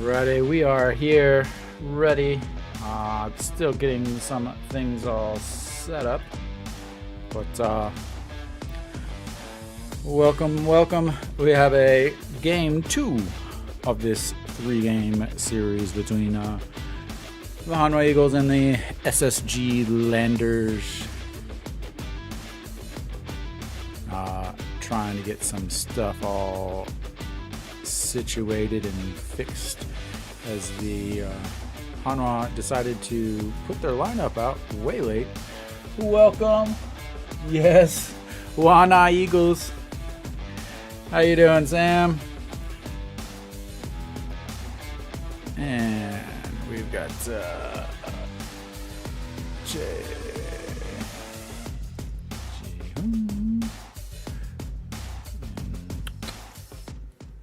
Alrighty, we are here, ready. Still getting some things all set up, but welcome. We have a game 2 of this 3-game series between the Hanwha Eagles and the SSG Landers. Trying to get some stuff all situated and fixed as the Hanwha decided to put their lineup out way late. Welcome, yes, Hanwha Eagles. How you doing, Sam? And we've got Jay.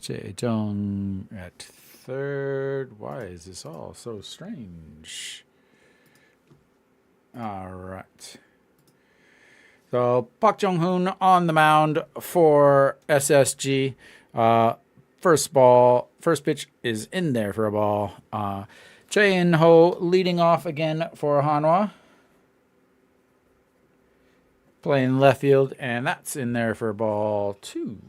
Jae-jung at third. Why is this all so strange? All right. So Park Jong-hoon on the mound for SSG. First pitch is in there for a ball. Chae In-ho leading off again for Hanwha. Playing left field, and that's in there for ball 2.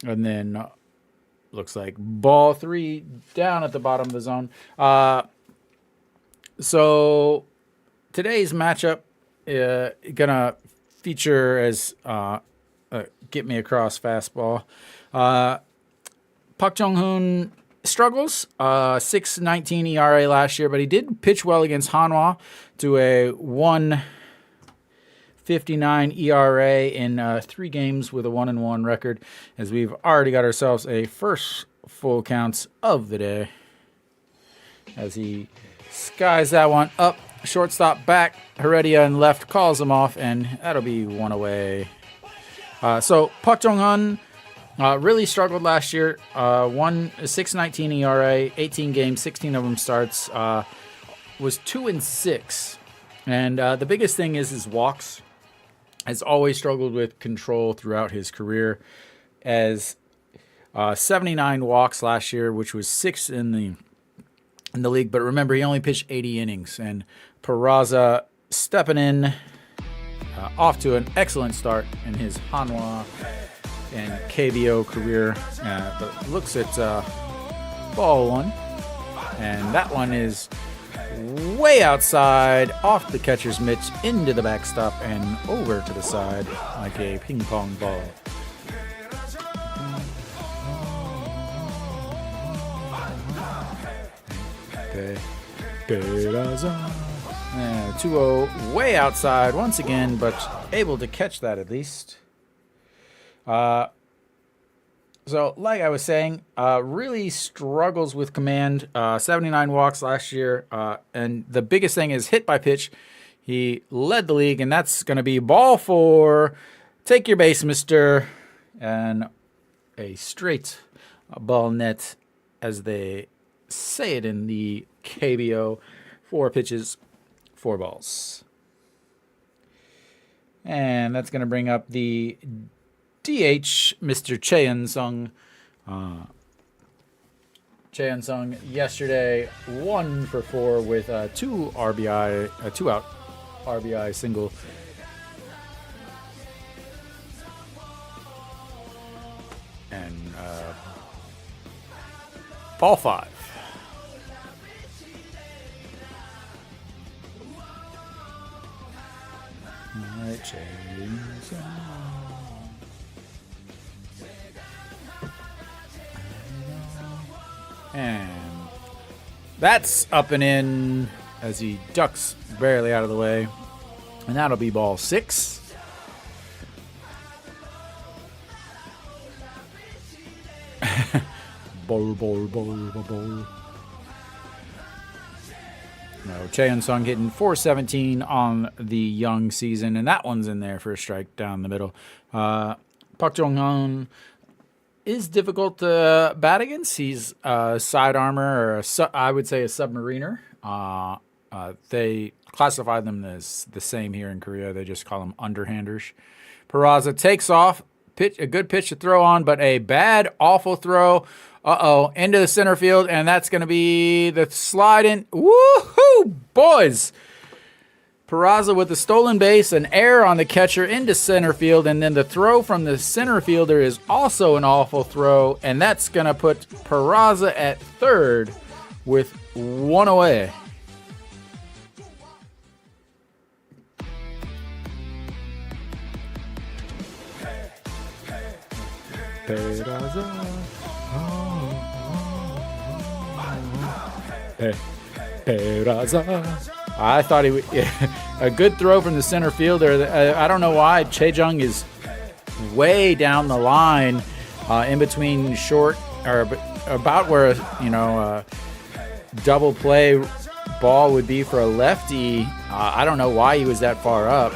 And then looks like ball 3 down at the bottom of the zone. So today's matchup gonna feature as get me across fastball. Park Jong-hoon struggles, 6.19 ERA last year, but he did pitch well against Hanwha to a 1.59 ERA in 3 games with a 1-1 record, as we've already got ourselves a first full counts of the day. As he skies that one up, shortstop back, Heredia in left calls him off, and that'll be one away. So Park Jong-hoon really struggled last year. 6.19 ERA, 18 games, 16 of them starts. Was 2-6, and the biggest thing is his walks. Has always struggled with control throughout his career, as 79 walks last year, which was 6th in the league. But remember, he only pitched 80 innings, and Peraza stepping in, off to an excellent start in his Hanwha and KBO career. But looks at ball 1, and that one is way outside, off the catcher's mitts, into the backstop, and over to the side like a ping pong ball. Okay. 2-0, way outside once again, but able to catch that at least. So, like I was saying, really struggles with command. 79 walks last year. And the biggest thing is hit by pitch. He led the league, and that's going to be ball 4. Take your base, mister. And a straight ball net, as they say it in the KBO. 4 pitches, 4 balls. And that's going to bring up the DH, Mr. Chae In-sung. Chae In-sung yesterday 1 for 4 with 2 RBI, a 2-out RBI single. And ball 5. All right, Chae In-sung. And that's up and in as he ducks barely out of the way. And that'll be ball 6. Ball. No, Chae In-sung hitting .417 on the young season, and that one's in there for a strike down the middle. Park Jong-hoon is difficult to bat against. He's a side armor, or I would say a submariner. They classify them as the same here in Korea. They just call them underhanders. Peraza takes off, a good pitch to throw on, but a bad, awful throw. Into the center field, and that's going to be the slide in. Woohoo, boys! Peraza with the stolen base, an error on the catcher into center field, and then the throw from the center fielder is also an awful throw, and that's going to put Peraza at third with one away. Peraza. Peraza. I thought he would. A good throw from the center fielder. I don't know why. Chejung is way down the line, in between short or about where double play ball would be for a lefty. I don't know why he was that far up.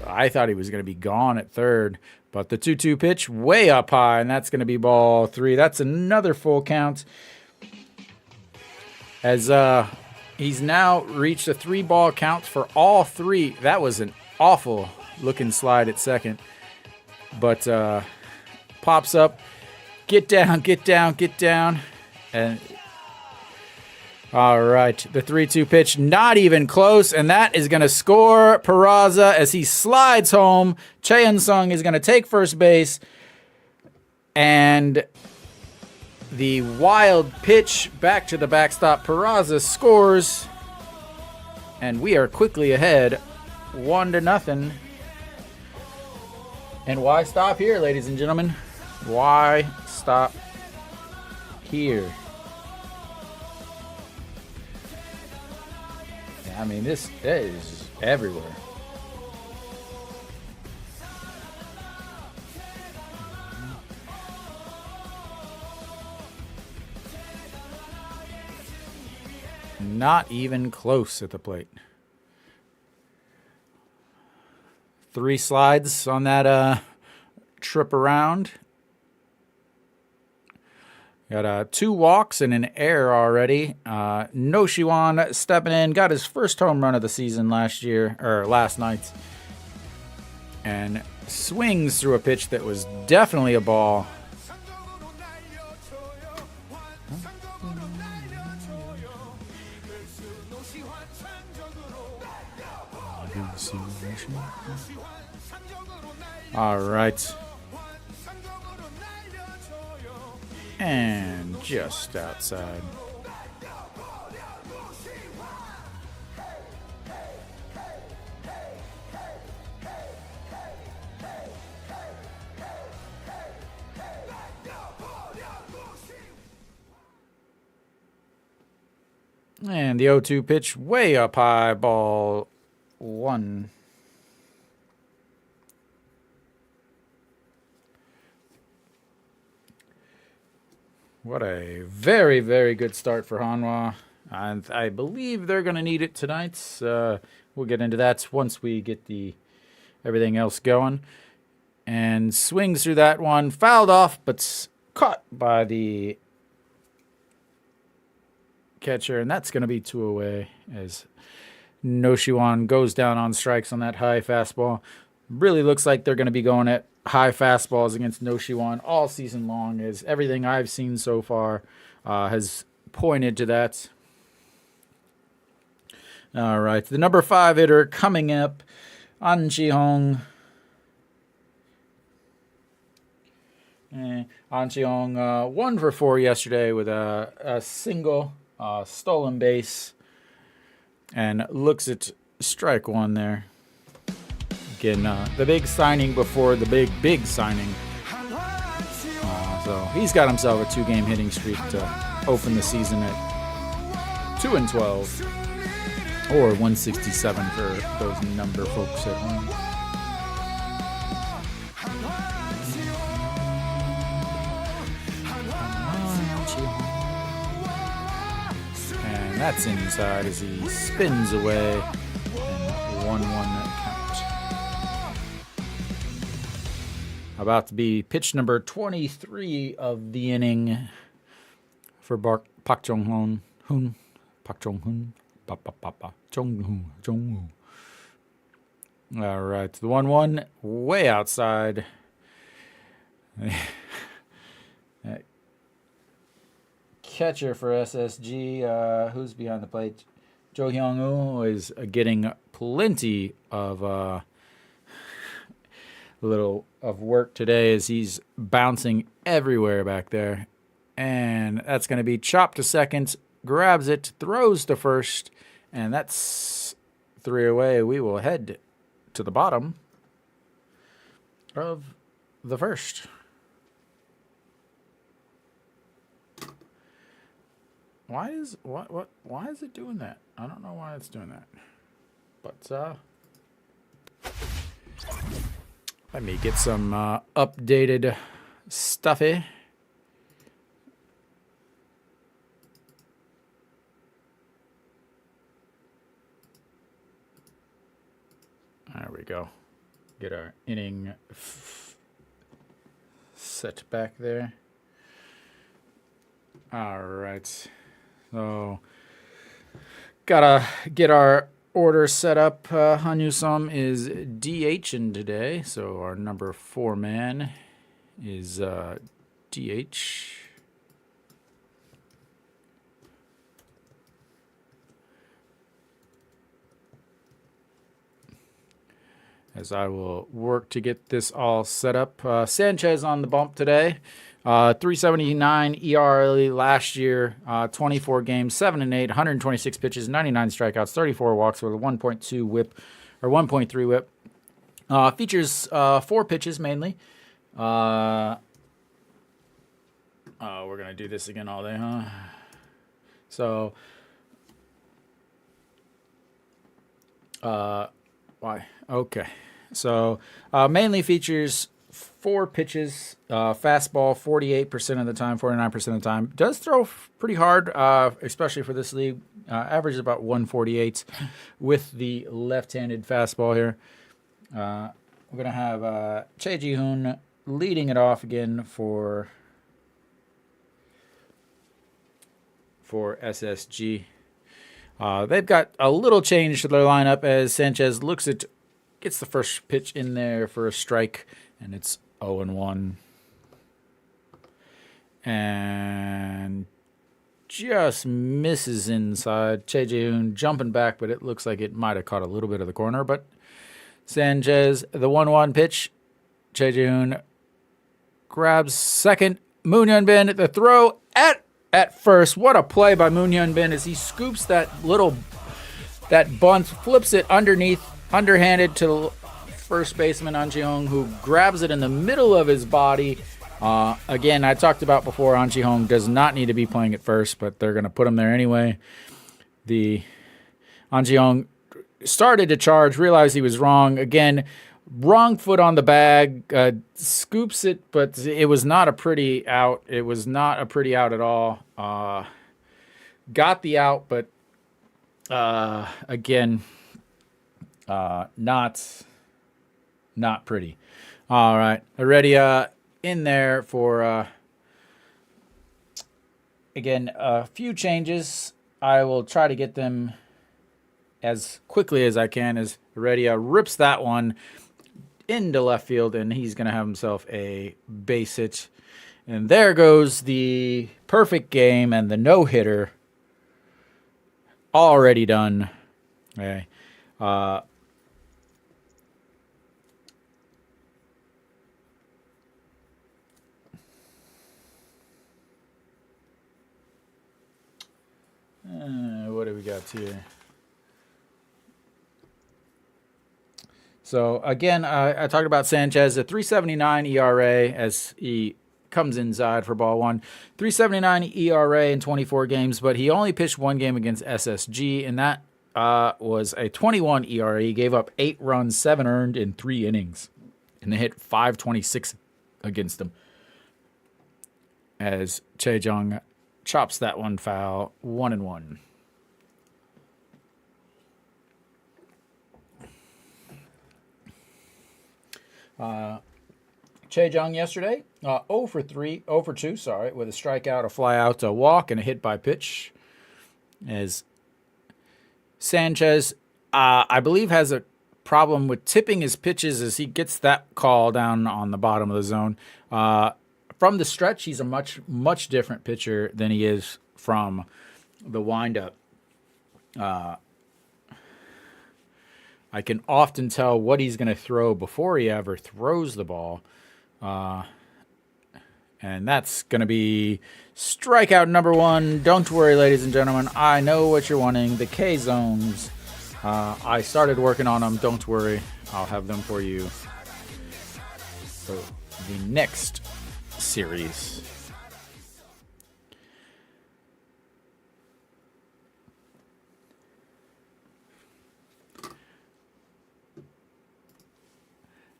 I thought he was going to be gone at third. But the 2-2 pitch way up high, and that's going to be ball 3. That's another full count. As he's now reached a 3-ball count for all 3. That was an awful looking slide at second. But pops up, get down. And all right, the 3-2 pitch, not even close, and that is going to score Peraza as he slides home. Cheon-sung is going to take first base, and the wild pitch back to the backstop. Peraza scores, and we are quickly ahead, 1-0. And why stop here, ladies and gentlemen? Why stop here? I mean, this is everywhere. Not even close at the plate. 3 slides on that trip around. Got 2 walks and an error already. No Shiwan stepping in, got his first home run of the season last night. And swings through a pitch that was definitely a ball. All right. And just outside. And the 0-2 pitch way up high, ball 1. What a very, very good start for Hanwha. And I believe they're going to need it tonight. We'll get into that once we get everything else going. And swings through that one. Fouled off, but caught by the catcher. And that's going to be 2 away as Noshiwan goes down on strikes on that high fastball. Really looks like they're going to be going at high fastballs against Noshiwan all season long, as everything I've seen so far has pointed to that. All right, the number 5 hitter coming up, An Ji-hong. An Ji-hong 1 for 4 yesterday with a single, stolen base, and looks at strike 1 there. Again, the big signing before the big signing. So he's got himself a 2-game hitting streak to open the season at 2-12, or 167 for those number folks at home. And that's inside as he spins away, and 1-1 count. About to be pitch number 23 of the inning for Park Jong-hun. Park Jong-hun. All right, the 1-1 way outside. Catcher for SSG, who's behind the plate? Jo Hyung-woo is getting plenty of little of work today as he's bouncing everywhere back there. And that's going to be chopped to second, grabs it, throws to first, and that's 3 away. We will head to the bottom of the first. Why is it doing that? I don't know why it's doing that. But let me get some updated stuffy. There we go. Get our inning set back there. All right. So, gotta get our order set up. Hanwha Sum is DHing today, so our number 4 man is DH. As I will work to get this all set up. Sanchez on the bump today. 379 ERA last year, 24 games, 7-8, 126 pitches, 99 strikeouts, 34 walks with a 1.2 whip or 1.3 whip. Features 4 pitches mainly. We're gonna do this again all day, huh? So, why? Okay. So, mainly features 4 pitches, fastball 48% of the time, 49% of the time. Does throw pretty hard, especially for this league. Averages about 148 with the left-handed fastball here. We're going to have Choi Ji-hoon leading it off again for SSG. They've got a little change to their lineup as Sanchez gets the first pitch in there for a strike, and it's 0-1. And just misses inside. Choi Ji-hoon jumping back, but it looks like it might have caught a little bit of the corner. But Sanchez, the 1-1 pitch. Choi Ji-hoon grabs second. Moon Hyun-bin, the throw at first. What a play by Moon Hyun-bin as he scoops that bunt, flips it underhanded to first baseman An Ji-hong, who grabs it in the middle of his body. Again, I talked about before, An Ji-hong does not need to be playing at first, but they're going to put him there anyway. An Ji-hong started to charge, realized he was wrong. Again, wrong foot on the bag, scoops it, but it was not a pretty out. It was not a pretty out at all. Got the out, but again, not pretty. All right, already in there for again a few changes. I will try to get them as quickly as I can. As Heredia rips that one into left field, and he's going to have himself a base hit. And there goes the perfect game and the no-hitter already done. Okay. What do we got here? So, again, I talked about Sanchez, a 3.79 ERA as he comes inside for ball one. 3.79 ERA in 24 games, but he only pitched 1 game against SSG, and that was a 21 ERA. He gave up 8 runs, 7 earned in 3 innings, and they hit .526 against him. As Choi Jung chops that one foul, 1-1. Choi Jung yesterday, 0 for 2, with a strikeout, a flyout, a walk, and a hit by pitch. As Sanchez, I believe, has a problem with tipping his pitches is he gets that call down on the bottom of the zone. From the stretch, he's a much different pitcher than he is from the windup. I can often tell what he's going to throw before he ever throws the ball. And that's going to be strikeout number 1. Don't worry, ladies and gentlemen. I know what you're wanting. The K-zones. I started working on them. Don't worry. I'll have them for you for the next series.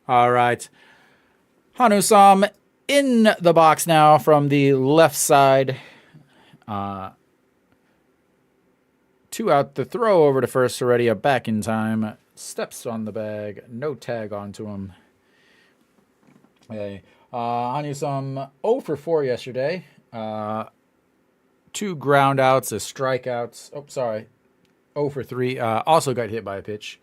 All right. Hanwha in the box now from the left side. 2 out, the throw over to first already, a back in time. Steps on the bag, no tag onto him. Okay. Hanwha 0 for 4 yesterday. 2 ground outs, a strikeouts. Oh, sorry. 0 for 3. Also got hit by a pitch.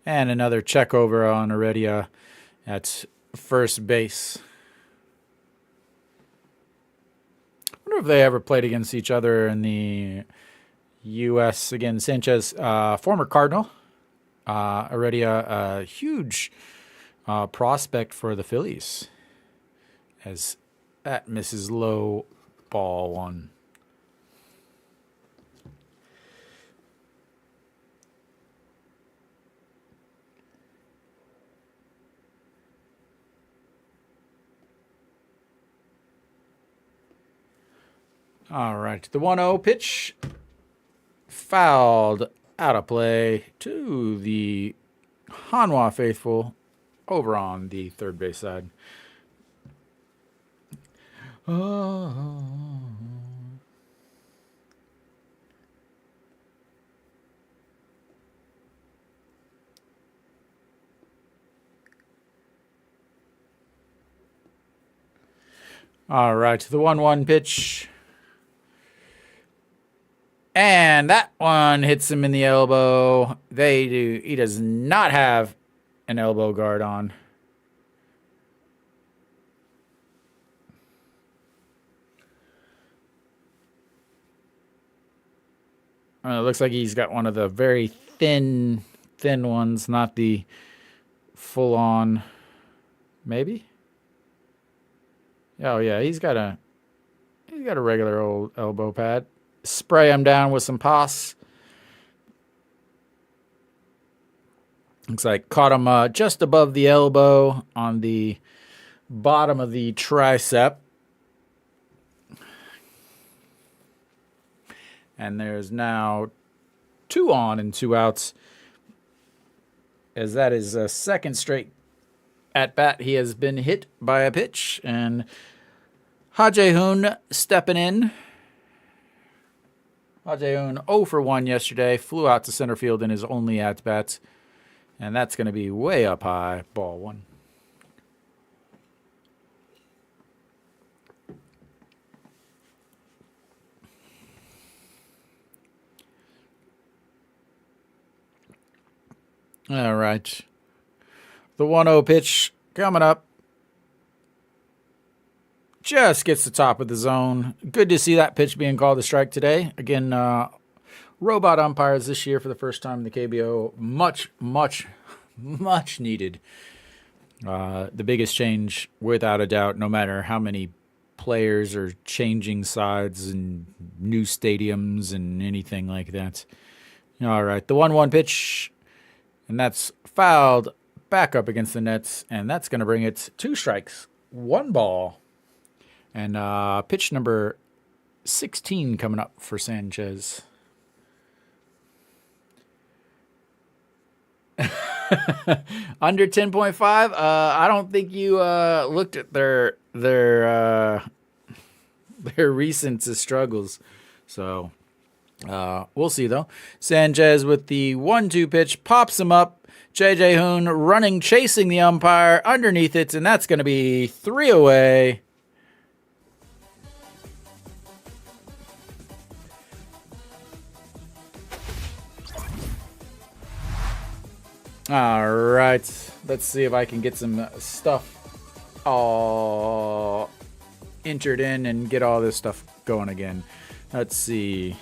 And another check over on Heredia at first base. I wonder if they ever played against each other in the U.S. Again, Sanchez, former Cardinal. Heredia, a huge prospect for the Phillies. As that misses low, ball 1. All right, the 1-0 pitch fouled out of play to the Hanwha faithful over on the third base side. All right, the 1-1 pitch. And that one hits him in the elbow. He does not have an elbow guard on. It looks like he's got one of the very thin ones, not the full-on. Maybe. Oh yeah, he's got a regular old elbow pad. Spray him down with some pos. Looks like caught him just above the elbow on the bottom of the tricep. And there's now 2 on and 2 outs. As that is a second straight at bat he has been hit by a pitch. And Ha-Jae-hoon stepping in. Ha-Jae-hoon 0 for 1 yesterday. Flew out to center field in his only at-bat. And that's going to be way up high. Ball 1. All right. The 1-0 pitch coming up. Just gets the top of the zone. Good to see that pitch being called a strike today. Again, robot umpires this year for the first time in the KBO. Much needed. The biggest change, without a doubt, no matter how many players are changing sides and new stadiums and anything like that. All right, the 1-1 pitch, and that's fouled back up against the nets, and that's going to bring it 2 strikes, 1 ball. And pitch number 16 coming up for Sanchez. Under 10.5. I don't think you looked at their recent struggles. So we'll see though. Sanchez with the 1-2 pitch pops him up. Jae-Hoon running, chasing the umpire underneath it, and that's going to be 3 away. All right. Let's see if I can get some stuff all entered in and get all this stuff going again. Let's see.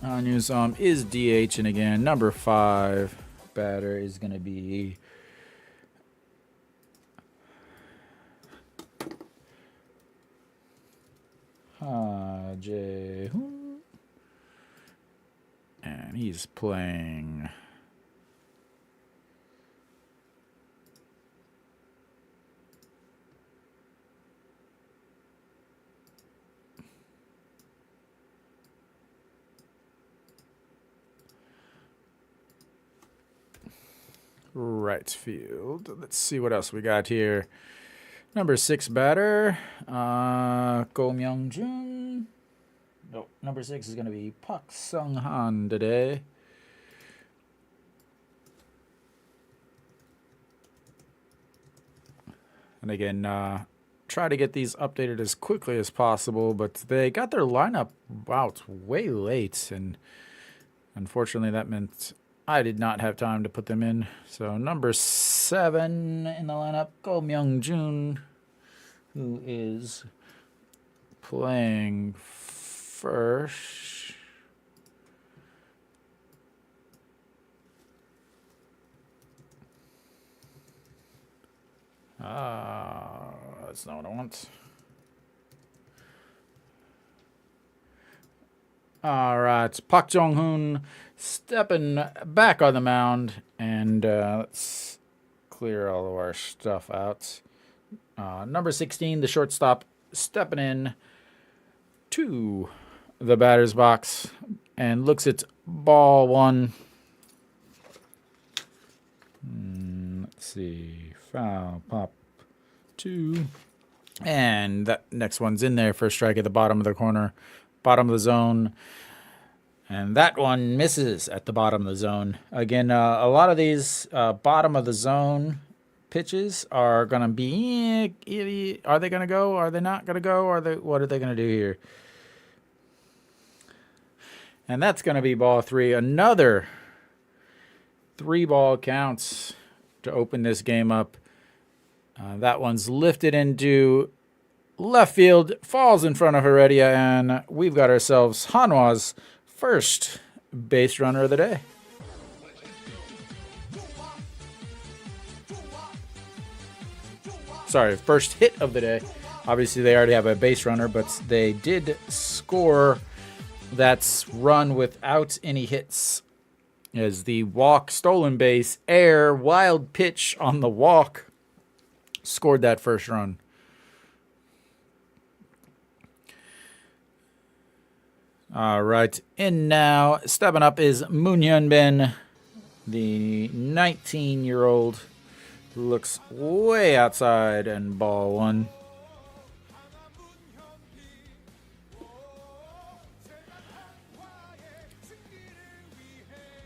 Hanwha is DH, and again, number 5 batter is going to be Jae-hoon. And he's playing right field. Let's see what else we got here. Number 6 batter, Go Myung-jun. No, number 6 is going to be Park Sung-han today. And again, try to get these updated as quickly as possible, but they got their lineup out way late, and unfortunately that meant I did not have time to put them in. So number 7 in the lineup, Go Myung-jun, who is playing first. That's not what I want. All right, Park Jong-hoon stepping back on the mound, and let's clear all of our stuff out. Number 16, the shortstop, stepping in to the batter's box and looks at ball 1. Let's see, foul, pop 2, and that next one's in there for a strike at the bottom of the corner, bottom of the zone. And that one misses at the bottom of the zone. Again, a lot of these bottom of the zone pitches are going to be, are they going to go? Are they not going to go? What are they going to do here? And that's going to be ball 3. Another 3-ball counts to open this game up. That one's lifted into left field, falls in front of Heredia, and we've got ourselves Hanwha's first base runner of the day. Sorry, first hit of the day. Obviously, they already have a base runner, but they did score that run without any hits. As the walk, stolen base, air, wild pitch on the walk scored that first run. All right, in now, stepping up is Munhak, the 19-year-old who looks way outside, and ball 1.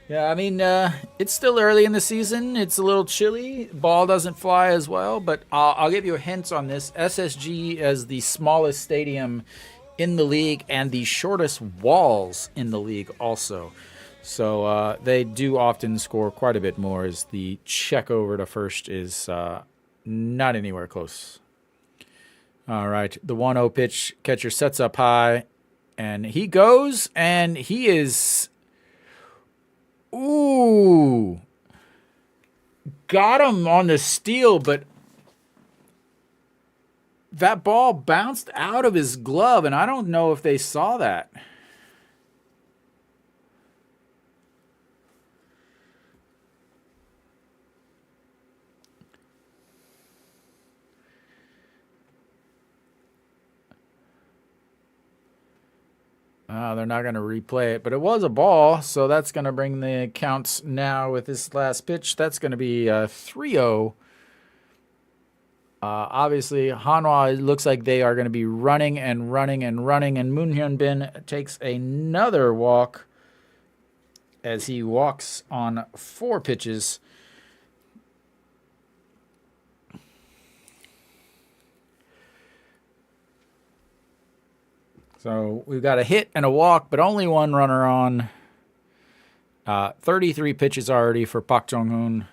Yeah, I mean, it's still early in the season. It's a little chilly. Ball doesn't fly as well, but I'll give you a hint on this. SSG is the smallest stadium in the league and the shortest walls in the league also. So they do often score quite a bit more, as the check over to first is not anywhere close. All right, the 1-0 pitch. Catcher sets up high, and he goes, and he is... Ooh. Got him on the steal, but that ball bounced out of his glove, and I don't know if they saw that. They're not going to replay it, but it was a ball, so that's going to bring the counts now with this last pitch. That's going to be 3-0. Obviously, Hanwha looks like they are going to be running and running and running, and Munhak takes another walk as he walks on 4 pitches. So we've got a hit and a walk, but only 1 runner on. 33 pitches already for Park Jong-hoon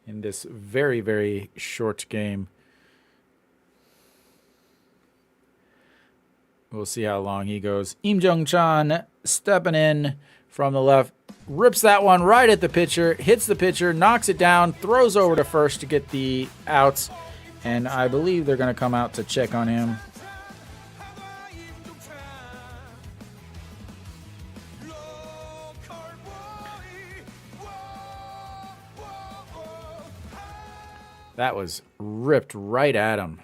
in this very, very short game. We'll see how long he goes. Im Jung-chan stepping in from the left. Rips that one right at the pitcher. Hits the pitcher. Knocks it down. Throws over to first to get the outs. And I believe they're going to come out to check on him. That was ripped right at him.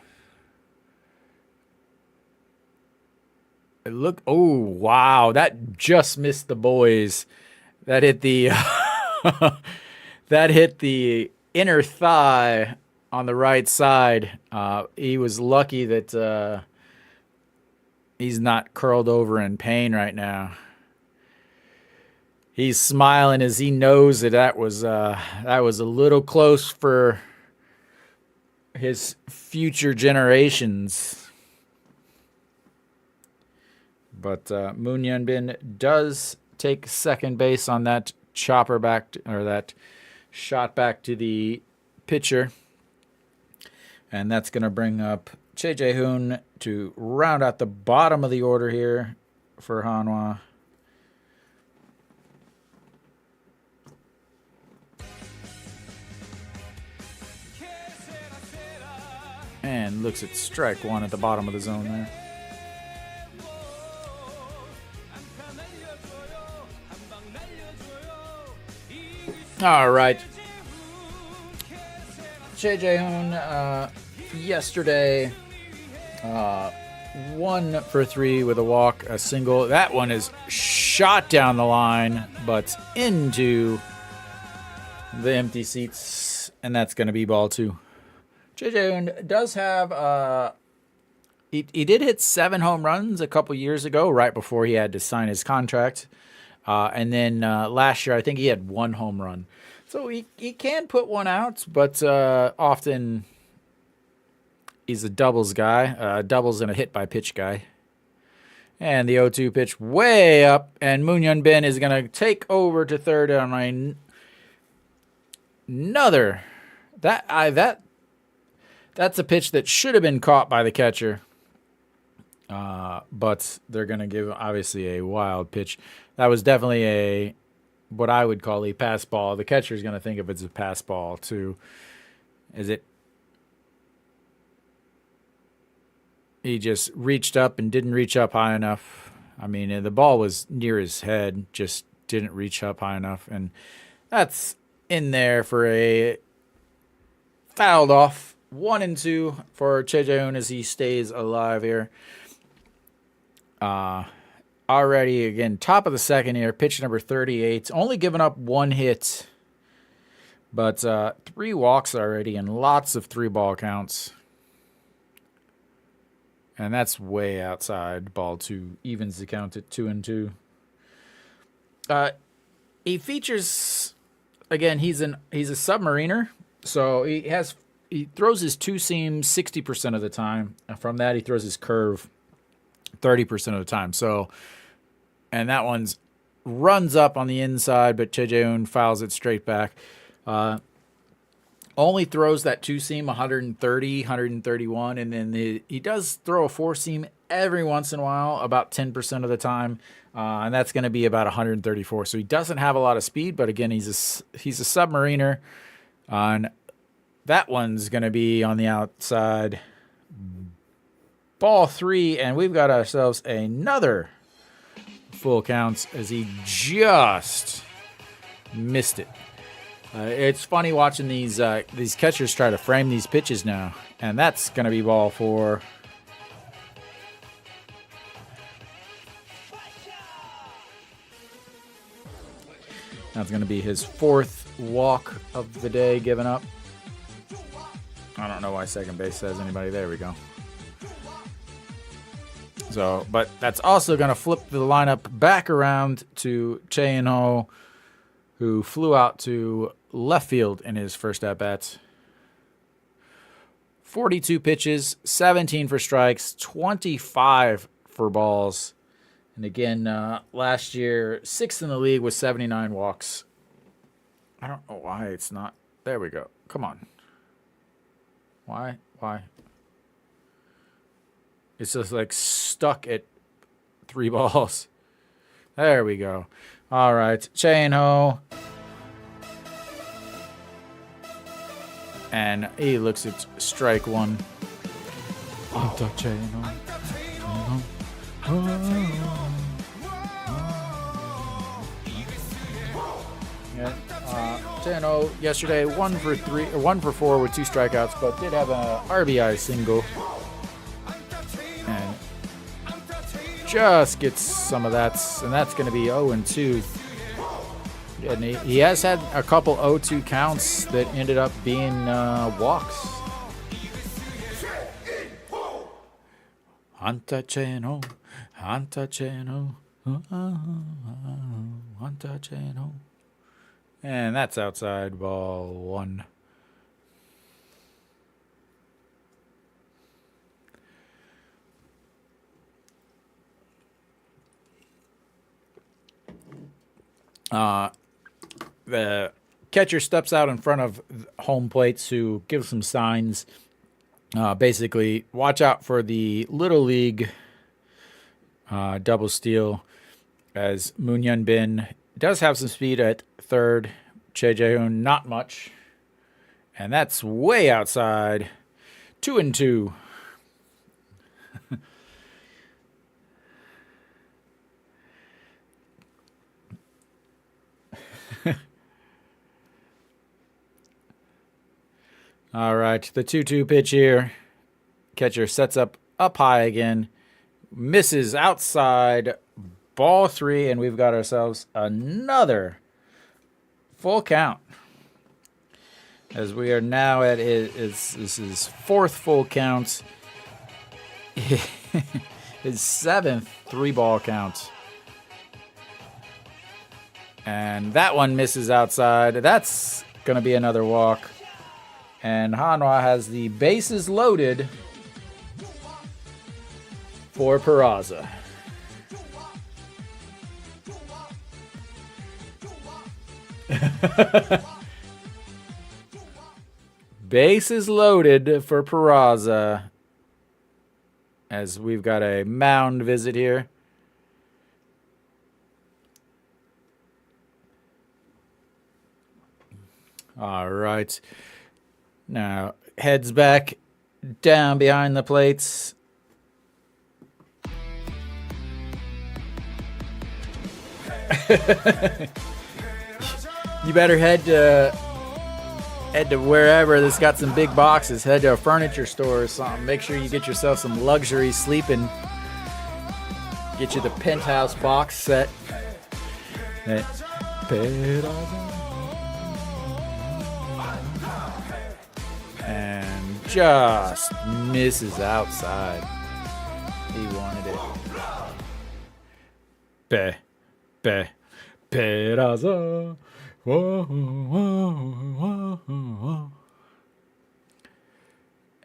Look, oh, wow. That just missed the boys. That hit the that hit the inner thigh on the right side. He was lucky that he's not curled over in pain right now. He's smiling as he knows that was a little close for his future generations. But Moon Hyun-bin does take second base on that chopper back or that shot back to the pitcher. And that's going to bring up Choi Jae-hoon to round out the bottom of the order here for Hanwha. And looks at strike one at the bottom of the zone there. All right. Choi Jae-hoon yesterday 1 for 3 with a walk, a single. That one is shot down the line, but into the empty seats, and that's going to be ball 2. Choi Jae-hoon does have he did hit 7 home runs a couple years ago, right before he had to sign his contract. And then last year, I think he had 1 home run. So he can put one out, but often he's a doubles guy, doubles and a hit by pitch guy. And the 0-2 pitch way up, and Moon Hyun-bin is going to take over to third on another. That's a pitch that should have been caught by the catcher. But they're going to give obviously a wild pitch. That was definitely what I would call a pass ball. The catcher is going to think of it as a pass ball too. He just reached up and didn't reach up high enough. I mean, the ball was near his head, just didn't reach up high enough. And that's in there for a fouled off 1-2 for Choi Jae-hoon as he stays alive here. Already, again, top of the second here, pitch number 38. Only given up 1 hit, but 3 walks already and lots of 3-ball counts. And that's way outside. Ball 2 evens the count at 2-2. He features, again, he's a submariner, so he throws his 2-seam 60% of the time. And from that, he throws his curve 30% of the time. So, and that one's runs up on the inside, but Choi Jae-hoon fouls it straight back. Only throws that 2-seam 130, 131, and then he does throw a 4-seam every once in a while, about 10% of the time, and that's going to be about 134. So he doesn't have a lot of speed, but again, he's a submariner. And that one's going to be on the outside. Ball 3, and we've got ourselves another full counts as he just missed it. It's funny watching these catchers try to frame these pitches now, and that's going to be ball 4. That's going to be his 4th walk of the day given up. I don't know why second base says anybody. There we go. So, but that's also going to flip the lineup back around to Chae In-ho, who flew out to left field in his first at-bats. 42 pitches, 17 for strikes, 25 for balls, And again, last year, 6th in the league with 79 walks. I don't know why it's not. There we go. Come on. Why? It's just like stuck at 3 balls. There we go. All right. Chain-ho. And he looks at strike 1. Chain-ho yesterday 1 for 3 or 1 for 4 with 2 strikeouts, but did have a RBI single. And just gets some of that, and that's going to be 0-2. And he has had a couple 0-2 counts that ended up being walks. Hanta Chain-ho, Hanta Chain-ho, Hanta Chain-ho. And that's outside, ball 1. The catcher steps out in front of home plate to give some signs. Basically, watch out for the Little League double steal, as Munhak Bin does have some speed at third. Chae-jae-hoon, not much. And that's way outside. 2-2. All right, the 2-2 pitch here. Catcher sets up high again. Misses outside. Ball 3, and we've got ourselves another full count. As we are now at this is 4th full count. His 7th 3-ball count. And that one misses outside. That's going to be another walk. And Hanwha has the bases loaded for Peraza. Bases loaded for Peraza. As we've got a mound visit here. All right. Now, heads back, down behind the plates. You better head to wherever that's got some big boxes. Head to a furniture store or something. Make sure you get yourself some luxury sleeping. Get you the penthouse box set. And just misses outside. He wanted it. Peraza.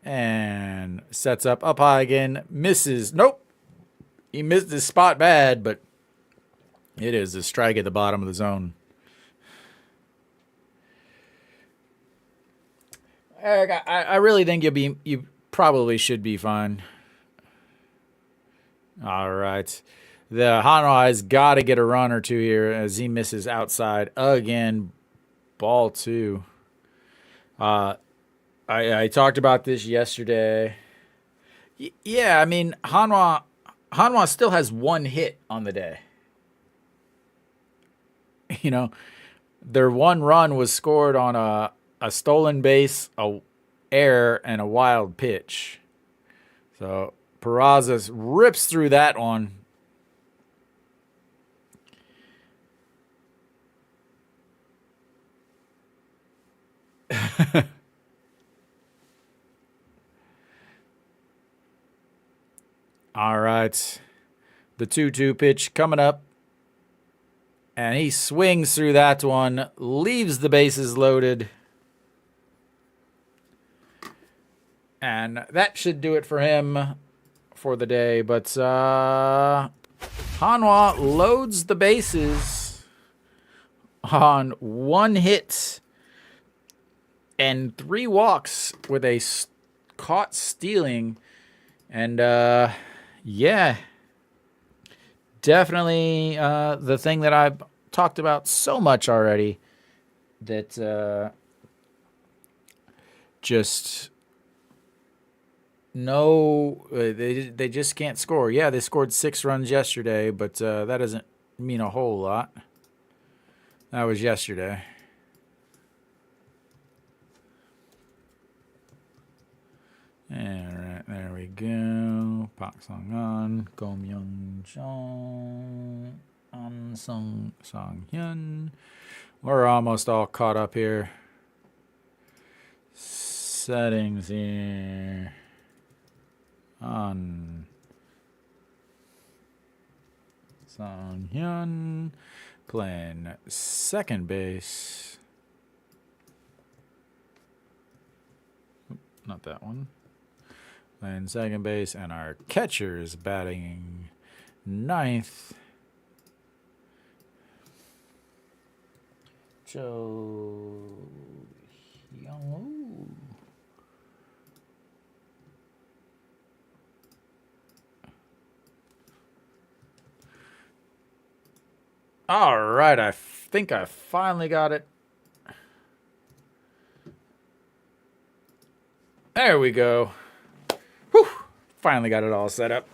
And sets up high again. Misses. Nope. He missed his spot bad, but it is a strike at the bottom of the zone. Eric, I really think you probably should be fine. All right. The Hanwha has got to get a run or two here as he misses outside again. Ball 2. I talked about this yesterday. Yeah, I mean, Hanwha still has 1 hit on the day. You know, their 1 run was scored on a stolen base, a error, and a wild pitch. So Peraza rips through that one. All right. The 2-2 pitch coming up. And he swings through that one, leaves the bases loaded. And that should do it for him for the day. But Hanwha loads the bases on 1 hit and 3 walks with a caught stealing. And, yeah, definitely the thing that I've talked about so much already, that just no, they just can't score. Yeah, they scored 6 runs yesterday, but that doesn't mean a whole lot. That was yesterday. Alright, there we go. Pak Song-an, Go Myung-jong, An Sang-hyun. We're almost all caught up here. Settings here. On Sang-hyun playing second base. Not that one. Playing second base, and our catcher is batting 9th. Cho Hyung-woo. All right, I think I finally got it. There we go. Whew, finally got it all set up.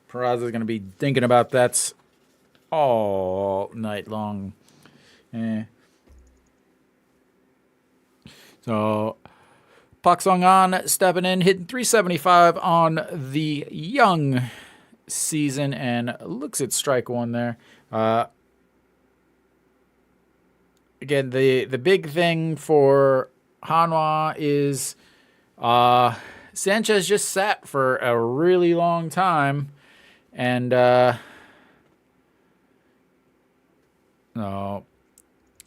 Peraza's going to be thinking about that all night long. So, Pak Song-an stepping in, hitting 375 on the young season, and looks at strike 1 there. Again, the big thing for Hanwha is Sanchez just sat for a really long time, and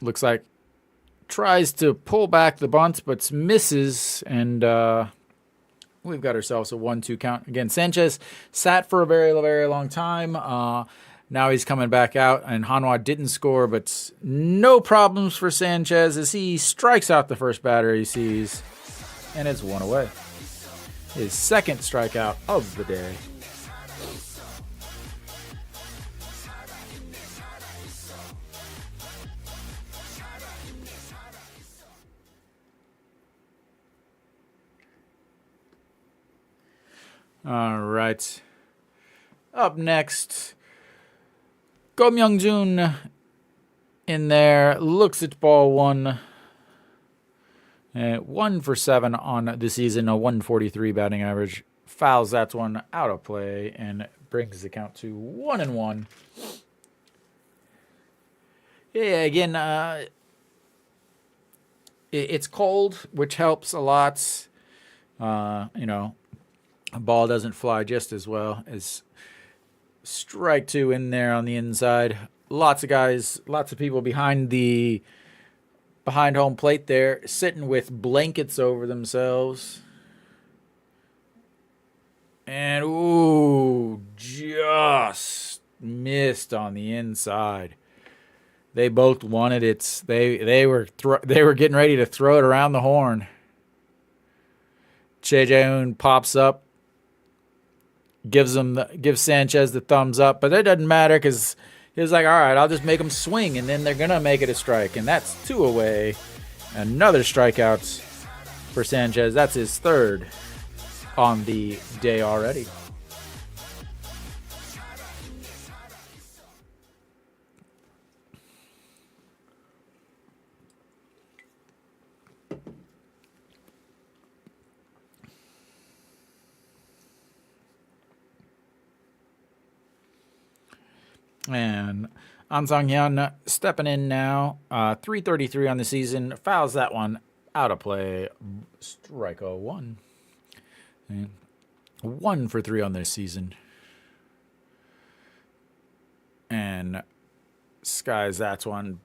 looks like tries to pull back the bunt, but misses, and we've got ourselves a 1-2 count. Again, Sanchez sat for a very, very long time. Now he's coming back out, and Hanwha didn't score, but no problems for Sanchez as he strikes out the first batter he sees, and it's 1 away. His second strikeout of the day. All right. Up next, Go Myung-jun in there, looks at ball 1. 1 for 7 on the season, a 143 batting average. Fouls that one out of play and brings the count to 1-1. Yeah, again, it's cold, which helps a lot. A ball doesn't fly just as well as strike 2 in there on the inside. Lots of guys, lots of people behind home plate there, sitting with blankets over themselves. And just missed on the inside. They both wanted it. They were getting ready to throw it around the horn. Che Jae-hoon pops up, gives Sanchez the thumbs up, but it doesn't matter because he was like, all right, I'll just make them swing, and then they're going to make it a strike, and that's 2 away. Another strikeout for Sanchez. That's his 3rd on the day already. And An Sang-hyun stepping in now. 333 on the season. Fouls that one out of play. Strike 1. And 1 for 3 on this season. And skies that one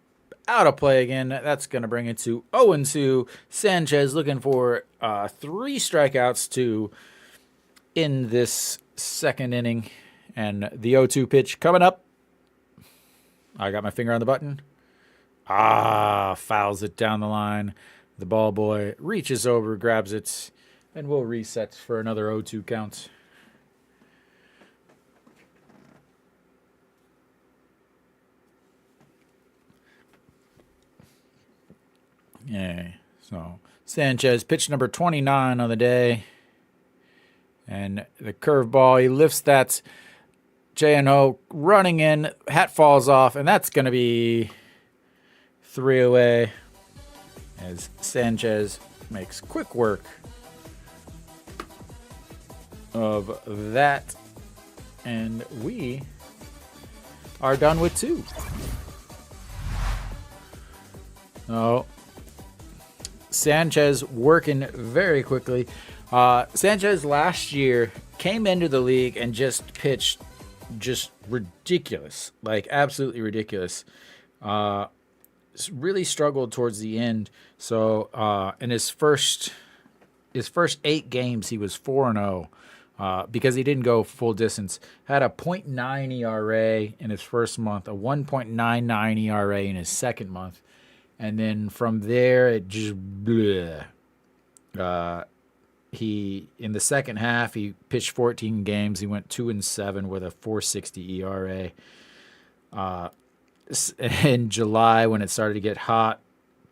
out of play again. That's going to bring it to 0-2. Sanchez looking for 3 strikeouts to end this second inning. And the 0-2 pitch coming up. I got my finger on the button. Fouls it down the line. The ball boy reaches over, grabs it, and we'll reset for another 0-2 count. Yeah, so Sanchez, pitch number 29 on the day. And the curveball, he lifts that. J&O running in, hat falls off, and that's going to be 3 away as Sanchez makes quick work of that. And we are done with 2. Oh, Sanchez working very quickly. Sanchez last year came into the league and just pitched just ridiculous, like absolutely ridiculous. Really struggled towards the end. So in his first 8 games, he was 4-0 because he didn't go full distance. Had a .9 ERA in his first month, a 1.99 ERA in his second month, and then from there it just bleh. He in the second half he pitched 14 games. He went 2-7 with a 4.60 ERA. In July, when it started to get hot,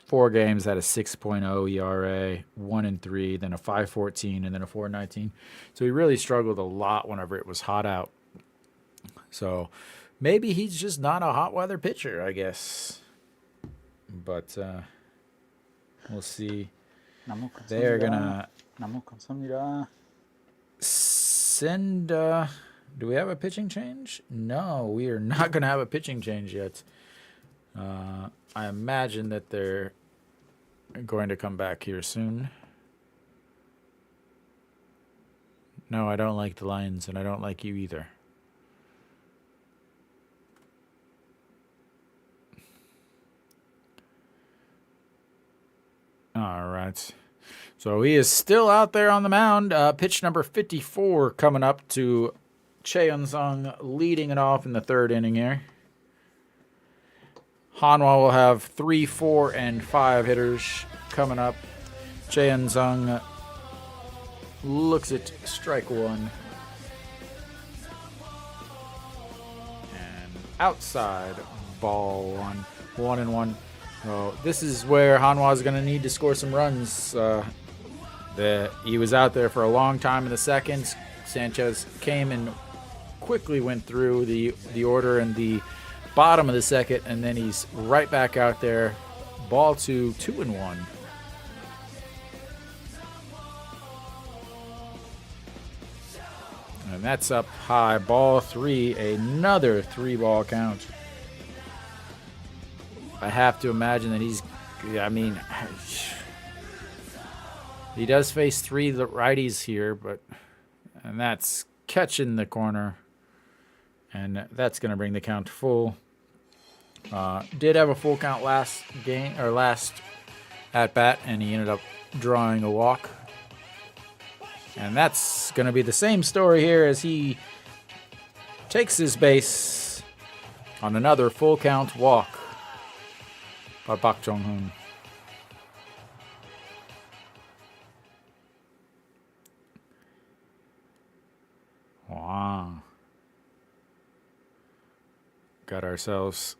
4 games had a 6.0 ERA, 1-3, then a 5.14, and then a 4.19. So he really struggled a lot whenever it was hot out. So maybe he's just not a hot weather pitcher, I guess. But we'll see. They're gonna send. Do we have a pitching change? No, we are not going to have a pitching change yet. I imagine that they're going to come back here soon. No, I don't like the Lions, and I don't like you either. All right. So he is still out there on the mound. Pitch number 54 coming up to Cheon-sung, leading it off in the 3rd inning here. Hanwha will have 3, 4, and 5 hitters coming up. Cheon-sung looks at strike 1. And outside, ball 1. 1-1. So this is where Hanwha is going to need to score some runs. He was out there for a long time in the second. Sanchez came and quickly went through the order in the bottom of the second, and then he's right back out there. Ball 2, 2-1. And that's up high. Ball 3, another 3-ball count. I have to imagine that he does face 3 righties here, and that's catching the corner, and that's going to bring the count full. Did have a full count last at bat, and he ended up drawing a walk. And that's going to be the same story here as he takes his base on another full count walk by Park Jong-hoon. Wow. Got ourselves.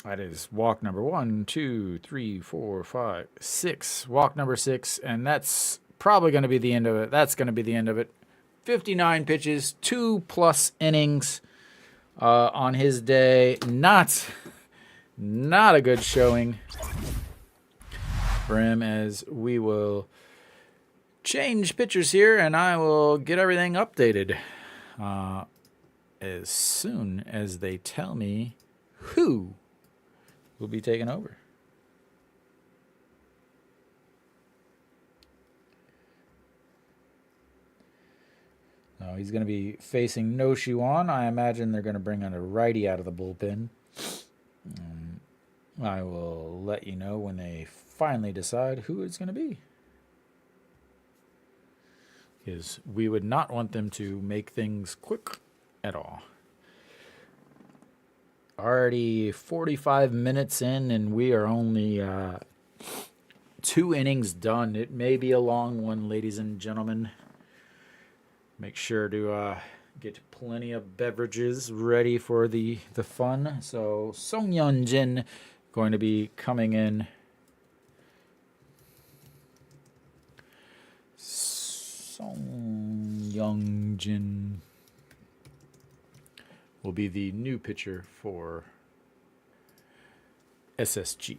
That is walk number 1, 2, 3, 4, 5, 6. Walk number 6, and that's probably going to be the end of it. That's going to be the end of it. 59 pitches, 2+ innings on his day. Not a good showing for him, as we will change pitchers here, and I will get everything updated as soon as they tell me who will be taking over. Now he's going to be facing No Shiwan. I imagine they're going to bring on a righty out of the bullpen. I will let you know when they finally decide who it's going to be, because we would not want them to make things quick at all. Already 45 minutes in, and we are only 2 innings done. It may be a long one, ladies and gentlemen. Make sure to get plenty of beverages ready for the fun. So Song Yeon-jin going to be coming in. Song Yeon-jin will be the new pitcher for SSG.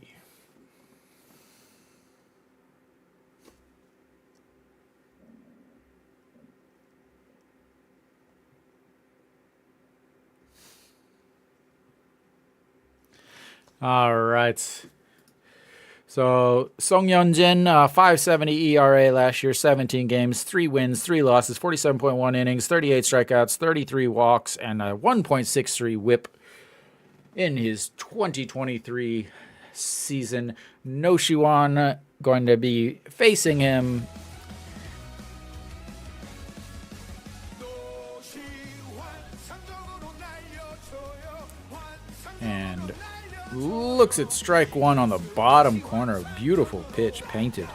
All right. So Song Yeon-jin, 5.70 ERA last year, 17 games, 3 wins, 3 losses, 47.1 innings, 38 strikeouts, 33 walks, and a 1.63 WHIP in his 2023 season. No Shiwan going to be facing him. And looks at strike one on the bottom corner. Beautiful pitch, painted.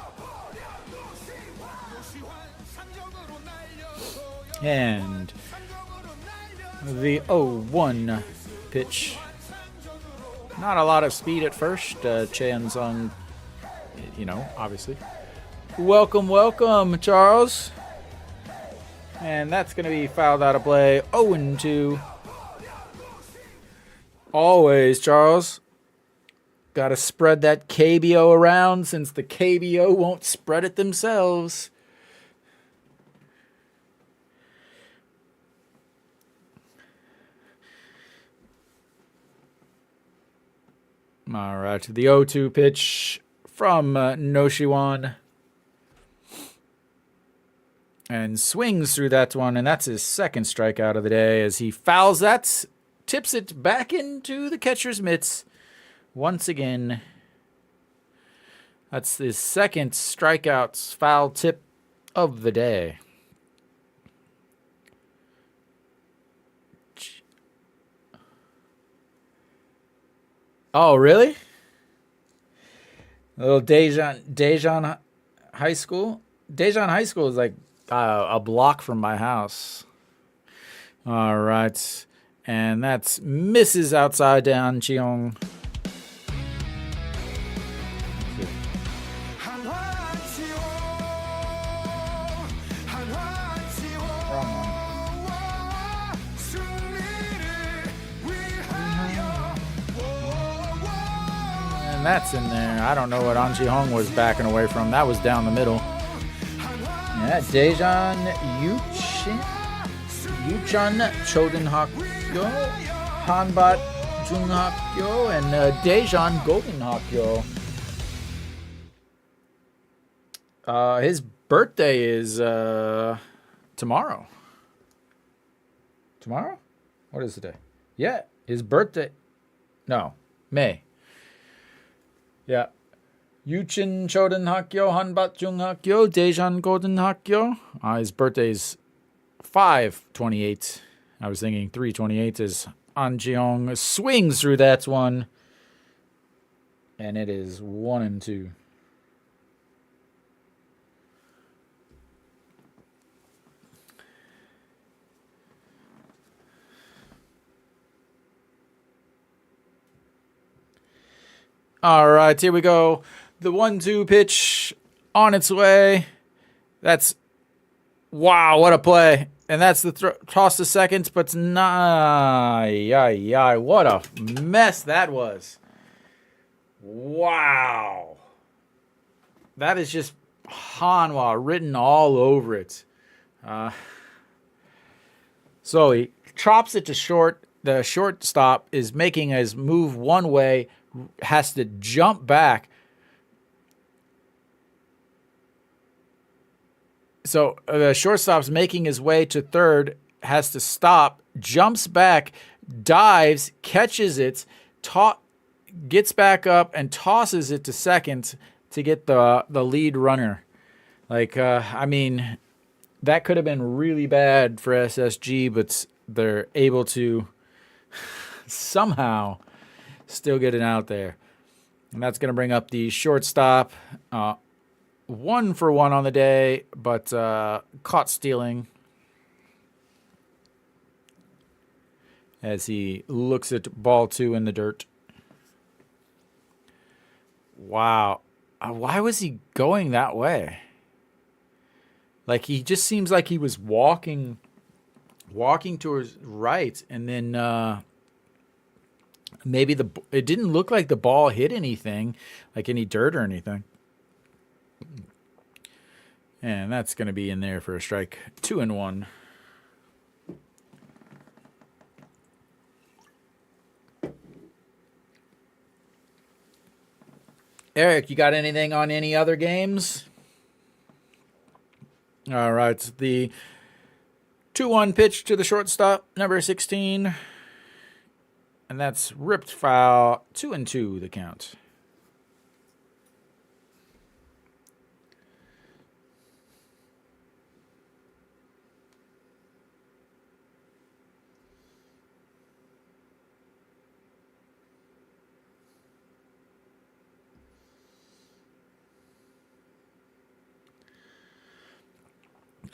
And the 0-1 pitch. Not a lot of speed at first. Chan Sung, obviously. Welcome, Charles. And that's going to be fouled out of play. 0-2. Always, Charles. Got to spread that KBO around since the KBO won't spread it themselves. All right, the 0-2 pitch from No Shiwan. And swings through that one, and that's his second strikeout of the day as he fouls that, tips it back into the catcher's mitts. Once again, that's the second strikeouts foul tip of the day. Oh, really? A little Daejeon High School? Daejeon High School is like a block from my house. All right. And that's misses outside down Cheong. And that's in there. I don't know what An Ji-hong was backing away from. That was down the middle. Yeah, Daejeon Yuchun Chodenhakyo, Hanbat Junghakyo, and Daejeon Goldenhakyo. His birthday is tomorrow. Tomorrow? What is today? Yeah, his birthday. No, May. Yeah. Yuchin Choden Hakyo, Hanbat Jung Hakyo, Daejeon Golden Hakyo. His birthday's 5/28. I was thinking 3/28 as An Jeong swings through that one. And it is 1-2. All right, here we go. The 1-2 pitch on its way. That's, wow, what a play. And that's the toss to second, but what a mess that was. Wow. That is just Hanwha written all over it. So he chops it to short. The shortstop is making his move one way, has to jump back. So the shortstop's making his way to third, has to stop, jumps back, dives, catches it, gets back up and tosses it to second to get the lead runner. Like, I mean, that could have been really bad for SSG, but they're able to somehow still get it out there. And that's going to bring up the shortstop. 1 for 1 on the day, but caught stealing as he looks at ball 2 in the dirt. Wow. Why was he going that way? Like, he just seems like he was walking towards right, and then maybe it didn't look like the ball hit anything, like any dirt or anything. And that's going to be in there for a strike. 2-1. Eric, you got anything on any other games? All right. The 2-1 pitch to the shortstop, number 16. And that's ripped foul. 2-2 the count.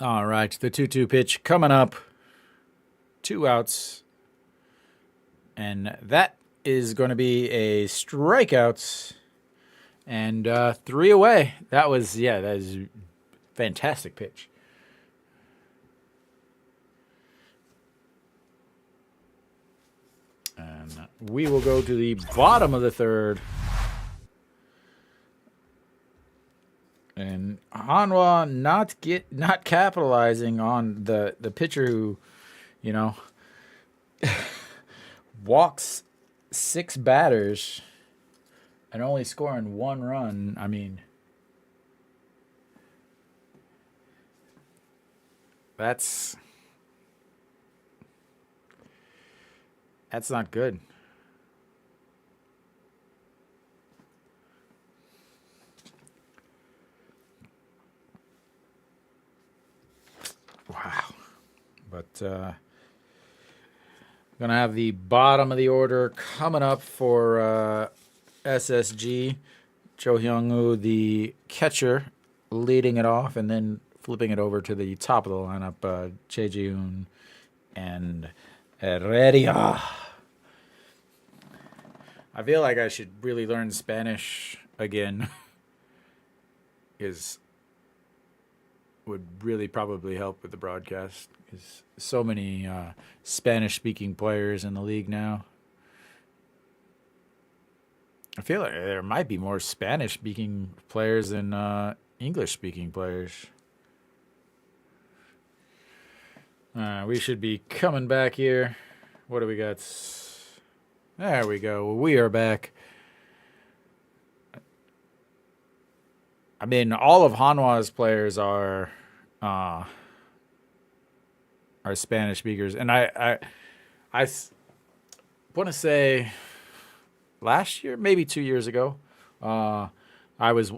All right, the 2-2 pitch coming up. 2 outs. And that is going to be a strikeout. And 3 away. That is a fantastic pitch. And we will go to the bottom of the third. And Hanwha not capitalizing on the pitcher who, walks 6 batters and only scoring 1 run. I mean, that's not good. Wow. But going to have the bottom of the order coming up for SSG. Cho Hyung-woo, the catcher, leading it off, and then flipping it over to the top of the lineup, Che Ji-hoon and Heredia. I feel like I should really learn Spanish again. Because would really probably help with the broadcast. Because so many Spanish-speaking players in the league now. I feel like there might be more Spanish-speaking players than English-speaking players. We should be coming back here. What do we got? There we go. We are back. I mean, all of Hanwha's players are Spanish speakers, and I want to say last year, maybe 2 years ago, I was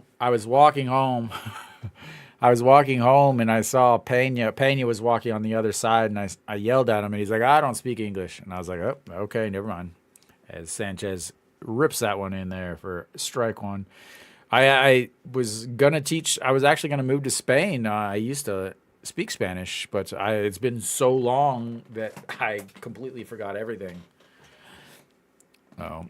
walking home. I was walking home, and I saw Pena. Pena was walking on the other side, and I yelled at him, and he's like, "I don't speak English," and I was like, "Oh, okay, never mind." As Sanchez rips that one in there for strike 1. I was gonna teach. I was actually gonna move to Spain. I used to speak Spanish, but it's been so long that I completely forgot everything. Oh,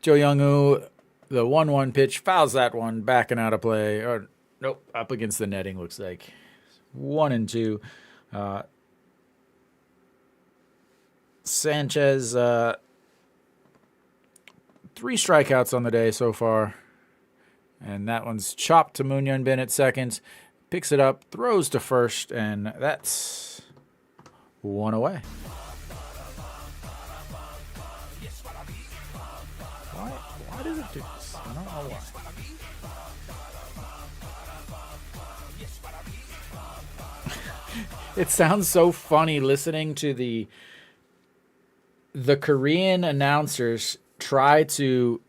Cho Hyung-woo, the 1-1 pitch, fouls that one, backing out of play. Or nope, up against the netting. Looks like 1-2. Sanchez, 3 strikeouts on the day so far. And that one's chopped to Munhak Bin at second. Picks it up, throws to first, and that's 1 away. Why does it do this? I don't know why. It sounds so funny listening to the Korean announcers try to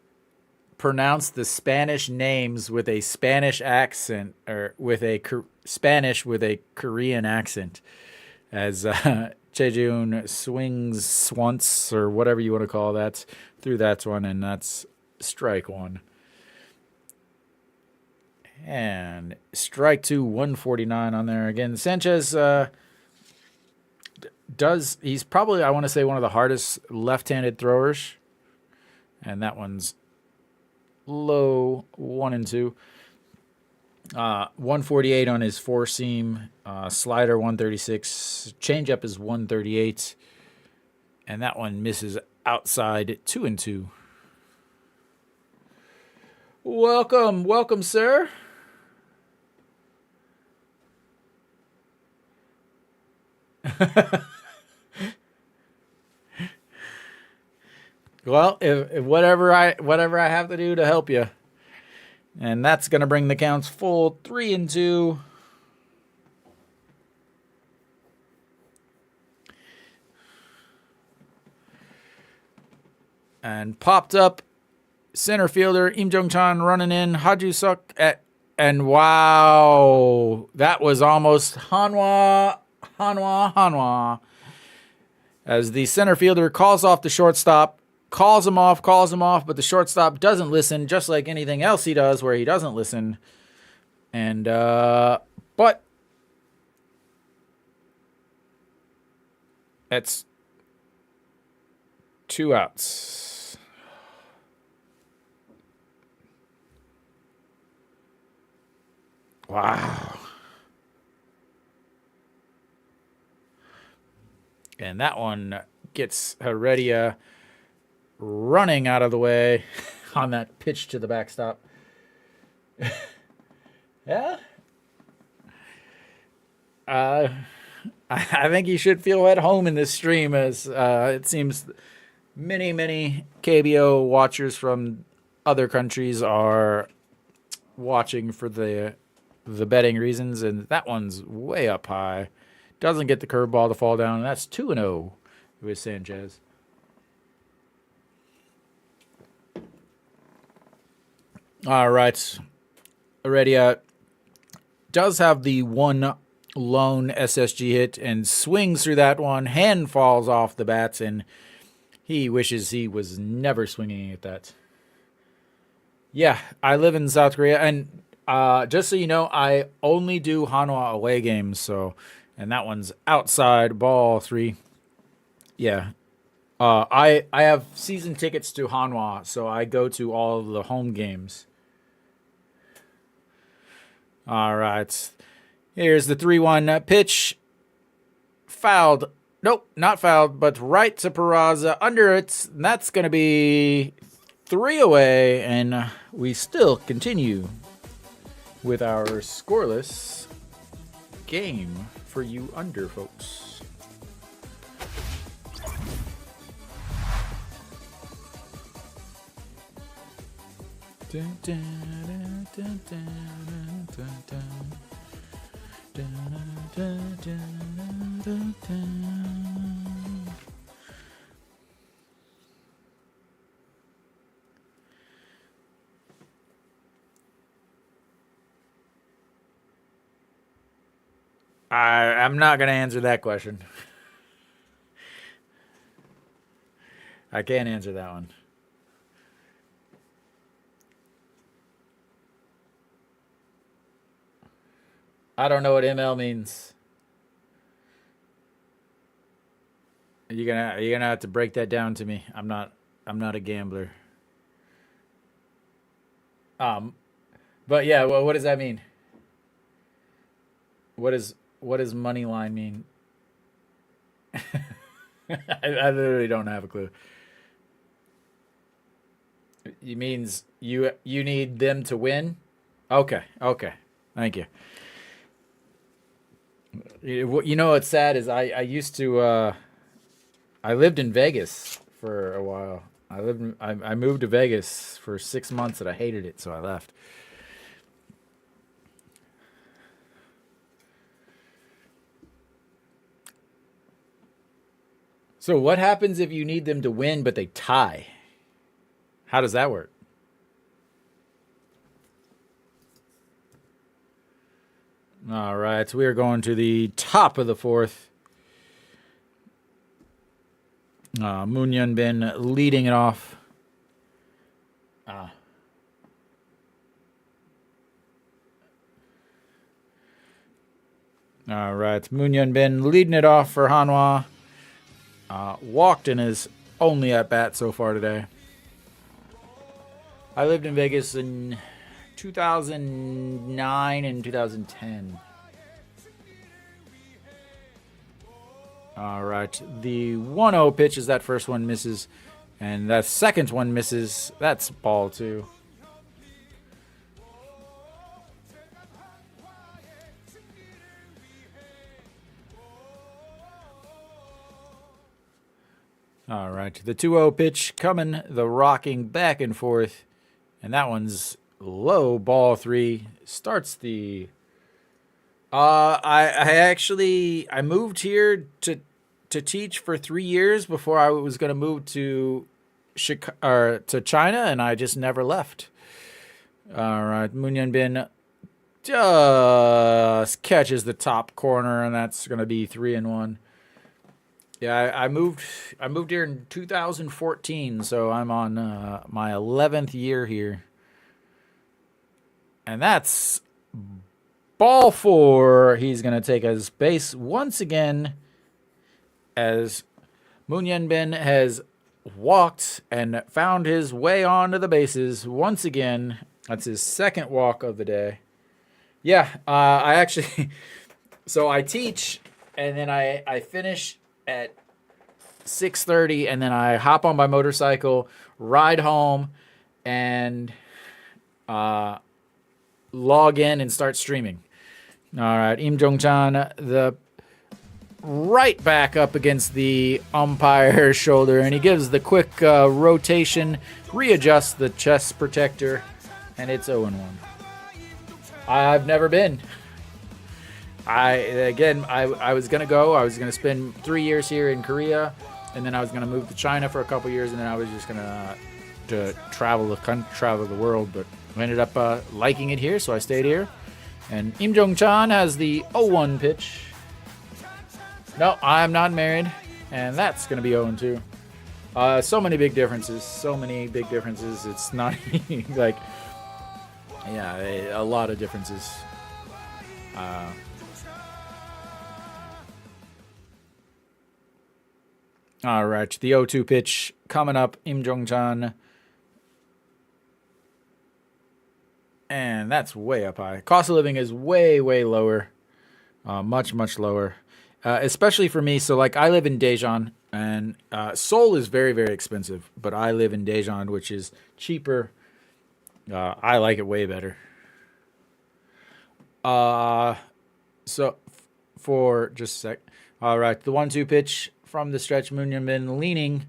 pronounce the Spanish names with a Spanish accent, or with a Spanish with a Korean accent, as Chejun swings once, or whatever you want to call that, through that one, and that's strike one. And strike two, 149 on there. Again, Sanchez he's probably, I want to say, one of the hardest left-handed throwers. And that one's low, 1-2. 148 on his four seam, slider 136, changeup is 138, and that one misses outside 2-2. Welcome, sir. Well, if whatever I have to do to help you. And that's going to bring the counts full 3-2. And popped up center fielder Im Jong-chan running in. Haju Suk and wow, that was almost Hanwha. As the center fielder calls off the shortstop. Calls him off, but the shortstop doesn't listen, just like anything else he does where he doesn't listen. And, but that's 2 outs. Wow. And that one gets Heredia running out of the way on that pitch to the backstop. Yeah. I think you should feel at home in this stream, as it seems many KBO watchers from other countries are watching for the betting reasons, and that one's way up high. Doesn't get the curveball to fall down, and that's 2-0 with Sanchez. All right. Heredia does have the one lone SSG hit and swings through that one. Hand falls off the bats, and he wishes he was never swinging at that. Yeah, I live in South Korea, and just so you know, I only do Hanwha away games, and that one's outside, ball 3. Yeah. I have season tickets to Hanwha, so I go to all of the home games. All right. Here's the 3-1 pitch. Fouled. Nope, not fouled, but right to Peraza. Under it. And that's going to be 3 away. And we still continue with our scoreless game for you under folks. Dun, dun, dun, dun, dun, dun, dun. Dun, dun, dun, dun, dun. I'm not going to answer that question. I can't answer that one. I don't know what ML means. You're gonna have to break that down to me. I'm not a gambler. But yeah, well, what does that mean? What does money line mean? I literally don't have a clue. It means you need them to win? Okay. Thank you. You know what's sad is I used to I lived in Vegas for a while. I moved to Vegas for 6 months and I hated it, so I left. So what happens if you need them to win but they tie? How does that work? All right, so we are going to the top of the 4th. Moon Bin leading it off. All right, Moon Bin leading it off for Hanwha. Walked in his only at bat so far today. I lived in Vegas in 2009 and 2010. All right, the 1-0 pitch is that first one misses, and that second one misses. That's ball 2. All right, the 2-0 pitch coming, the rocking back and forth, and that one's low, ball 3. Starts the. I moved here to teach for 3 years before I was going to move to China, and I just never left. All right, Moon Bin just catches the top corner, and that's going to be 3-1. Yeah, I moved here in 2014, so I'm on my 11th year here. And that's ball 4. He's going to take his base once again as Moon Bin has walked and found his way onto the bases once again. That's his second walk of the day. Yeah, I actually... So I teach, and then I finish at 6:30, and then I hop on my motorcycle, ride home, and log in and start streaming. All right, Im Jong-chan, the right back up against the umpire's shoulder, and he gives the quick rotation, readjusts the chest protector, and it's 0-1. I've never been. I was going to go. I was going to spend 3 years here in Korea, and then I was going to move to China for a couple years, and then I was just going to travel the world, but I ended up liking it here, so I stayed here. And Im Jong-chan has the 0-1 pitch. No, I'm not married, and that's going to be 0-2. So many big differences. It's not like, yeah, a lot of differences. All right, the 0-2 pitch coming up, Im Jong-chan. And that's way up high. Cost of living is way, way lower. Much, much lower. Especially for me. So, like, I live in Daejeon, and Seoul is very, very expensive. But I live in Daejeon, which is cheaper. I like it way better. So, for just a sec. All right, the 1-2 pitch from the stretch, Moon Bin leaning.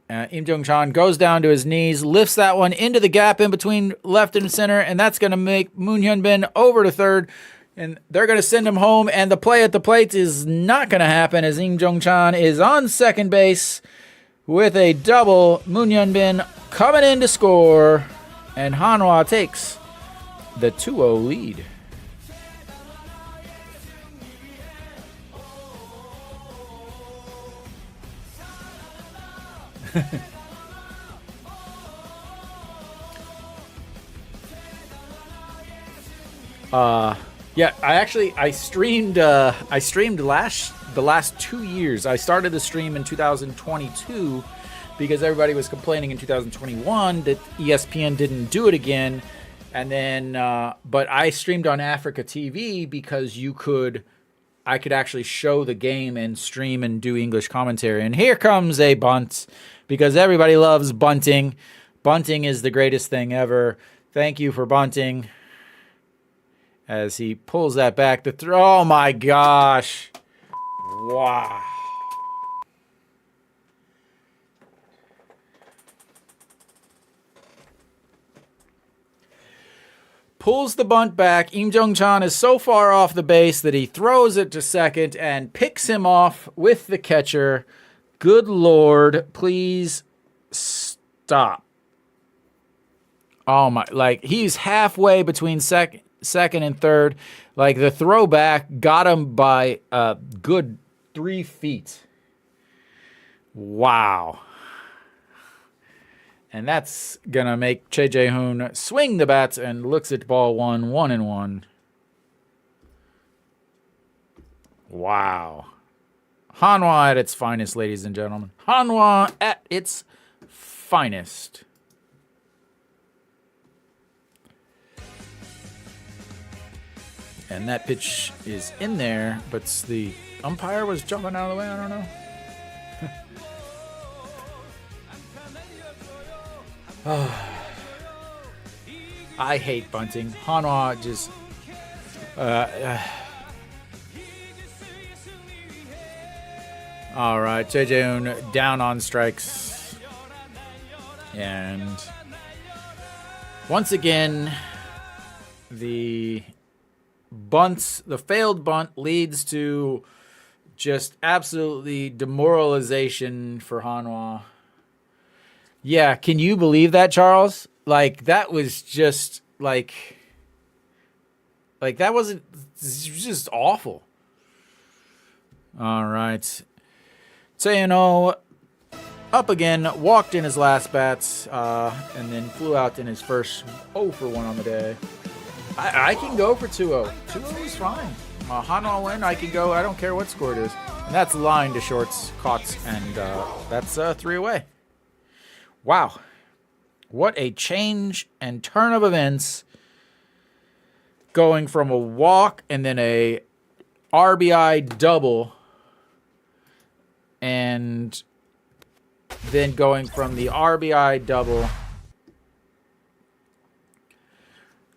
Im Jong-chan goes down to his knees, lifts that one into the gap in between left and center, and that's going to make Moon Bin over to third. And they're going to send him home, and the play at the plate is not going to happen as Im Jong-chan is on second base with a double. Moon Bin coming in to score, and Hanwha takes the 2-0 lead. Yeah, I streamed the last 2 years. I started the stream in 2022 because everybody was complaining in 2021 that ESPN didn't do it again. And then but I streamed on Africa TV because I could actually show the game and stream and do English commentary. And here comes a bunt because everybody loves bunting. Bunting is the greatest thing ever. Thank you for bunting. As he pulls that back to throw. Oh my gosh. Wow. Pulls the bunt back. Im Jong-chan is so far off the base that he throws it to second and picks him off with the catcher. Good Lord, please stop. Oh my, like he's halfway between second and third. Like the throwback got him by a good 3 feet. Wow. And that's going to make Che Jae-hoon swing the bats and looks at ball 1-1. Wow. Hanwha at its finest, ladies and gentlemen. Hanwha at its finest. And that pitch is in there, but the umpire was jumping out of the way. I don't know. I hate bunting. Hanwha just... All right, Che Jae-hoon down on strikes. And once again, the failed bunt leads to just absolutely demoralization for Hanwha. Yeah, can you believe that, Charles? Like, that was just, like that wasn't, it was just awful. All right. Taeno up again, walked in his last bats, and then flew out in his first 0 for 1 on the day. I can go for 2-0. 2-0 is fine. Hanwha win, I can go. I don't care what score it is. And that's line to shorts, caught, and that's 3 away. Wow. What a change and turn of events, going from a walk and then a RBI double, and then going from the RBI double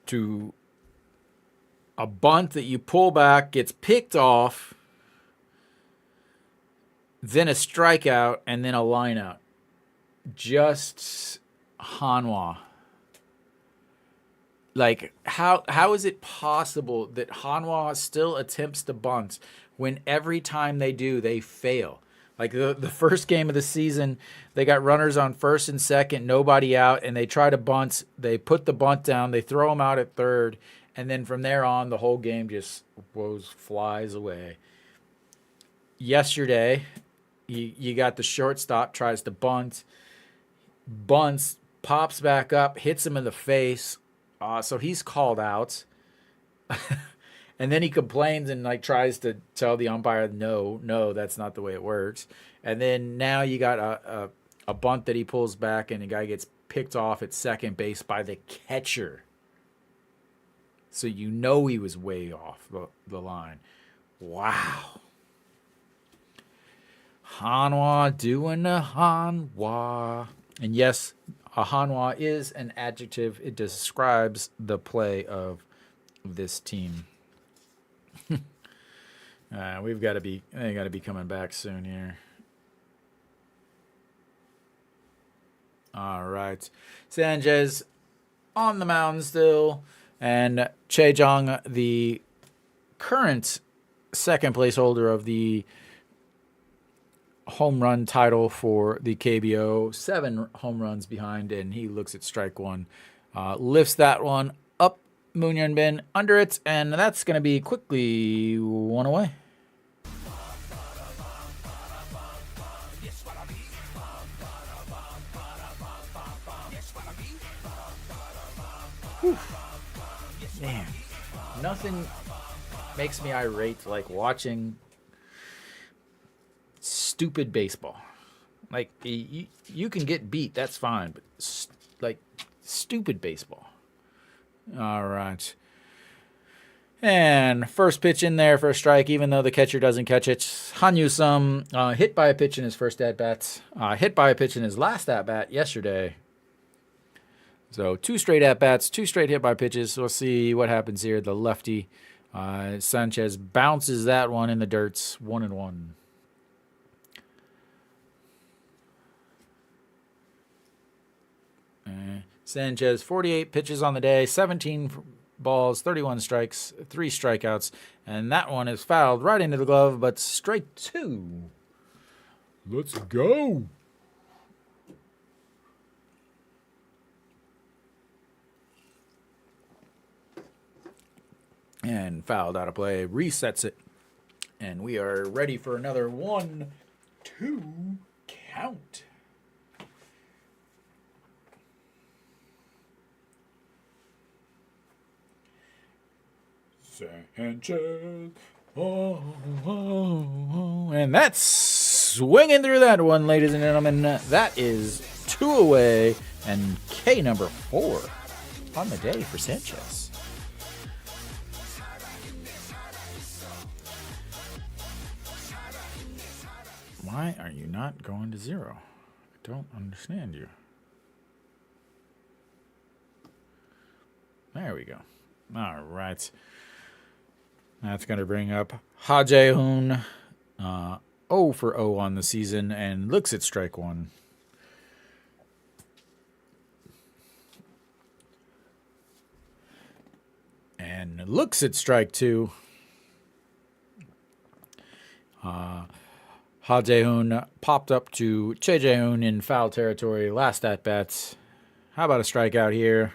to a bunt that you pull back, gets picked off, then a strikeout, and then a line out. Just Hanwha. Like, how is it possible that Hanwha still attempts to bunt when every time they do, they fail? Like, the first game of the season, they got runners on first and second, nobody out, and they try to bunt. They put the bunt down. They throw them out at third, and then from there on, the whole game just flies away. Yesterday, you got the shortstop, tries to bunts, pops back up, hits him in the face, so he's called out. And then he complains and like tries to tell the umpire, no, that's not the way it works. And then now you got a bunt that he pulls back, and the guy gets picked off at second base by the catcher. So you know he was way off the line. Wow. Hanwha doing a Hanwha. And yes, a Hanwha is an adjective. It describes the play of this team. They got to be coming back soon here. All right. Sanchez on the mound still. And Che Jong, the current second place holder of the home run title for the KBO, 7 home runs behind, and he looks at strike one, lifts that one up, Munhak Bin under it, and that's going to be quickly 1 away. Whew. Man, nothing makes me irate like watching stupid baseball. Like, you can get beat, that's fine, but like stupid baseball. All right. And first pitch in there for a strike, even though the catcher doesn't catch it. Hanyu Sum hit by a pitch in his first at-bat. Hit by a pitch in his last at-bat yesterday. So 2 straight at-bats, 2 straight hit by pitches. We'll see what happens here. The lefty, Sanchez, bounces that one in the dirts, 1-1. Sanchez, 48 pitches on the day, 17 balls, 31 strikes, 3 strikeouts, and that one is fouled right into the glove, but strike 2. Let's go. And fouled out of play, resets it, and we are ready for another 1-2 count. count. Sanchez. And that's swinging through that one, ladies and gentlemen. That is 2 away and K number 4 on the day for Sanchez. Why are you not going to 0? I don't understand you. There we go. All right. That's going to bring up Ha Jae-hoon, 0 for 0 on the season, and looks at strike 1. And looks at strike 2. Ha Jae-hoon popped up to Che Jae-hoon in foul territory last at bats. How about a strikeout here?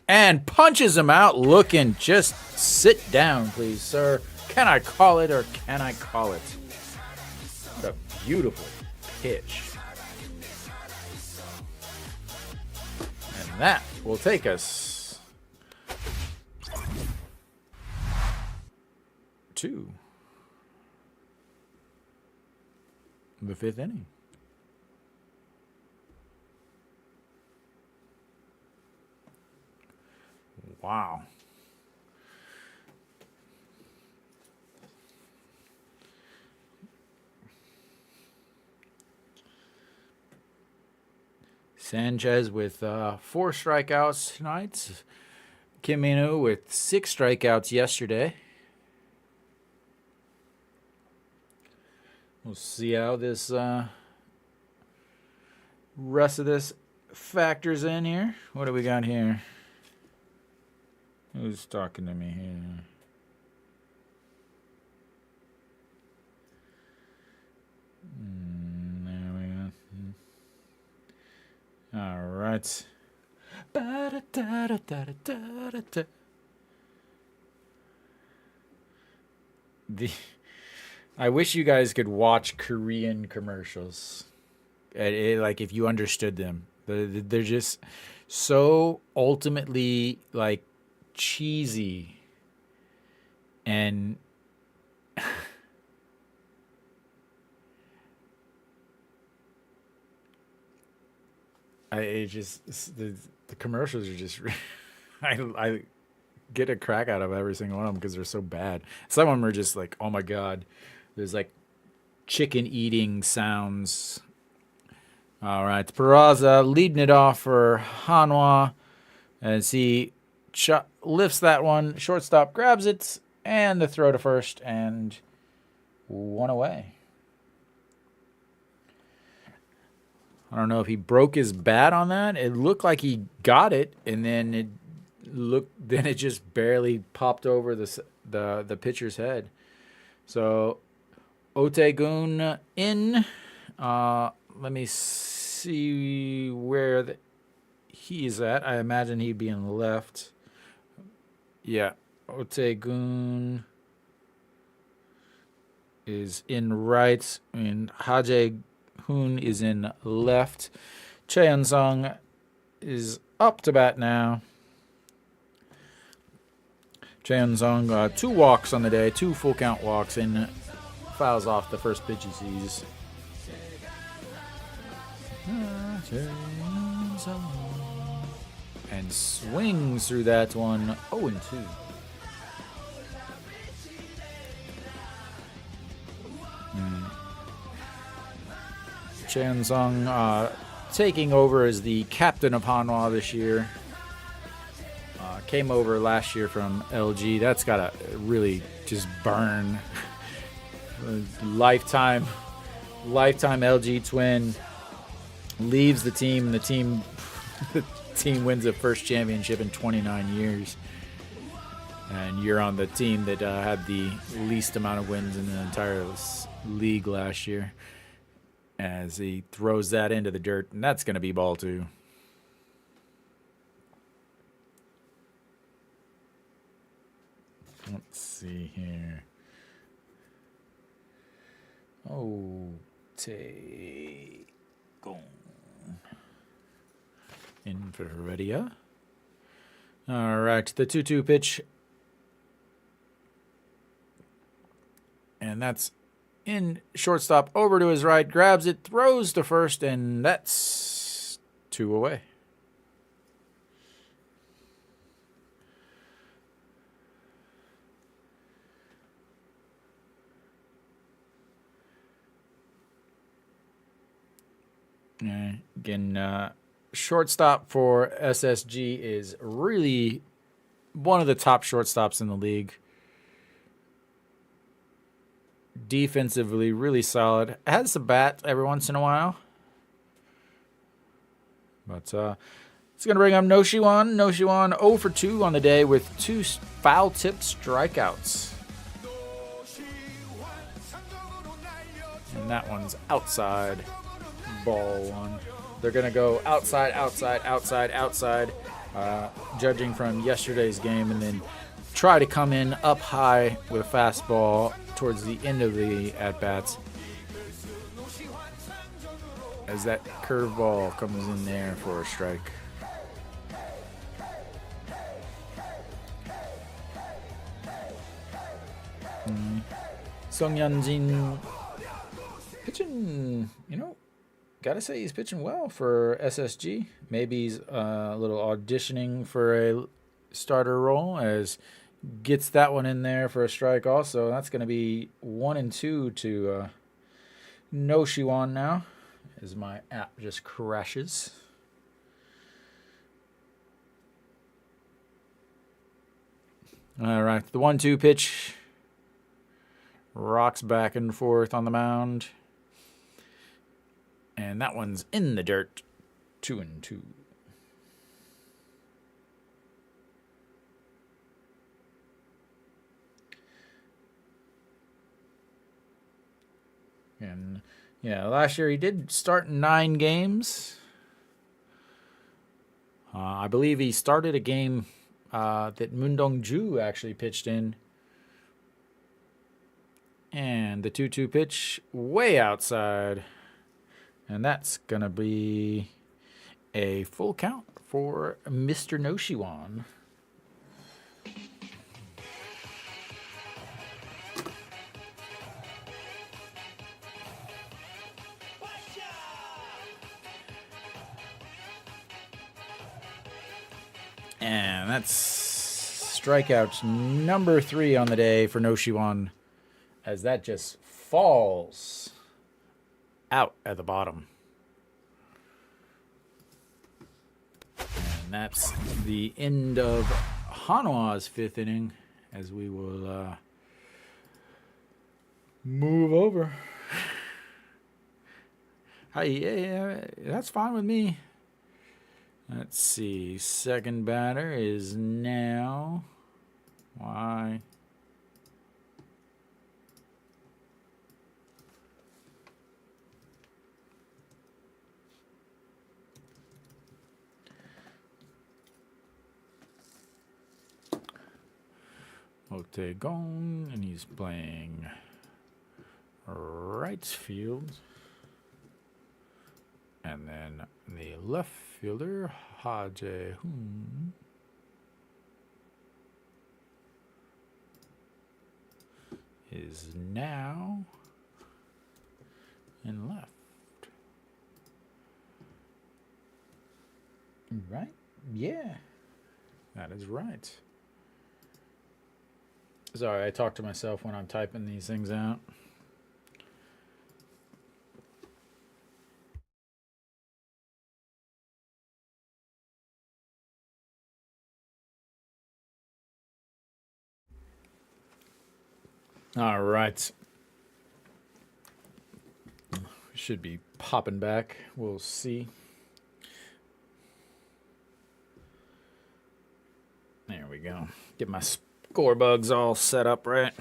And punches him out looking, just sit down, please, sir. Can I call it or can I call it? What a beautiful pitch. And that will take us to the 5th inning. Wow. Sanchez with 4 strikeouts tonight. Kim Min-woo with 6 strikeouts yesterday. We'll see how this rest of this factors in here. What do we got here? Who's talking to me here? There we go. All right. I wish you guys could watch Korean commercials. Like if you understood them. They're just so ultimately like cheesy and the commercials are just I get a crack out of every single one of them because they're so bad. Some of them are just like, oh my god, there's like chicken eating sounds. All right, Peraza leading it off for Hanwha as he lifts that one. Shortstop grabs it, and the throw to first, and 1 away. I don't know if he broke his bat on that. It looked like he got it, and then it just barely popped over the pitcher's head. So Otaegun in. Let me see where he's at. I imagine he'd be in the left. Yeah, Otaegun is in right, and Ha Jae-hoon is in left. Cheon-sung is up to bat now. Cheon-sung, 2 walks on the day, 2 full count walks, and fouls off the first pitch he sees. And swings through that one, 0-2. Cheon-sung taking over as the captain of Hanwha this year. Came over last year from LG. That's got to really just burn. Lifetime LG twin. Leaves the team, and the team wins the first championship in 29 years. And you're on the team that had the least amount of wins in the entire league last year. As he throws that into the dirt, and that's going to be ball 2. Let's see here. Tae Gong in for Heredia. All right, the 2-2 pitch. And that's in shortstop over to his right, grabs it, throws to first, and that's 2 away. Again, shortstop for SSG is really one of the top shortstops in the league. Defensively, really solid. Has a bat every once in a while. But it's going to bring up Noshiwan. Noshiwan 0 for 2 on the day with 2 foul-tipped strikeouts. And that one's outside. Ball 1. They're going to go outside, judging from yesterday's game, and then try to come in up high with a fastball towards the end of the at-bats. As that curveball comes in there for a strike. Sung Hyun-jin pitching, gotta say he's pitching well for SSG. Maybe he's a little auditioning for a starter role, as gets that one in there for a strike also. That's going to be 1-2 to Noshiwan now, as my app just crashes. All right, the 1-2 pitch. Rocks back and forth on the mound. And that one's in the dirt. 2-2. And yeah, last year he did start 9 games. I believe he started a game that Moon Dong-ju actually pitched in. And the 2-2 pitch way outside. And that's going to be a full count for Mr. Noshiwan. And that's strikeout number 3 on the day for Noshiwan, as that just falls out at the bottom. And that's the end of Hanwha's 5th inning, as we will move over. Yeah, that's fine with me. Let's see. Second batter is now. Why? Tae Gong, and he's playing right field. And then the left fielder, Ha Jae-hoon, is now in left. Right? Yeah, that is right. Sorry, I talk to myself when I'm typing these things out. All right. Should be popping back. We'll see. There we go. Get my score bugs all set up right.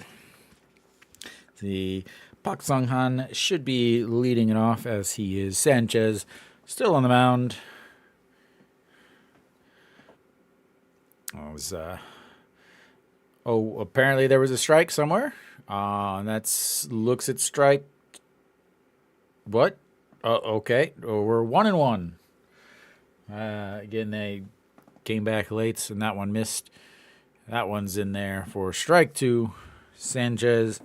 The Park Sung-han should be leading it off, as he is. Sanchez still on the mound. Apparently there was a strike somewhere. That's looks at strike What? Okay. We're 1-1. Again, they came back late, and that one missed. That one's in there for strike 2. Sanchez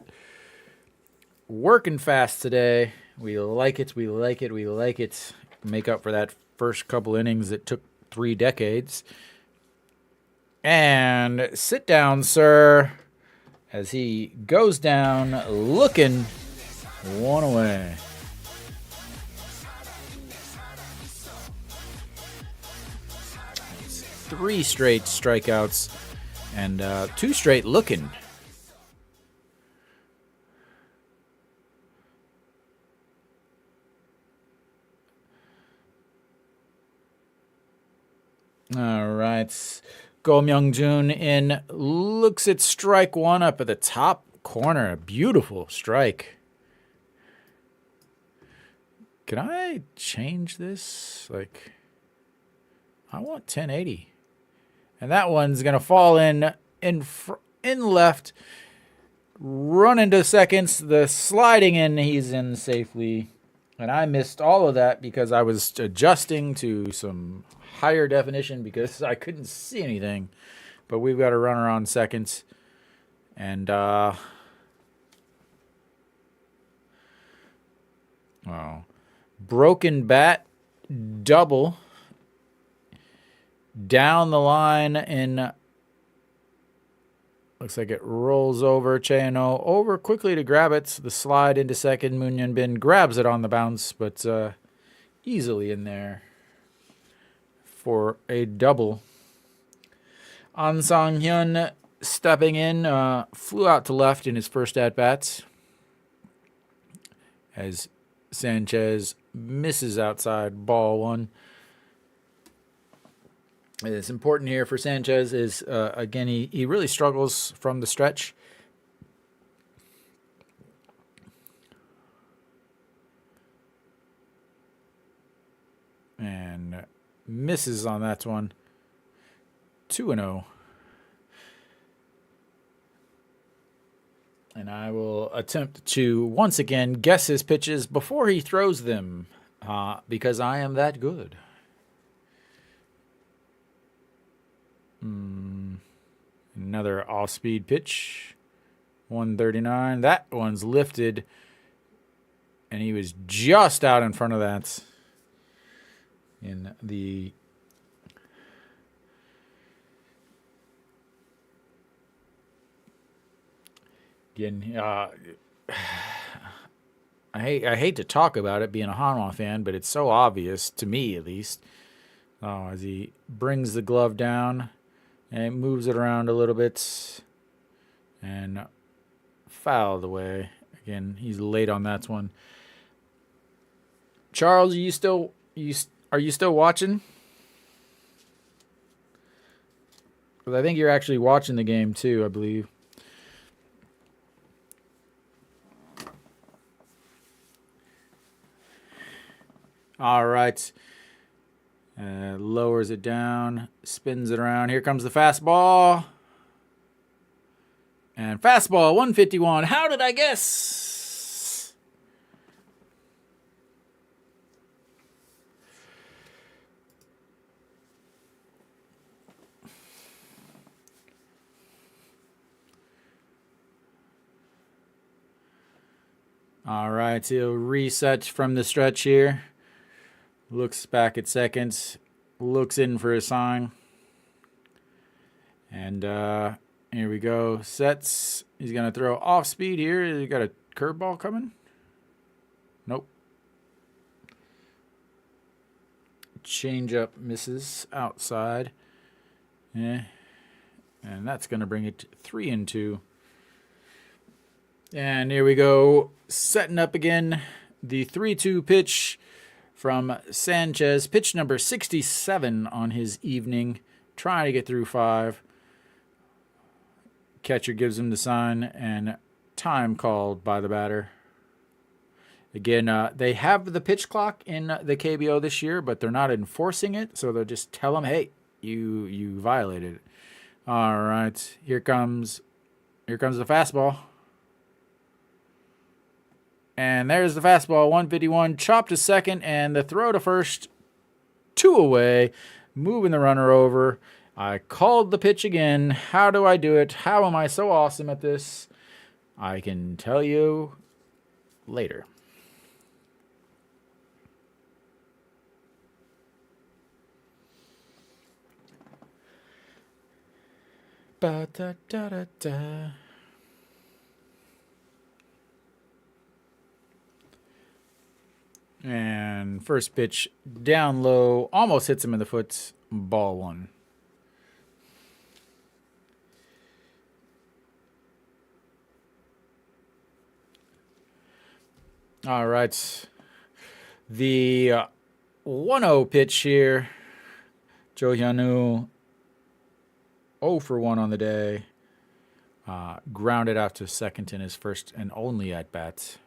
working fast today. We like it. We like it. We like it. Make up for that first couple innings that took 3 decades. And sit down, sir, as he goes down looking 1 away. 3 straight strikeouts and 2 straight looking. All right. Go Myung-jun in, looks at strike 1 up at the top corner. A beautiful strike. Can I change this? I want 1080. And that one's going to fall in left, run into seconds. The sliding in, he's in safely. And I missed all of that because I was adjusting to some higher definition because I couldn't see anything. But we've got a runner on seconds. And, broken bat, double. Down the line in, looks like it rolls over. Cheano over quickly to grab it. The slide into second. Moon Hyun Bin grabs it on the bounce, but easily in there for a double. An Sang-hyun stepping in, flew out to left in his first at-bats as Sanchez misses outside, ball 1. It's important here for Sanchez is, again, he really struggles from the stretch. And misses on that one. 2-0. And I will attempt to, once again, guess his pitches before he throws them, because I am that good. Another off-speed pitch. 139. That one's lifted. And he was just out in front of that. In the... Again, I hate to talk about it being a Hanwha fan, but it's so obvious, to me at least. As he brings the glove down and moves it around a little bit and fouled away. Again, he's late on that one. Charles, are you still watching? Because I think you're actually watching the game too, I believe. All right. Lowers it down, spins it around. Here comes the fastball. And fastball, 151. How did I guess? All right, he'll reset from the stretch here. Looks back at seconds. Looks in for a sign. And here we go. Sets. He's going to throw off speed here. He got a curveball coming. Nope. Changeup misses outside. And that's going to bring it to 3-2. And here we go. Setting up again. The 3-2 pitch from Sanchez. Pitch number 67 on his evening. Trying to get through 5. Catcher gives him the sign, and time called by the batter. Again, they have the pitch clock in the KBO this year, but they're not enforcing it, so they'll just tell him, hey, you violated it. All right, here comes the fastball. And there's the fastball, 151, chopped to second, and the throw to first, 2 away, moving the runner over. I called the pitch again. How do I do it? How am I so awesome at this? I can tell you later. Ba-da-da-da-da. And first pitch down low, almost hits him in the foot, ball 1. All right. The 1-0 pitch here. Jo Hyun-woo 0 for 1 on the day. Grounded out to second in his first and only at bat.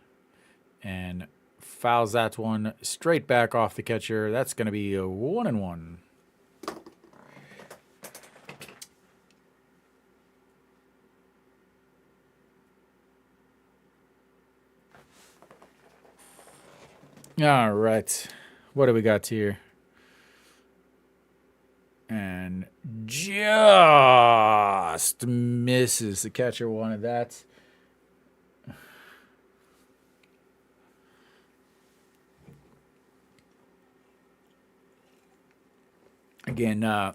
And fouls that one straight back off the catcher. That's going to be a 1-1. All right. What do we got here? And just misses. The catcher wanted that. Again,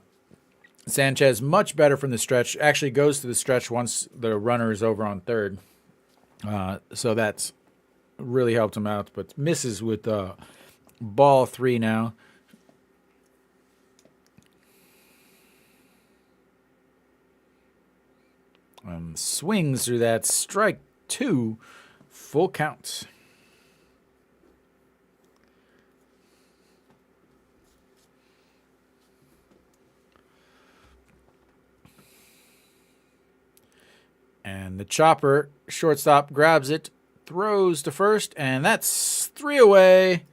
Sanchez much better from the stretch. Actually goes to the stretch once the runner is over on third. So that's really helped him out. But misses with ball 3 now. Swings through that. Strike 2. Full count. And the chopper, shortstop, grabs it, throws to first, and that's 3 away.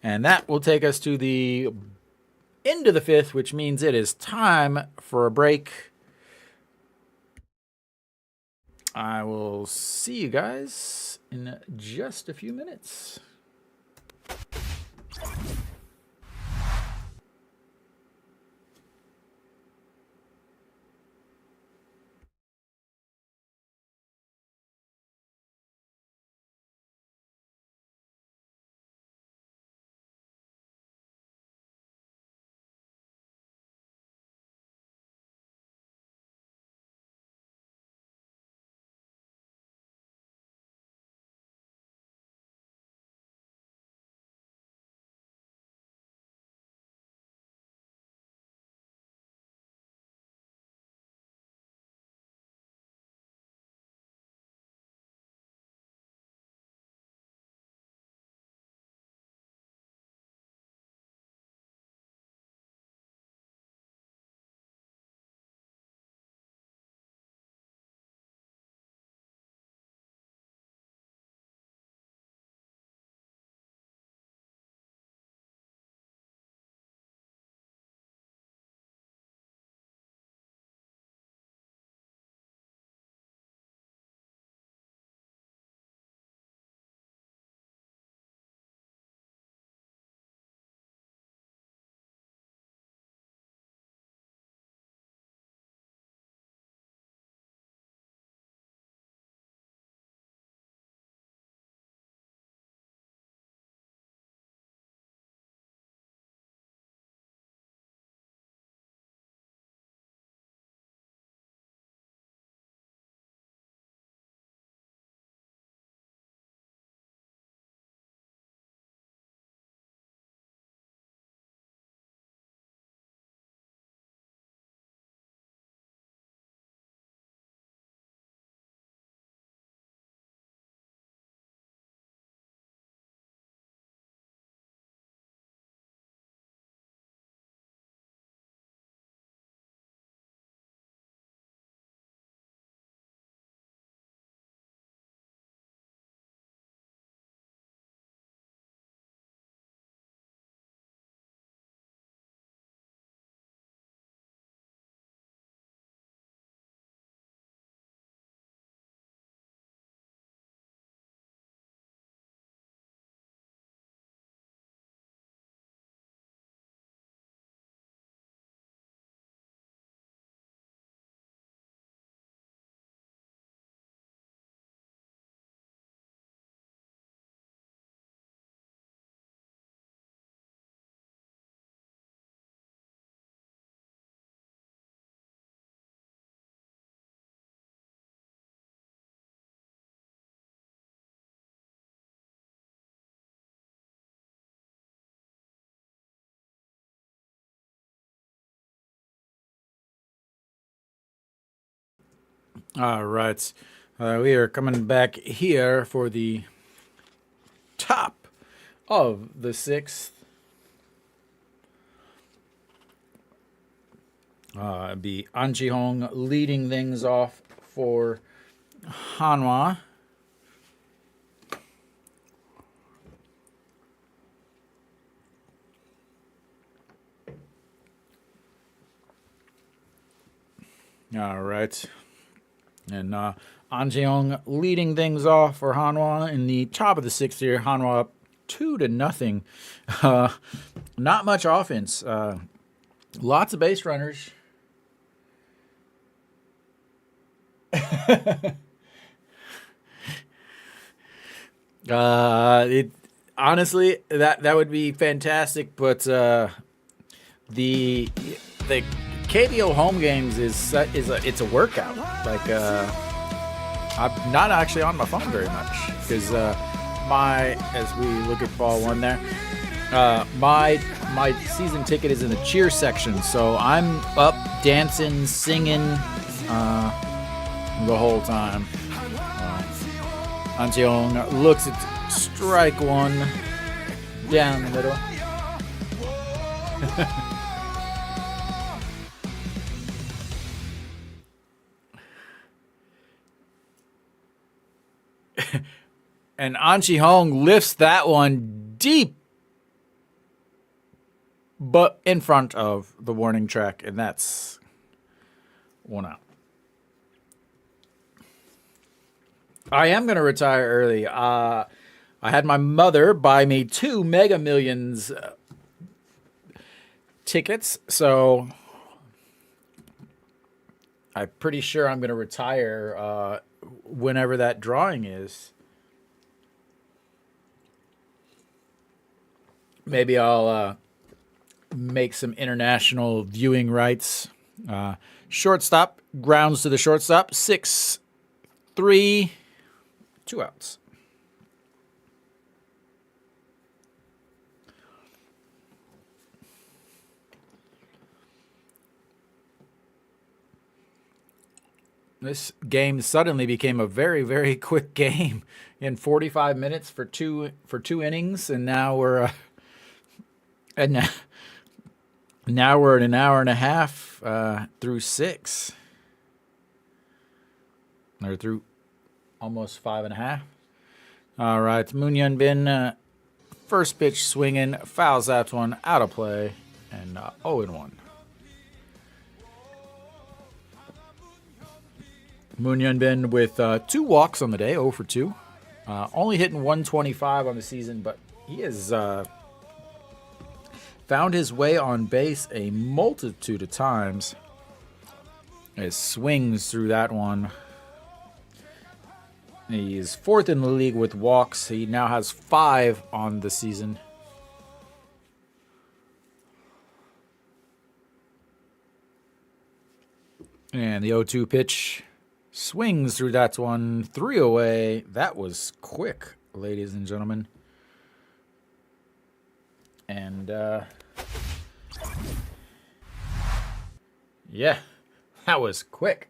And that will take us to the end of the 5th, which means it is time for a break. I will see you guys in just a few minutes. All right. We are coming back here for the top of the 6th. Be An Ji-hong leading things off for Hanwha. All right. And An Ji-hong leading things off for Hanwha in the top of the 6th here. Hanwha up 2-0. Not much offense. Lots of base runners. It honestly that would be fantastic, but the KBO home games it's a workout. Like I'm not actually on my phone very much because as we look at ball 1 there, my season ticket is in the cheer section, so I'm up dancing, singing the whole time. An Ji-hong looks at strike 1 down the middle. And An Ji-hong lifts that one deep, but in front of the warning track, and that's 1 out. I am going to retire early. I had my mother buy me 2 Mega Millions tickets, so I'm pretty sure I'm going to retire whenever that drawing is. Maybe I'll make some international viewing rights. Shortstop, grounds to the shortstop, 6-3. 2 outs. This game suddenly became a very, very quick game in 45 minutes for two innings, and now we're now we're at an hour and a half through 6, or through almost 5.5. All right, Moon Bin, first pitch swinging, fouls that one out of play, and 0-1. Moon Bin with 2 walks on the day, 0 for 2. Only hitting 125 on the season, but he has found his way on base a multitude of times. He swings through that one. He's 4th in the league with walks. He now has 5 on the season. And the 0-2 pitch swings through that one. 3 away. That was quick, ladies and gentlemen. And, yeah, that was quick.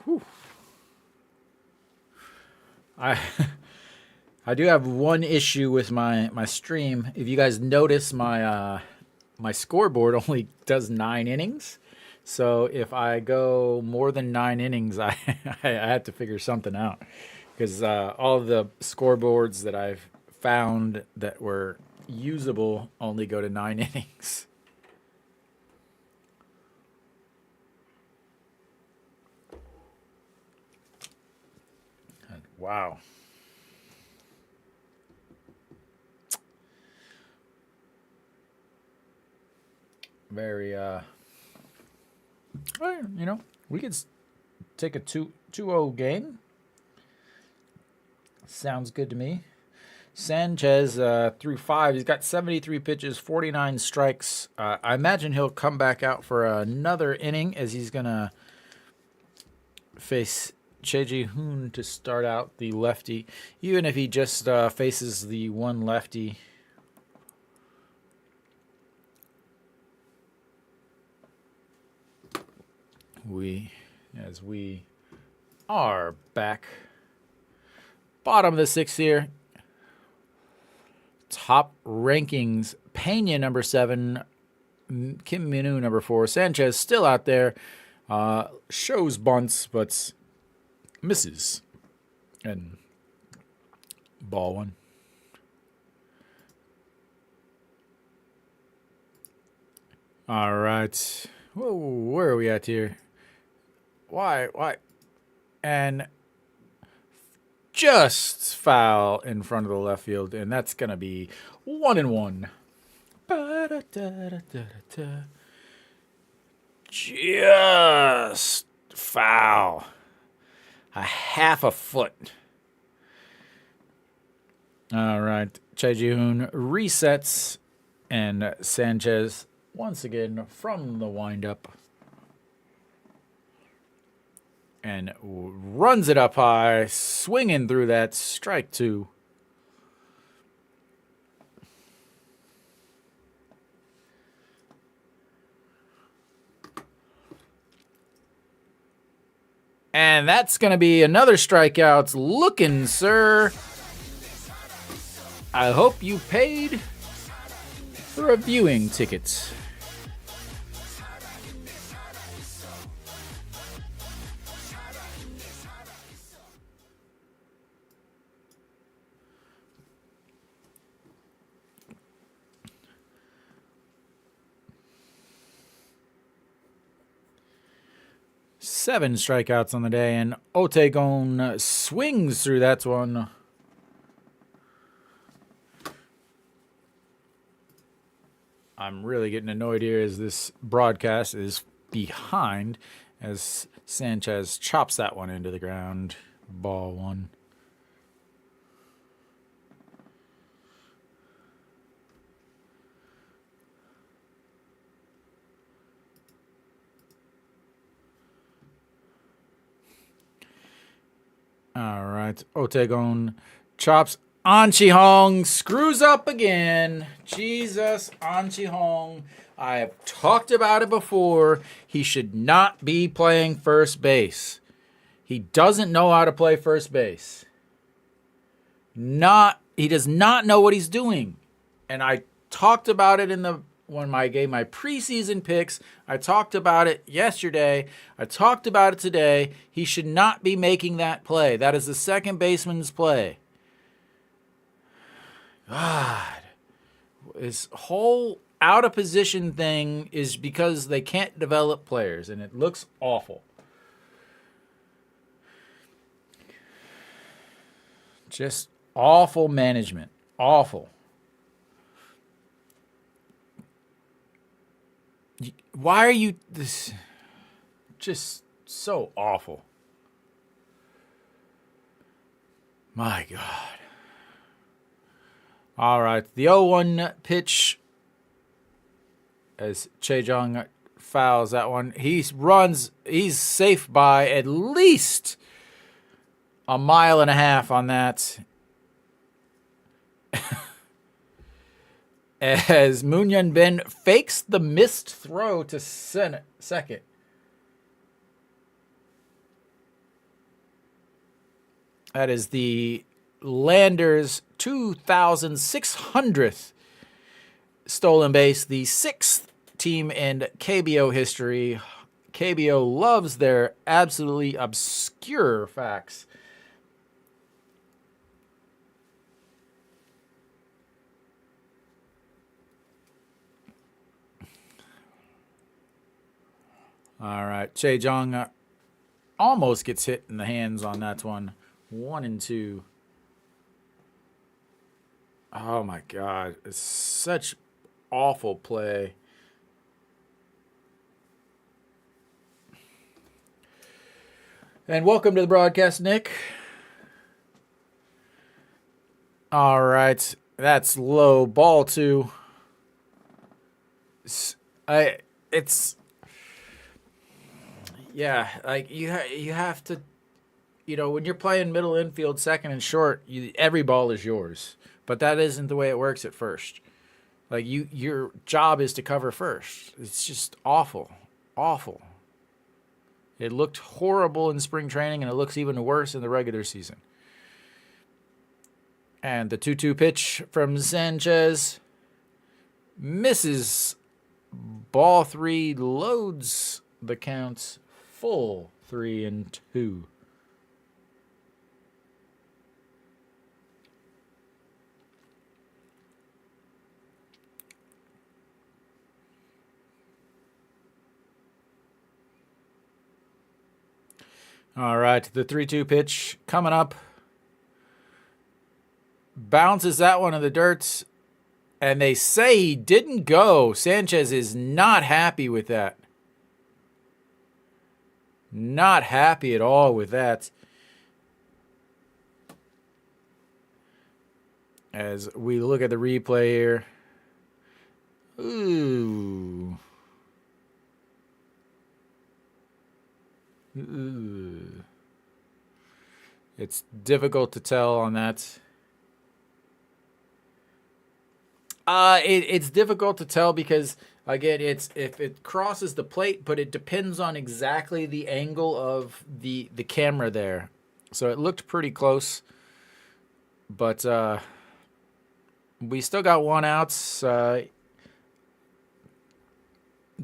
Whew. I do have one issue with my stream. If you guys notice, my scoreboard only does 9 innings. So if I go more than 9 innings, I have to figure something out, because all of the scoreboards that I've found that were usable only go to 9 innings. Wow. Very, we could take a 2-0 game. Sounds good to me. Sanchez through 5. He's got 73 pitches, 49 strikes. I imagine he'll come back out for another inning, as he's going to face Che Ji-hoon to start out, the lefty. Even if he just faces the one lefty. as we are back. Bottom of the sixth here. Top rankings. Pena number 7. Kim Minu number 4. Sanchez still out there. Shows bunts, but misses. And ball one. All right. Whoa, where are we at here? Why? And just foul in front of the left field, and that's going to be 1-1. Just foul. A half a foot. All right. Choi Ji-hoon resets, and Sanchez once again from the windup. And runs it up high, swinging through that. Strike 2. And that's going to be another strikeout. Looking, sir. I hope you paid for a viewing ticket. Seven strikeouts on the day, and Otegon swings through that one. I'm really getting annoyed here as this broadcast is behind as Sanchez chops that one into the ground. Ball one. All right, Otegon chops. An Chi-hong screws up again. Jesus, An Chi-hong. I have talked about it before. He should not be playing first base. He doesn't know how to play first base. He does not know what he's doing. And I talked about it when I gave my preseason picks. I talked about it yesterday. I talked about it today. He should not be making that play. That is the second baseman's play. God. This whole out of position thing is because they can't develop players, and it looks awful. Just awful management. Awful. Why are you this? Just so awful. My God. All right, the 0-1 pitch as Choi-jong fouls that one. He's safe by at least a mile and a half on that. As Moon Hyun-bin fakes the missed throw to second. That is the Landers' 2,600th stolen base, the 6th team in KBO history. KBO loves their absolutely obscure facts. All right, Choi-jong almost gets hit in the hands on that one. 1-2. Oh my God, it's such awful play. And welcome to the broadcast, Nick. All right, that's low. Ball 2. Yeah, like you have to, when you're playing middle infield, second and short, every ball is yours. But that isn't the way it works at first. Like your job is to cover first. It's just awful, awful. It looked horrible in spring training, and it looks even worse in the regular season. And the 2-2 pitch from Sanchez misses. Ball 3 loads the count full 3-2. All right, the 3-2 pitch coming up. Bounces that one in the dirt, and they say he didn't go. Sanchez is not happy with that. Not happy at all with that. As we look at the replay here. Ooh. It's difficult to tell on that. It's difficult to tell because, again, it's if it crosses the plate, but it depends on exactly the angle of the camera there. So it looked pretty close, but we still got one out.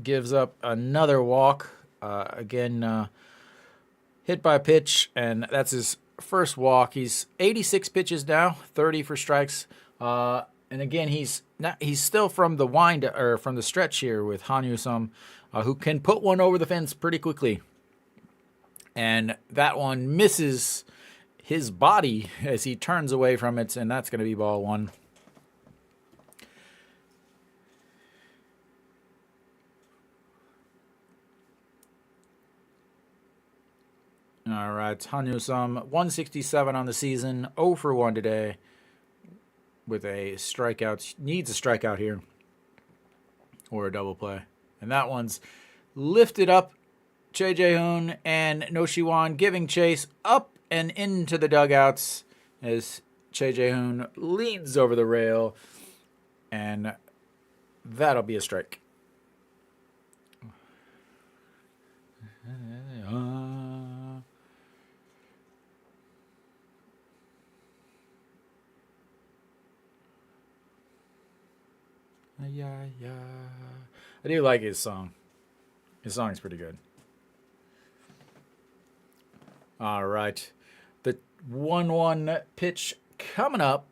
Gives up another walk. Again, hit by pitch, and that's his first walk. He's 86 pitches now, 30 for strikes. And again, he's still from the from the stretch here with Hanwha, who can put one over the fence pretty quickly. And that one misses his body as he turns away from it, and that's going to be ball 1. All right, Hanwha, 167 on the season, 0 for 1 today with a strikeout. Needs a strikeout here or a double play. And that one's lifted up. Che Jae-hoon and No Shiwan giving chase up and into the dugouts as Che Jae-hoon leans over the rail, and that'll be a strike. I do like his song. His song's pretty good. All right. The 1-1 pitch coming up.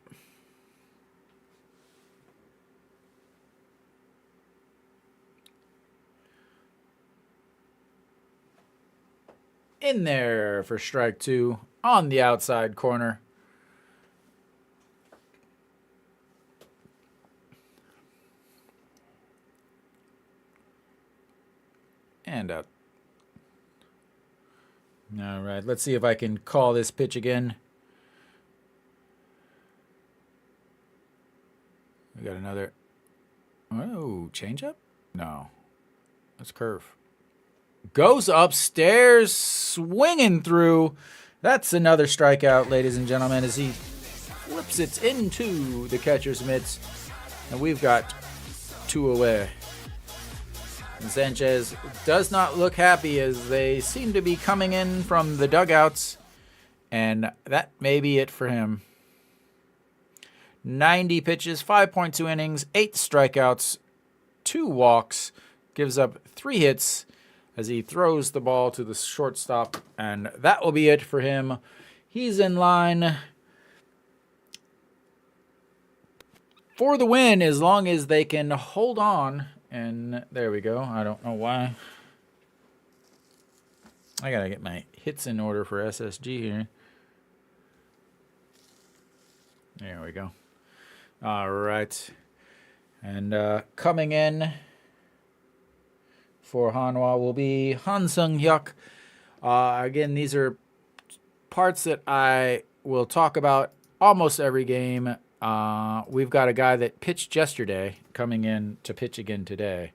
In there for strike 2 on the outside corner. And out. All right, let's see if I can call this pitch again. We got another. Oh, changeup? No, that's curve. Goes upstairs, swinging through. That's another strikeout, ladies and gentlemen, as he flips it into the catcher's mitts. And we've got 2 away. And Sanchez does not look happy as they seem to be coming in from the dugouts. And that may be it for him. 90 pitches, 5.2 innings, 8 strikeouts, 2 walks. Gives up 3 hits as he throws the ball to the shortstop. And that will be it for him. He's in line for the win as long as they can hold on. And there we go. I don't know why. I got to get my hits in order for SSG here. There we go. All right. And coming in for Hanwha will be Han Sung-hyuk. Again, these are parts that I will talk about almost every game. We've got a guy that pitched yesterday coming in to pitch again today.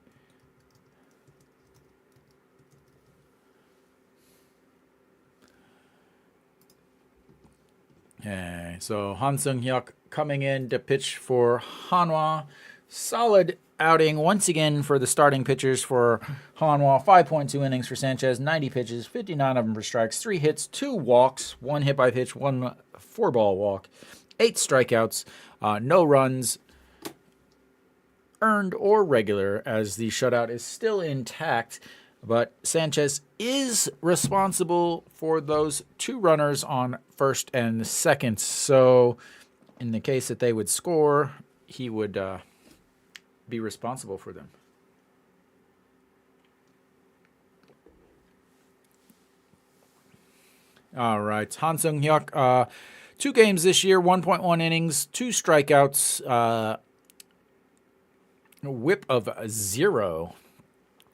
Okay, so Han Sung-hyuk coming in to pitch for Hanwha. Solid outing once again for the starting pitchers for Hanwha. 5.2 innings for Sanchez, 90 pitches, 59 of them for strikes, 3 hits, 2 walks, 1 hit by pitch, 1 4-ball walk, 8 strikeouts, no runs earned or regular, as the shutout is still intact. But Sanchez is responsible for those 2 runners on first and second. So in the case that they would score, he would be responsible for them. All right. Han Sung-hyuk, 2 games this year, 1.1 innings, 2 strikeouts, whip of 0,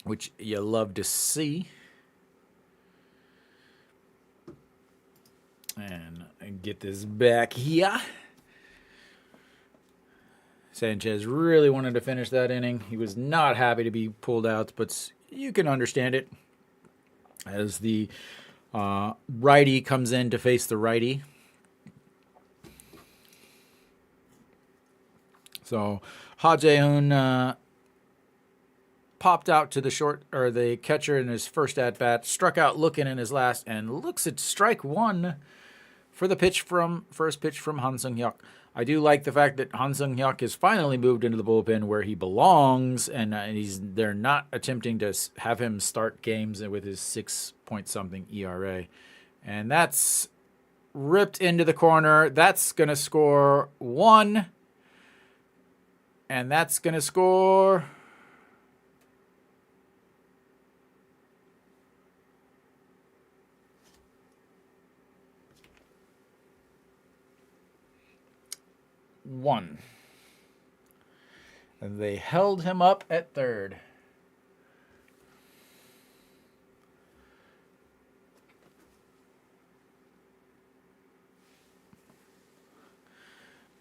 which you love to see. And get this back here. Sanchez really wanted to finish that inning. He was not happy to be pulled out, but you can understand it as the righty comes in to face the righty. So Ha Jae-hoon popped out to the catcher in his first at bat, struck out looking in his last, and looks at strike 1 for the first pitch from Han Sung-hyuk. I do like the fact that Han Sung-hyuk has finally moved into the bullpen where he belongs, and they're not attempting to have him start games with his 6-point-something ERA. And that's ripped into the corner. That's going to score 1. And that's going to score 1. And they held him up at third.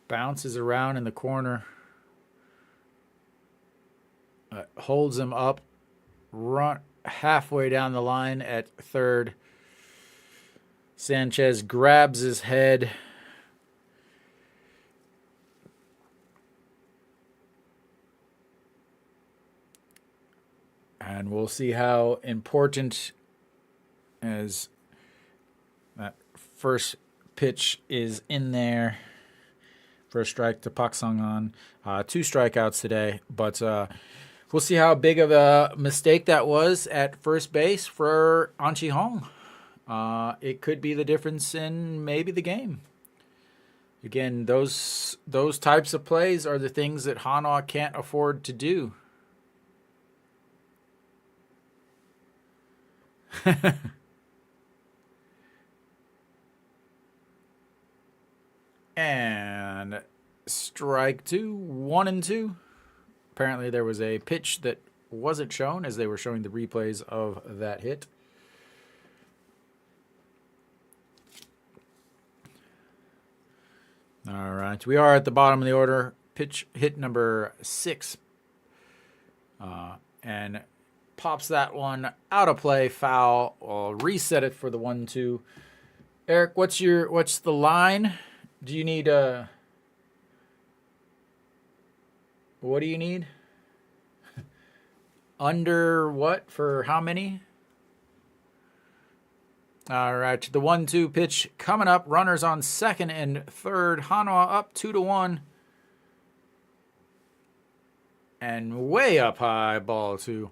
Bounces around in the corner. Holds him up. Run halfway down the line at third. Sanchez grabs his head. And we'll see how important as that first pitch is in there. First strike to Pak Sung-han. 2 strikeouts today. But we'll see how big of a mistake that was at first base for An Chi-hong. It could be the difference in maybe the game. Again, those types of plays are the things that Hanwha can't afford to do. And strike 2, 1-2. Apparently there was a pitch that wasn't shown as they were showing the replays of that hit. All right, we are at the bottom of the order. Pitch hit number 6. And pops that one out of play, foul. I'll reset it for the 1-2. Eric, what's the line? Do you need what do you need? Under what for how many? All right, the 1-2 pitch coming up. Runners on second and third. Hanwha up 2-1. And way up high, ball 2.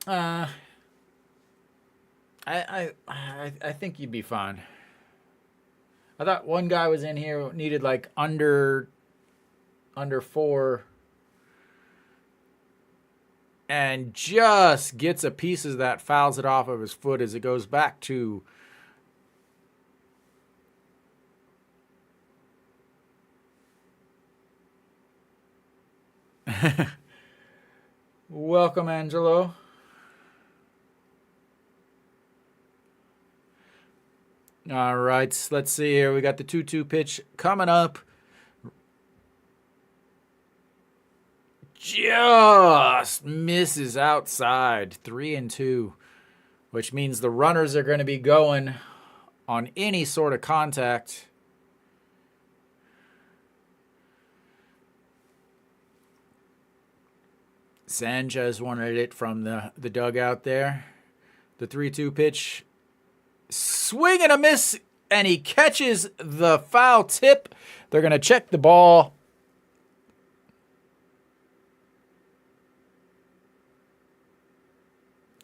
I think you'd be fine. I thought one guy was in here who needed like under 4 and just gets a piece of that, fouls it off of his foot as it goes back to welcome, Angelo. All right, let's see here. We got the 2-2 pitch coming up. Just misses outside. 3-2, which means the runners are going to be going on any sort of contact. Sanchez wanted it from the dugout there. The 3-2 pitch. Swing and a miss, and he catches the foul tip. They're going to check the ball.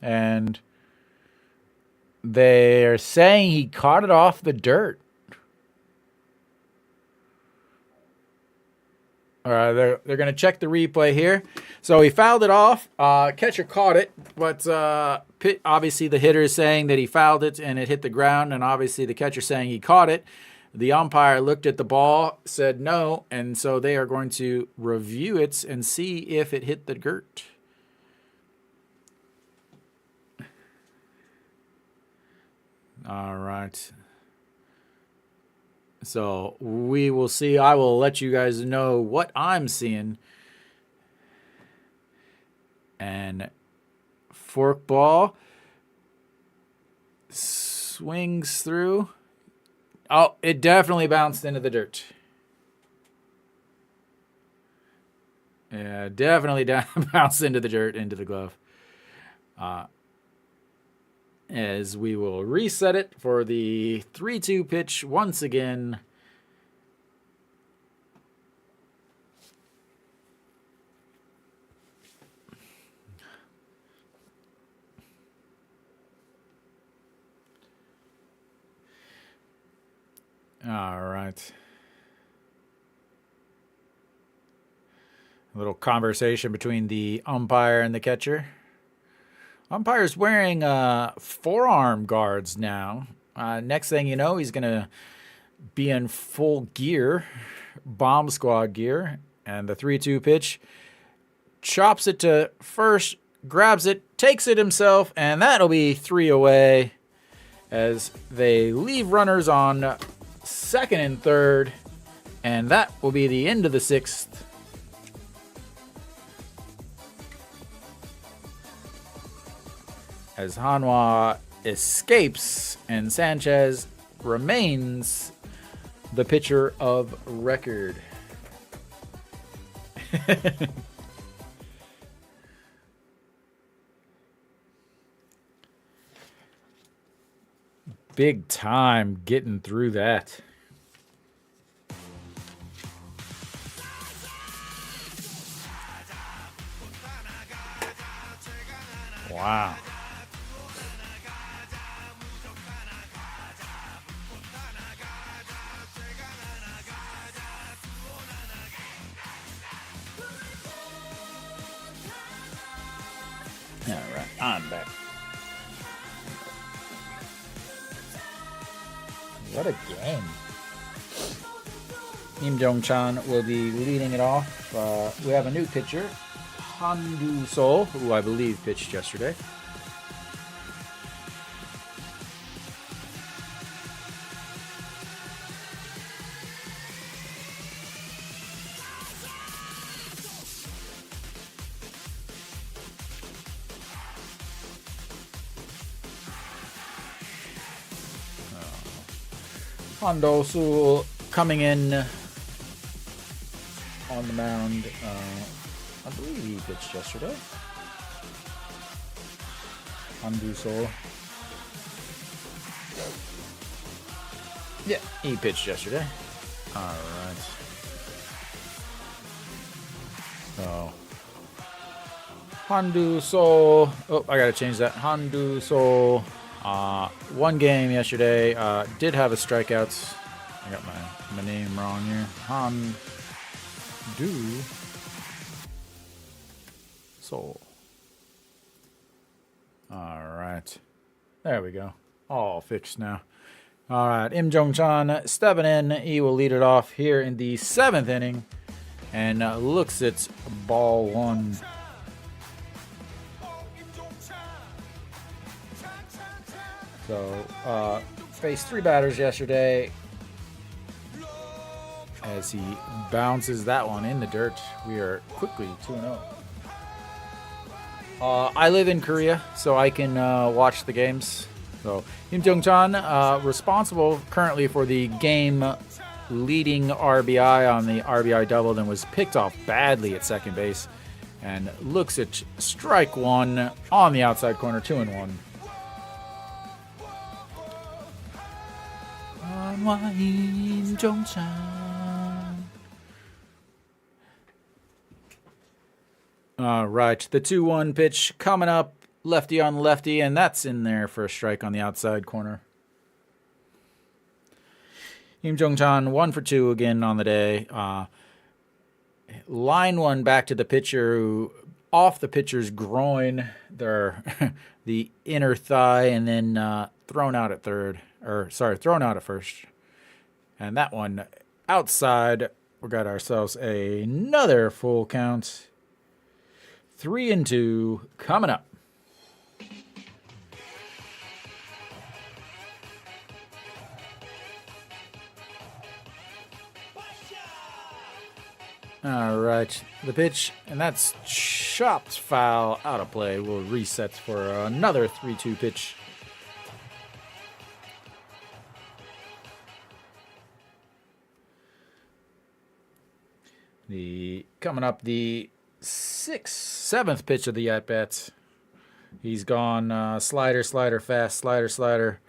And they're saying he caught it off the dirt. All right, they're going to check the replay here. So he fouled it off. Catcher caught it, but obviously the hitter is saying that he fouled it and it hit the ground, and obviously the catcher saying he caught it. The umpire looked at the ball, said no, and so they are going to review it and see if it hit the dirt. All right. So we will see. I will let you guys know what I'm seeing. And forkball swings through. Oh, it definitely bounced into the dirt. Yeah, definitely bounced into the dirt, into the glove. As we will reset it for the 3-2 pitch once again. All right. A little conversation between the umpire and the catcher. Umpire's wearing forearm guards now. Next thing you know, he's going to be in full gear, bomb squad gear. And the 3-2 pitch, chops it to first, grabs it, takes it himself, and that'll be 3 away as they leave runners on second and third. And that will be the end of the 6th. As Hanwha escapes and Sanchez remains the pitcher of record. Big time getting through that. Wow. All right, I'm back. What a game. Incheon will be leading it off. We have a new pitcher, Hanwha Eagles, who I believe pitched yesterday. Hanwha Eagles coming in on the mound. I believe he pitched yesterday. Hanwha Eagles. Yeah, he pitched yesterday. All right. So Hanwha Eagles. Oh, I gotta change that. Hanwha Eagles. One game yesterday. Did have a strikeout. I got my name wrong here. Hanwha Eagles. All right. There we go. All fixed now. All right. Incheon stepping in. He will lead it off here in the 7th inning. And looks at ball 1. So, faced 3 batters yesterday as he bounces that one in the dirt. We are quickly 2-0. I live in Korea, so I can watch the games. So, Incheon responsible currently for the game leading RBI on the RBI double, and was picked off badly at second base. and looks at strike one on the outside corner, 2-1. Hanwha Eagles. All right, the 2-1 pitch coming up, lefty on lefty, and that's in there for a strike on the outside corner. Im Jong-chan 1 for 2 again on the day. Line one back to the pitcher, who off the pitcher's groin, the inner thigh, and then thrown out at thrown out at first. And that one outside, we got ourselves another full count. 3-2 coming up. All right, the pitch, and that's chopped foul out of play. We'll reset for another 3-2 pitch. Coming up, the seventh pitch of the at-bats. He's gone slider, slider, fast, slider, slider.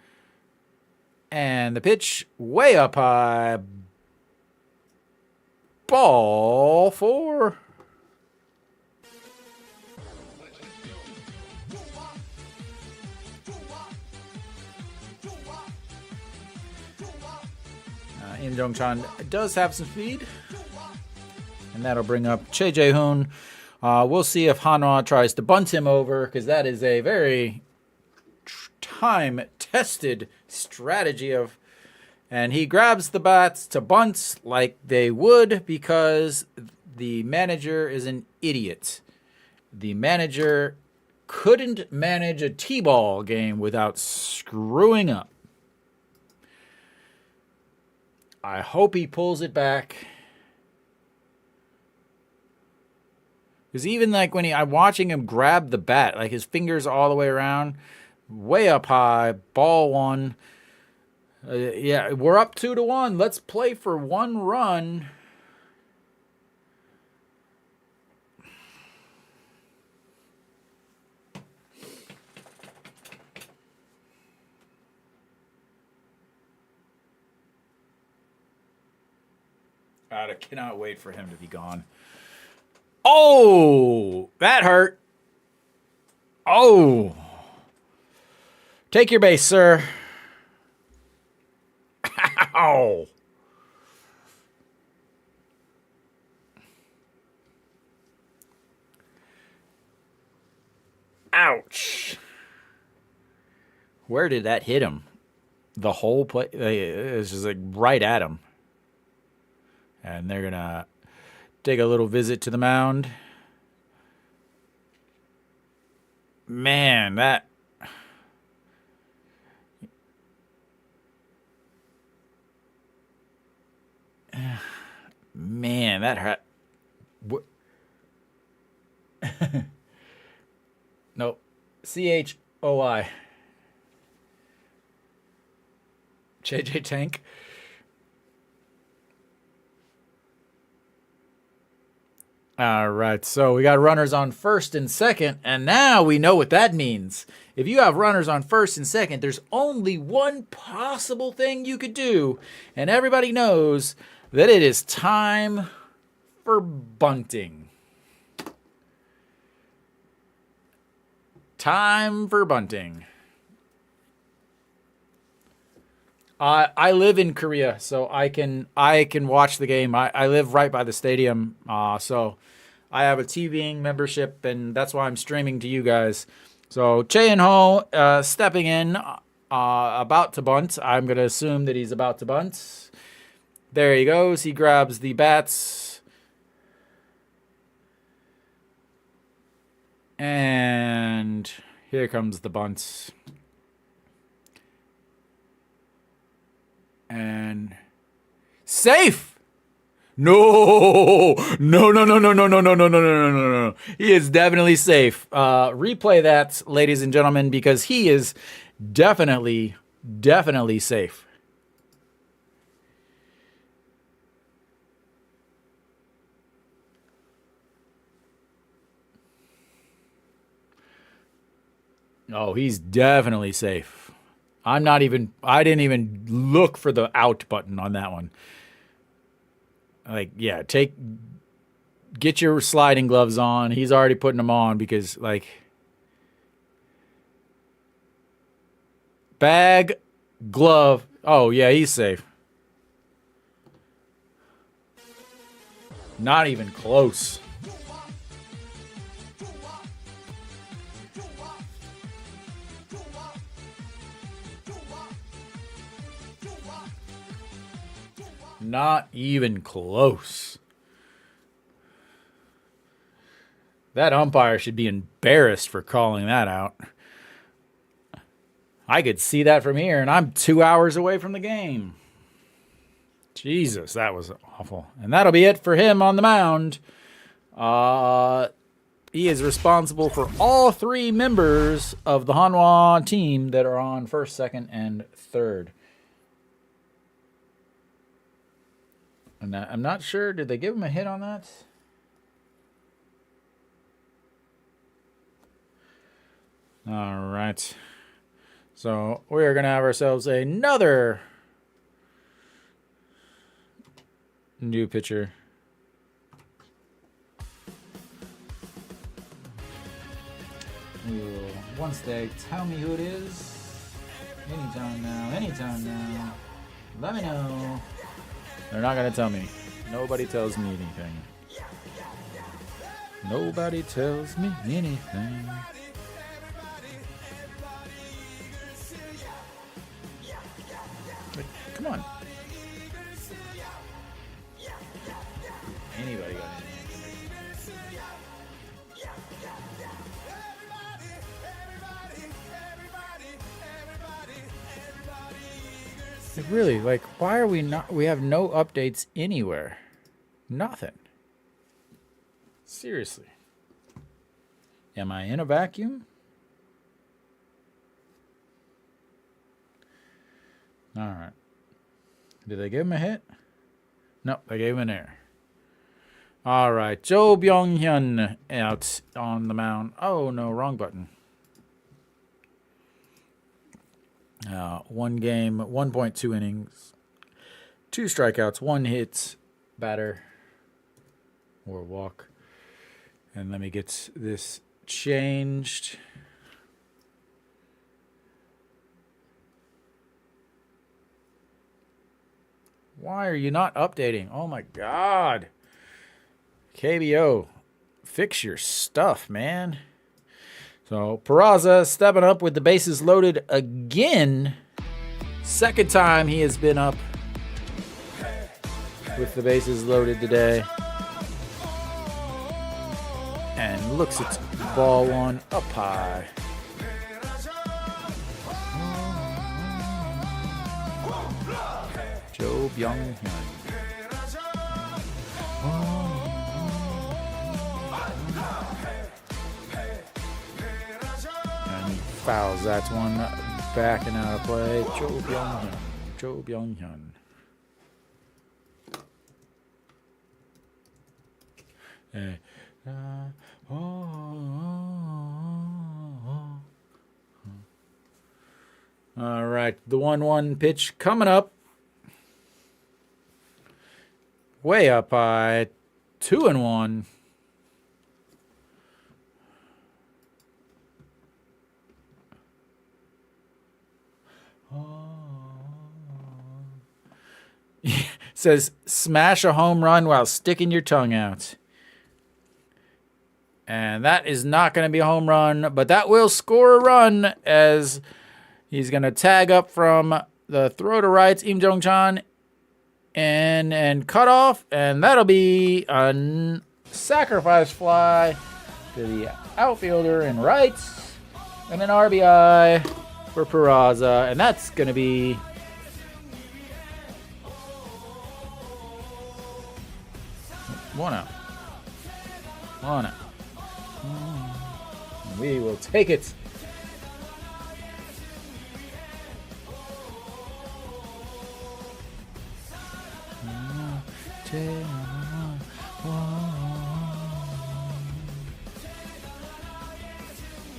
And the pitch way up high. Ball 4. Im Jong-chan does have some speed. And that'll bring up Che Jae-hoon. We'll see if Hanwha tries to bunt him over, because that is a very time-tested strategy of... And he grabs the bats to bunt like they would, because the manager is an idiot. The manager couldn't manage a T-ball game without screwing up. I hope he pulls it back. Because even like when I'm watching him grab the bat, like his fingers all the way around, way up high, ball 1. Yeah, we're up 2-1. Let's play for 1 run. God, I cannot wait for him to be gone. Oh, that hurt. Oh. Take your base, sir. Ow. Ouch. Where did that hit him? The whole play? It was just like right at him. And they're going to take a little visit to the mound. Man, that... Man, that hurt. Nope. CHOI. JJ Tank. All right, so we got runners on first and second, and now we know what that means. If you have runners on first and second, there's only one possible thing you could do, and everybody knows that it is time for bunting. Time for bunting. I live in Korea, so I can watch the game. I live right by the stadium, so I have a TVing membership, and that's why I'm streaming to you guys. So Che In-ho stepping in, about to bunt. I'm going to assume that he's about to bunt. There he goes. He grabs the bats. And here comes the bunt. And safe. No. He is definitely safe. Replay that, ladies and gentlemen, because he is definitely safe. Oh, he's definitely safe. I didn't even look for the out button on that one. Like, yeah, get your sliding gloves on. He's already putting them on because, like, bag, glove. Oh, yeah, he's safe. Not even close. Not even close. That umpire should be embarrassed for calling that out. I could see that from here, and I'm 2 hours away from the game. Jesus, that was awful. And that'll be it for him on the mound. He is responsible for all 3 members of the Hanwha team that are on first, second, and third. And I'm not sure. Did they give him a hit on that? All right. So we are going to have ourselves another new pitcher. Once they tell me who it is, anytime now, let me know. They're not going to tell me. Nobody tells me anything. Nobody tells me anything. Like, come on. Anybody got anything? Like, really, like, why are we not? We have no updates anywhere. Nothing. Seriously. Am I in a vacuum? All right. Did they give him a hit? No, they gave him an error. All right. Jo Byung-hyun out on the mound. Oh, no, wrong button. 1 game, 1.2 innings, 2 strikeouts, 1 hit, batter, or walk. And let me get this changed. Why are you not updating? Oh my God. KBO, fix your stuff, man. So Peraza stepping up with the bases loaded again. Second time he has been up with the bases loaded today. And looks at ball 1 up high. Jo Byung-hyun. And he fouls that one back and out of play. Jo Byung-hyun. Jo Byung-hyun. Hey. All right, the 1-1 pitch coming up. Way up high. 2-1. Says smash a home run while sticking your tongue out. And that is not going to be a home run, but that will score a run as he's going to tag up from the throw to right, Im Jong-chan, and cut off, and that'll be a sacrifice fly to the outfielder in right, and an RBI for Peraza, and that's going to be one out. We will take it.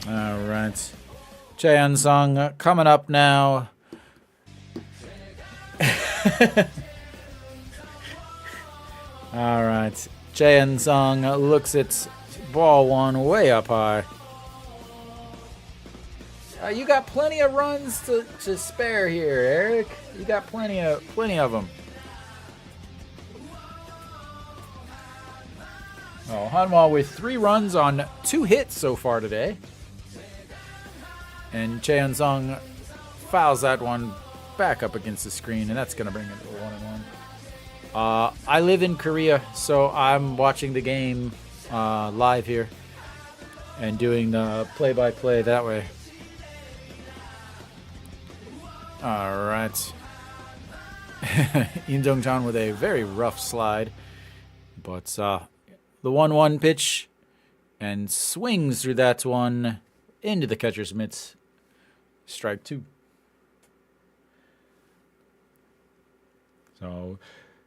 All right. Cheon Sung coming up now. All right. Cheon Sung looks at ball one way up high. You got plenty of runs to spare here, Eric. You got plenty of them. Oh, Hanwha with 3 runs on 2 hits so far today. And Cheon Sung fouls that one back up against the screen, and that's going to bring it to a 1-1. I live in Korea, so I'm watching the game live here and doing the play-by-play that way. All right. Im Dong-chan with a very rough slide, but the 1-1 pitch and swings through that one into the catcher's mitts. Strike 2. So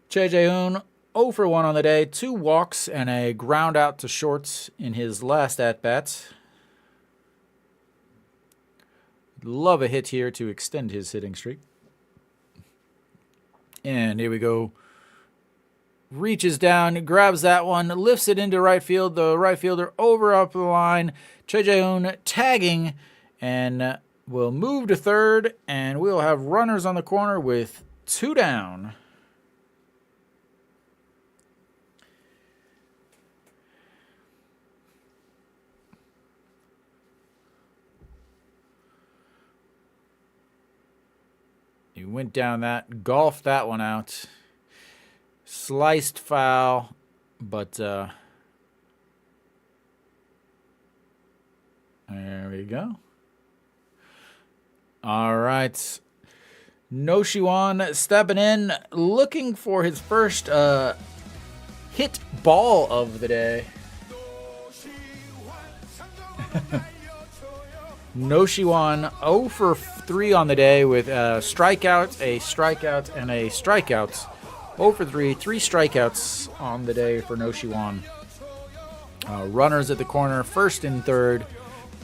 Choi Jae-hoon 0 for 1 on the day, 2 walks and a ground out to shorts in his last at-bat. Love a hit here to extend his hitting streak. And here we go. Reaches down, grabs that one, lifts it into right field. The right fielder over up the line. Choi Jae-hoon tagging and will move to third. And we'll have runners on the corner with 2 down. He went down that, golfed that one out. Sliced foul, but there we go. All right. No Shiwan stepping in, looking for his first hit ball of the day. No Shiwan 0 for 3 on the day with a strikeout, and a strikeout. 0 for 3, 3 strikeouts on the day for No Shiwan. Runners at the corner, first and third,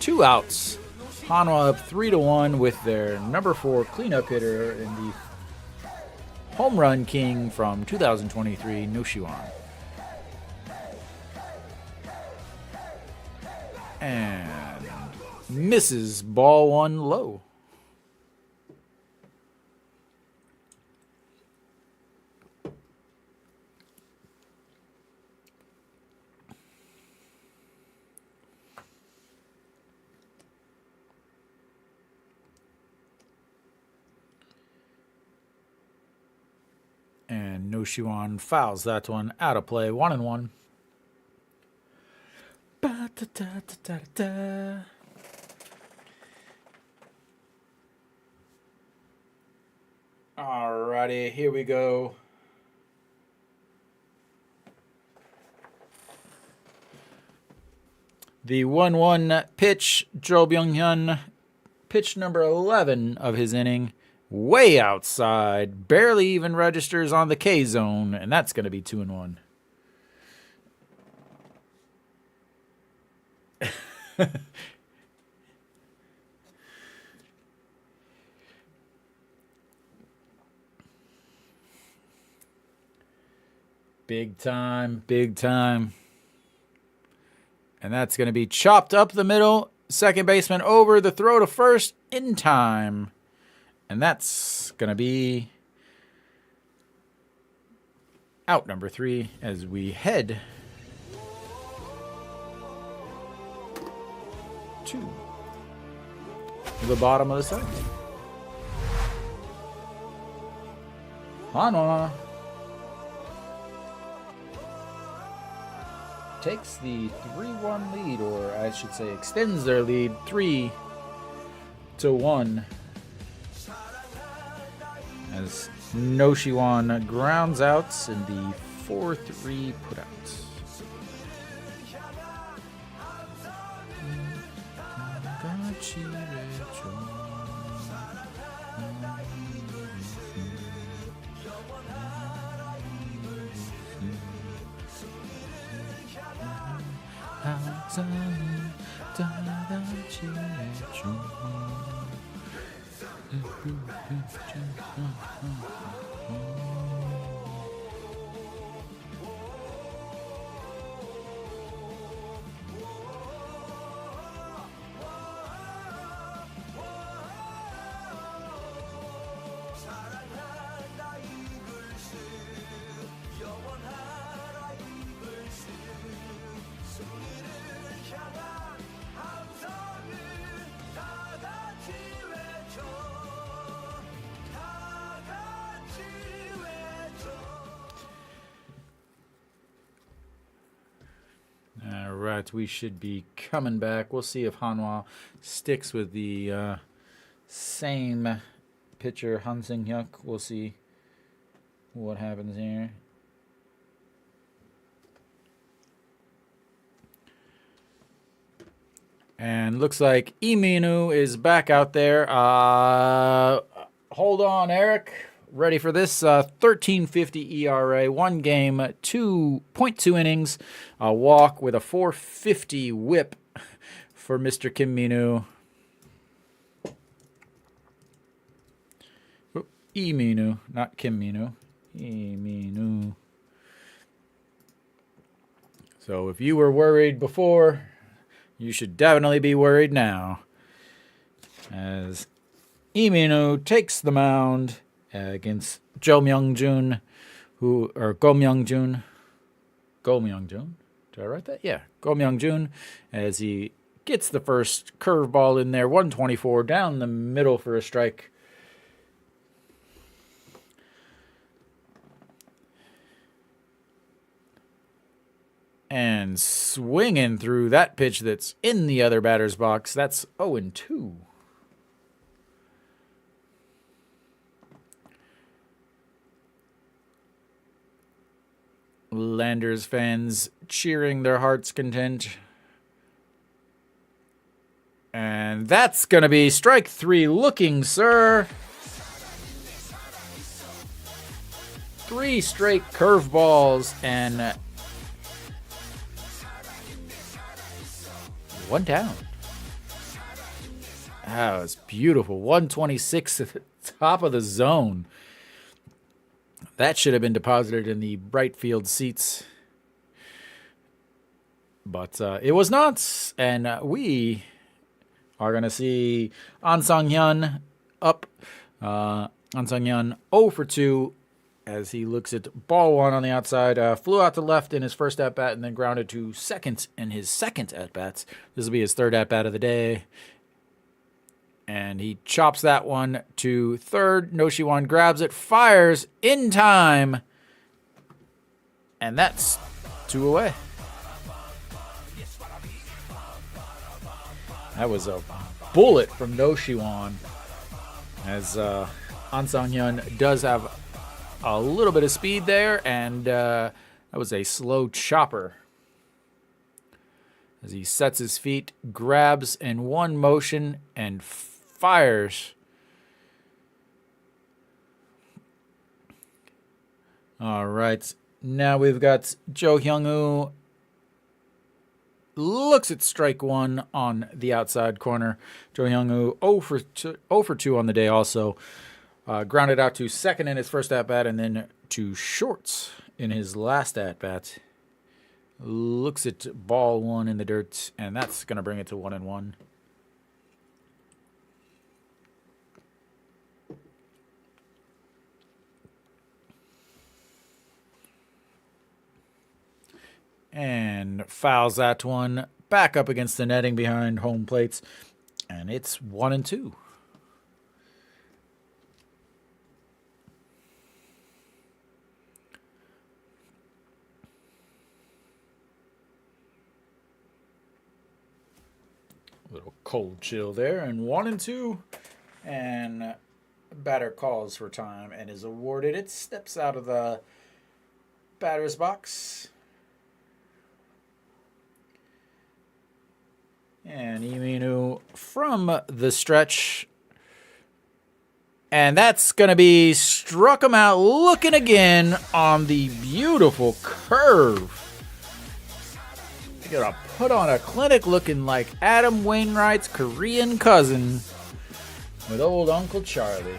2 outs. Hanwha up 3-1 with their number 4 cleanup hitter in the home run king from 2023, No Shiwan. And misses ball 1 low. And No Shiwan fouls that one out of play. 1-1. Alrighty, here we go. The 1-1 pitch, Jo Byung-hyun, pitch number 11 of his inning, way outside, barely even registers on the K zone, and that's going to be 2-1. Big time, big time. And that's going to be chopped up the middle. Second baseman over the throw to first in time. And that's going to be out number 3 as we head to the bottom of the 7th. Hanwha takes the 3-1 lead, or I should say extends their lead 3-1 as No Shiwan grounds out in the 4-3 putout. 다 같이 외쳐. All right, we should be coming back. We'll see if Hanwha sticks with the same pitcher, Han Seung-hyuk. We'll see what happens here. And looks like Iminu is back out there. Hold on, Eric. Ready for this? 13.50 ERA, 1 game, 2.2 innings, a walk with a 4.50 whip for Mr. Kim Minu. Iminu, not Kim Minu. Iminu. So if you were worried before, you should definitely be worried now. As Iminu takes the mound against Go Myung-jun. Did I write that? Yeah, Go Myung-jun, as he gets the first curveball in there, 124 down the middle for a strike. And swinging through that pitch that's in the other batter's box. That's 0-2. Landers fans cheering their heart's content. And that's going to be strike 3 looking, sir. 3 straight curveballs and 1 down. That was beautiful. 126 at the top of the zone. That should have been deposited in the right field seats. But it was not. And we are going to see An Sang-hyun up. An Sang-hyun 0 for 2 as he looks at ball 1 on the outside. Flew out to left in his first at-bat and then grounded to second in his second at-bats. This will be his third at-bat of the day. And he chops that one to third. Noshiwan grabs it, fires in time. And that's 2 away. That was a bullet from Noshiwan. As An Sang-hyun does have a little bit of speed there. And that was a slow chopper. As he sets his feet, grabs in one motion, and fires. All right. Now we've got Jo Hyung-woo. Looks at strike 1 on the outside corner. Jo Hyung-woo 0 for 2 on the day also. Grounded out to second in his first at-bat and then to shorts in his last at-bat. Looks at ball 1 in the dirt, and that's going to bring it to 1-1. And fouls that one back up against the netting behind home plates. And it's 1-2. Little cold chill there. And 1-2. And batter calls for time and is awarded. It steps out of the batter's box. And Iminu from the stretch. And that's going to be struck him out looking again on the beautiful curve. gonna put on a clinic looking like Adam Wainwright's Korean cousin with old Uncle Charlie.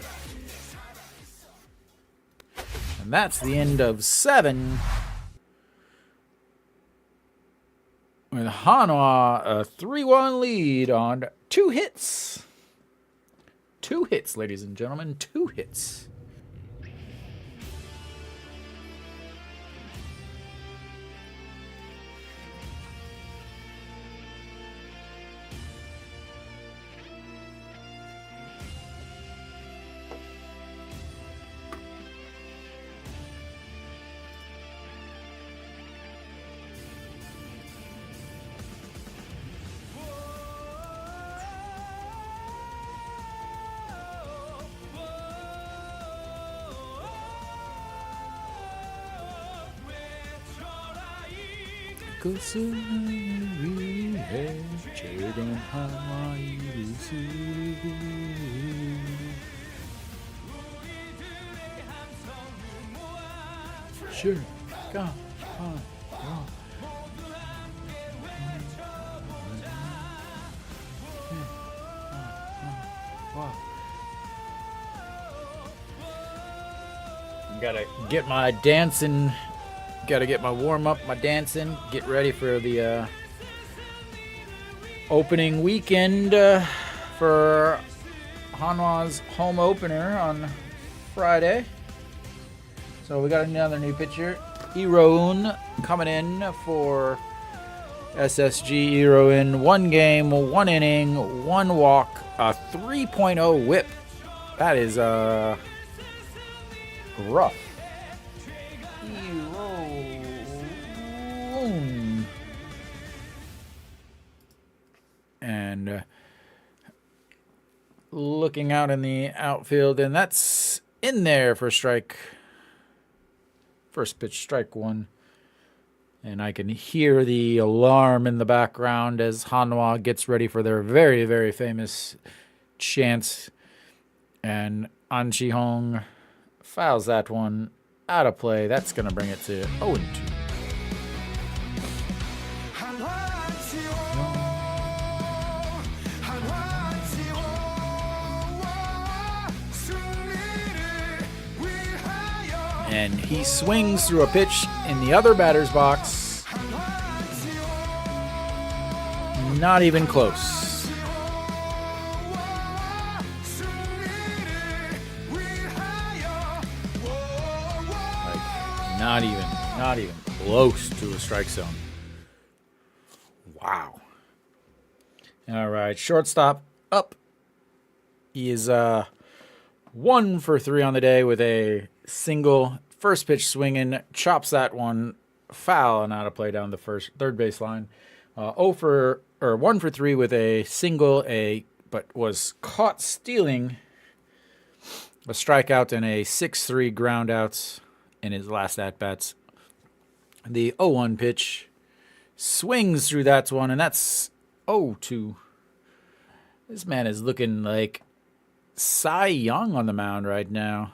And that's the end of 7. With Hanwha a 3-1 lead on 2 hits. 2 hits, ladies and gentlemen. 2 hits. Sure, go on. Gotta get my dancing. Gotta get my warm up, my dancing. Get ready for the opening weekend for Hanwha's home opener on Friday. So we got another new pitcher, Iroun, coming in for SSG. Iroun, 1 game, 1 inning, 1 walk, a 3.0 whip. That is rough. Iroun. And looking out in the outfield, and that's in there for strike. First pitch, strike 1. And I can hear the alarm in the background as Hanwha gets ready for their very, very famous chant. And An Chi-hong fouls that one out of play. That's going to bring it to 0-2. And he swings through a pitch in the other batter's box. Not even close. Like, not even close to a strike zone. Wow. All right, shortstop up. He is 1 for 3 on the day with a single. First pitch swinging, chops that one foul and out of play down the third base line. 1 for 3 with a single, but was caught stealing a strikeout and a 6-3 ground out in his last at bats. The 0-1 pitch swings through that one, and that's 0-2. This man is looking like Cy Young on the mound right now.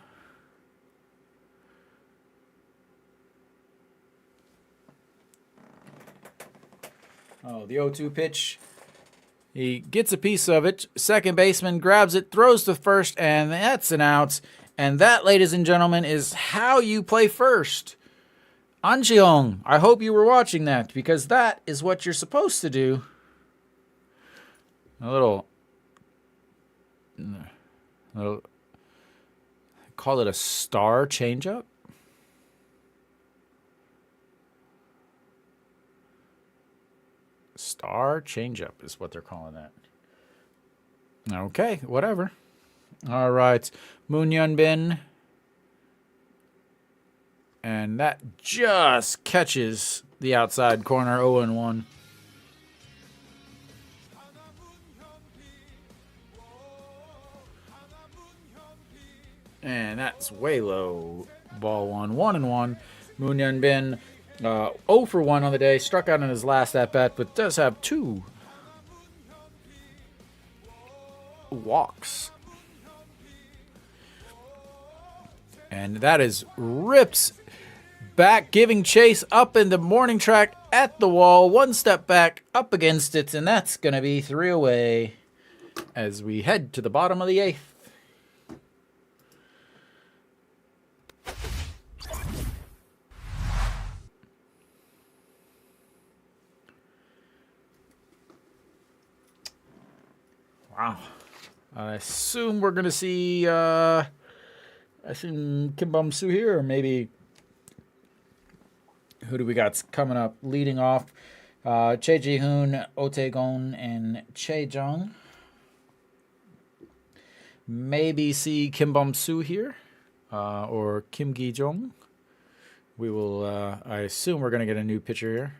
Oh, the 0-2 pitch. He gets a piece of it. Second baseman grabs it, throws to first, and that's an out. And that, ladies and gentlemen, is how you play first. An Chi-hong, I hope you were watching that, because that is what you're supposed to do. A little call it a star changeup. Star changeup is what they're calling that. Okay, whatever. All right, Munhak Bin. And that just catches the outside corner, 0-1. And that's way low. Ball 1, 1-1. Munhak Bin 0 for 1 on the day. Struck out in his last at bat, but does have 2 walks. And that is ripped back, giving chase up in the morning track at the wall. One step back, up against it, and that's going to be 3 away as we head to the bottom of the 8th. Wow. I assume we're going to see, Kim Bum Soo here, or maybe, who do we got coming up? Leading off, Che Ji-hoon, Otaegon, and Che Jung. Maybe see Kim Bum Soo here, or Kim Gi-jong. We will, I assume we're going to get a new pitcher here.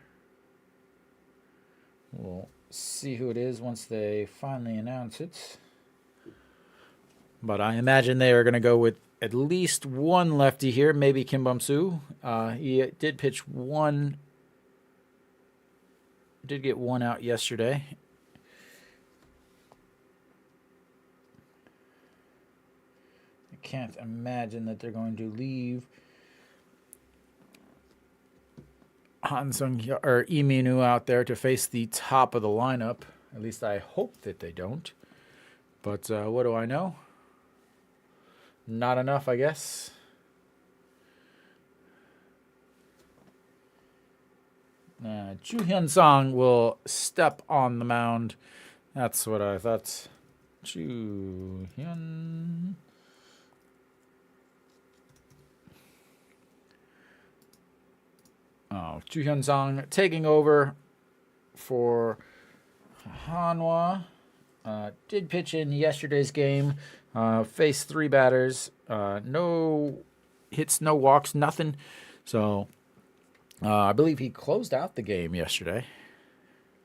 We'll see who it is once they finally announce it. But I imagine they are going to go with at least one lefty here, maybe Kim Bum Soo. He did pitch one, did get one out yesterday. I can't imagine that they're going to leave Han Sung or Lee Min-woo out there to face the top of the lineup. At least I hope that they don't. But what do I know? Not enough, I guess. Chu Hyun-sung will step on the mound. That's what I thought. Chu Hyun. Chu Hyun-sung taking over for Hanwha. Did pitch in yesterday's game. Faced 3 batters. No hits, no walks, nothing. So I believe he closed out the game yesterday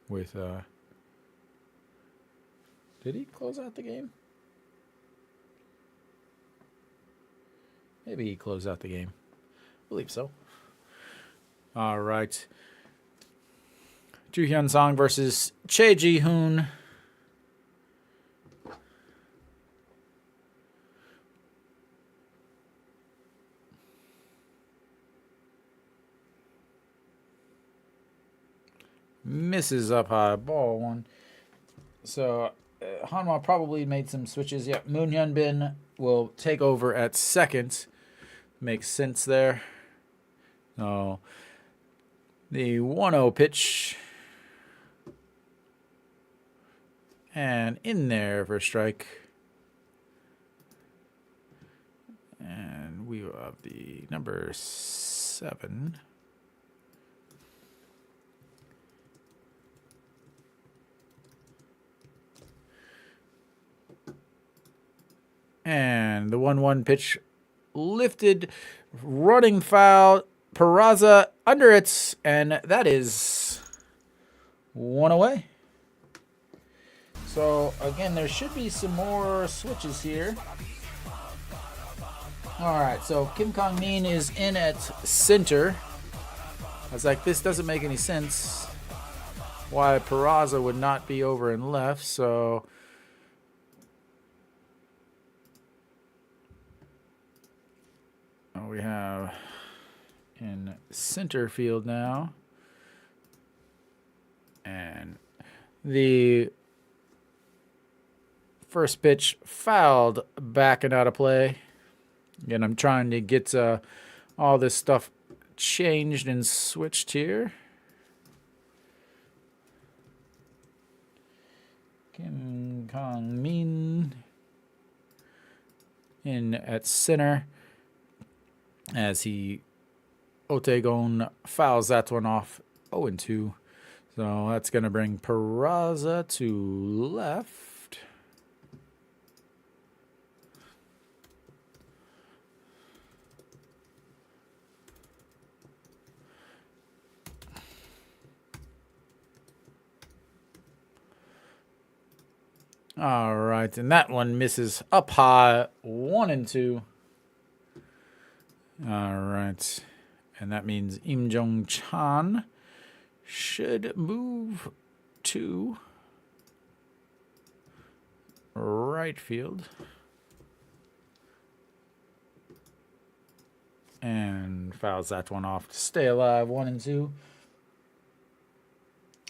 with did he close out the game? Maybe he closed out the game. I believe so. All right. Chu Hyun-sung versus Che Ji-hoon. Misses up high, ball 1. So Hanwha probably made some switches. Yep, Moon Hyun-bin will take over at second. Makes sense there. So the 1-0 pitch. And in there for a strike. And we will have the number 7. And the 1-1 pitch lifted, running foul, Peraza under it, and that is 1 away. So, again, there should be some more switches here. All right, so Kim Kang-min is in at center. I was like, this doesn't make any sense. Why Peraza would not be over in left, so we have in center field now. And the first pitch fouled back and out of play. Again, I'm trying to get all this stuff changed and switched here. Kim Kang-min in at center. As Otaegon fouls that one off 0-2. So that's going to bring Peraza to left. All right, and that one misses up high, 1-2. All right, and that means Im Jong-chan should move to right field. and fouls that one off to stay alive. 1-2.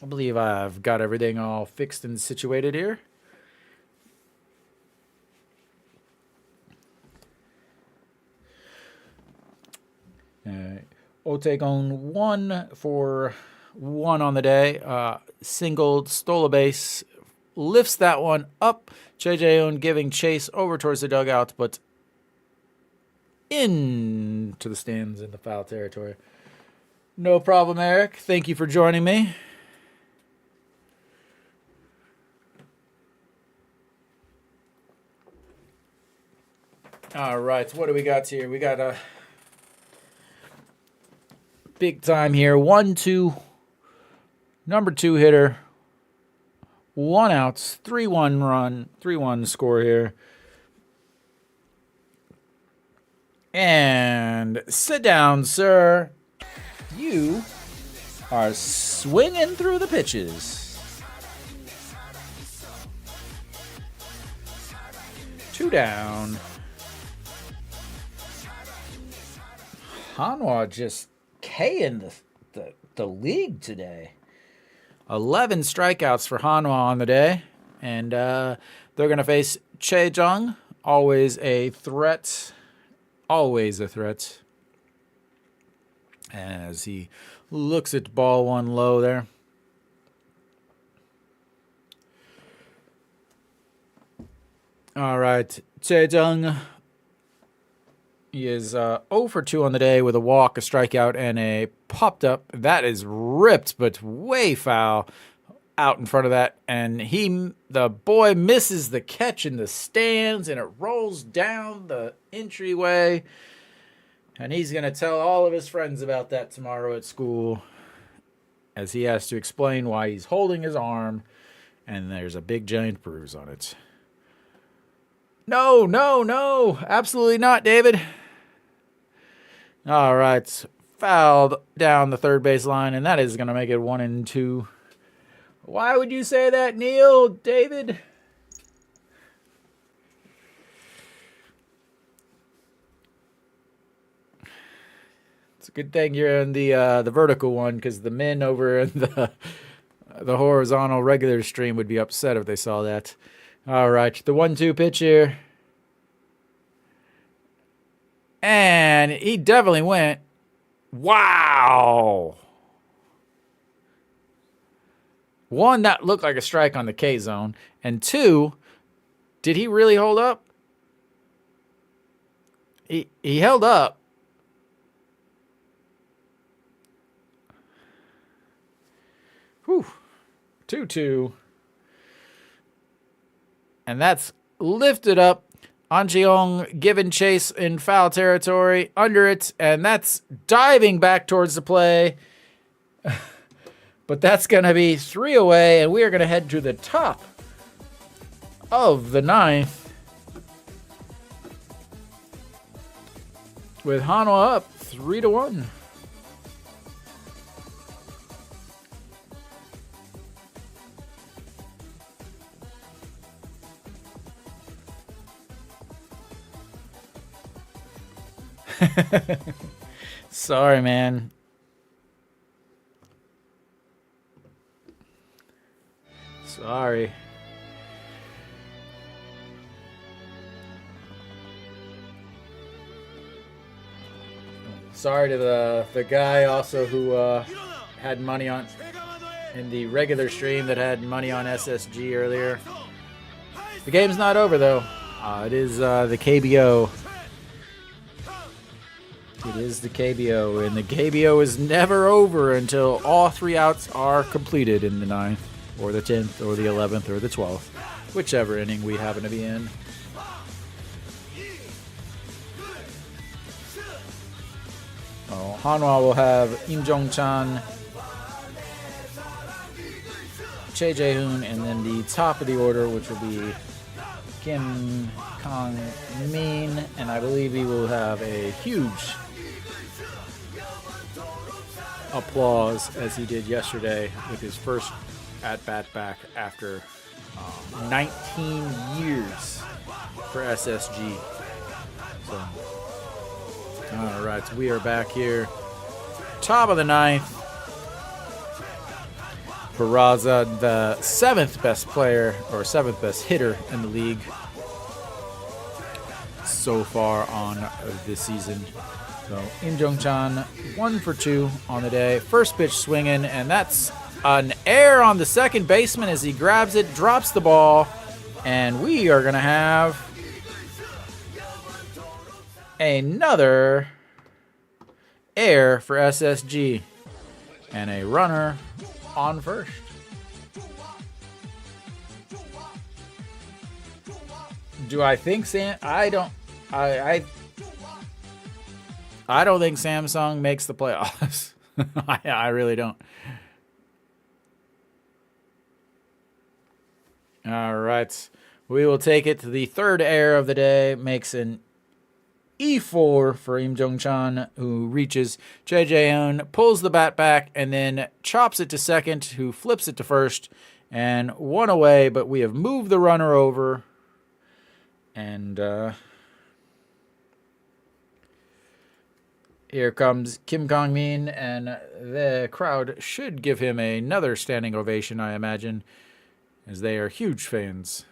I believe I've got everything all fixed and situated here. Otegon 1 for 1 on the day. Singled, stole a base, lifts that one up. Jae-jae giving chase over towards the dugout, but into the stands in the foul territory. No problem, Eric. Thank you for joining me. All right, what do we got here? We got a big time here. 1-2. Number 2 hitter. 1 outs. 3-1 run. 3-1 score here. And sit down, sir. You are swinging through the pitches. 2 down. Hanwha just K-ing the league today. 11 strikeouts for Hanwha on the day. And they're going to face Chaejung. Always a threat. Always a threat. As he looks at ball 1 low there. All right. Chaejung. He is 0 for 2 on the day with a walk, a strikeout, and a popped up. That is ripped, but way foul out in front of that. And the boy misses the catch in the stands, and it rolls down the entryway. And he's going to tell all of his friends about that tomorrow at school, as he has to explain why he's holding his arm, and there's a big giant bruise on it. No, no, no. Absolutely not, David. All right. Fouled down the third base line, and that is going to make it 1-2. Why would you say that, Neil, David? It's a good thing you're in the vertical one, because the men over in the horizontal regular stream would be upset if they saw that. All right, the 1-2 pitch here. And he definitely went. Wow. 1, that looked like a strike on the K zone. And 2, did he really hold up? He held up. Whew. 2-2. And that's lifted up. Incheon giving chase in foul territory under it, and that's diving back towards the play. But that's going to be 3 away, and we are going to head to the top of the 9th with Hanwha up 3-1. Sorry, man. Sorry. Sorry to the guy also who had money on in the regular stream that had money on SSG earlier. The game's not over though. It is the KBO. It is the KBO, and the KBO is never over until all 3 outs are completed in the 9th, or the 10th, or the 11th, or the 12th, whichever inning we happen to be in. Hanwha will have Im Jong-chan, Choi Jae-hoon, and then the top of the order, which will be Kim Kang-min, and I believe he will have a huge applause as he did yesterday with his first at-bat back after 19 years for SSG. So All right, so we are back here. Top of the ninth. Peraza, the seventh best player or seventh best hitter in the league so far on this season. So Im Jong-chan 1 for 2 on the day. First pitch swinging, and that's an error on the second baseman as he grabs it, drops the ball, and we are going to have another error for SSG and a runner on first. Do I think I don't think Samsung makes the playoffs. I really don't. All right. We will take it to the third error of the day. Makes an E4 for Im Jong-chan, who reaches Jae-jaeun, pulls the bat back, and then chops it to second, who flips it to first, and one away, but we have moved the runner over. And here comes Kim Kong-min, and the crowd should give him another standing ovation, I imagine, as they are huge fans.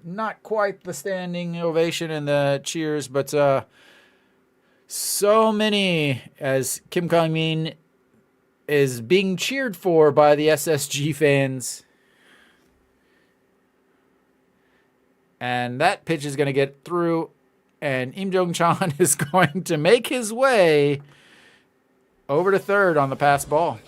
Not quite the standing ovation and the cheers, but so many as Kim Kong-min is being cheered for by the SSG fans. And that pitch is going to get through, and Im Jong-chan is going to make his way over to third on the pass ball.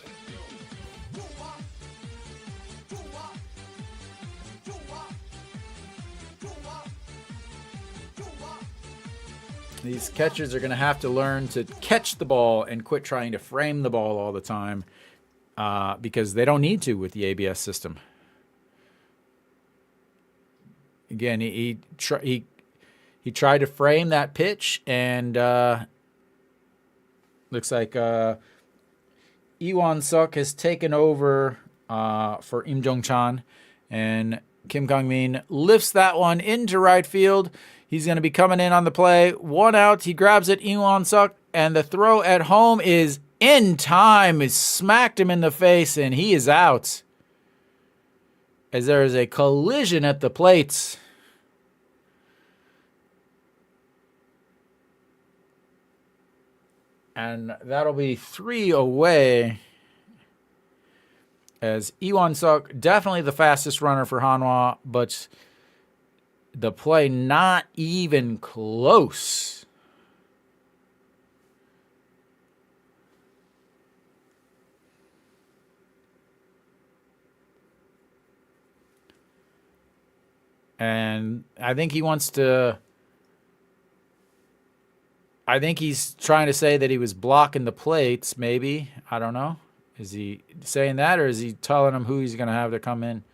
These catchers are going to have to learn to catch the ball and quit trying to frame the ball all the time because they don't need to with the ABS system. Again, he tried to frame that pitch, and looks like Iwon-suk has taken over for Im Jong-chan, and Kim Kong-min lifts that one into right field. He's going to be coming in on the play. One out. He grabs it. Iwon-suk, and the throw at home is in time. He smacked him in the face, and he is out. As there is a collision at the plates. And that'll be 3 away. As Iwon-suk, definitely the fastest runner for Hanwha, but the play not even close. And I think he wants to... I think he's trying to say that he was blocking the plates, maybe. I don't know. Is he saying that, or is he telling him who he's going to have to come in?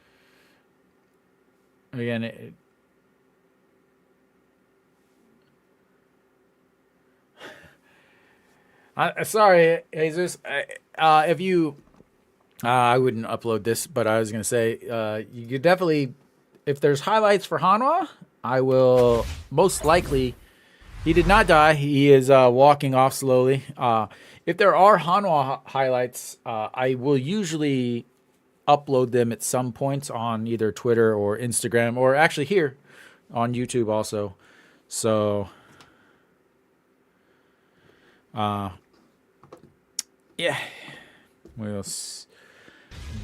Again, sorry, Jesus. If you... I wouldn't upload this, but I was going to say, you could definitely... If there's highlights for Hanwha, I will most likely... He did not die. He is walking off slowly. If there are Hanwha highlights, I will usually upload them at some points on either Twitter or Instagram, or actually here on YouTube also. So, yeah, we'll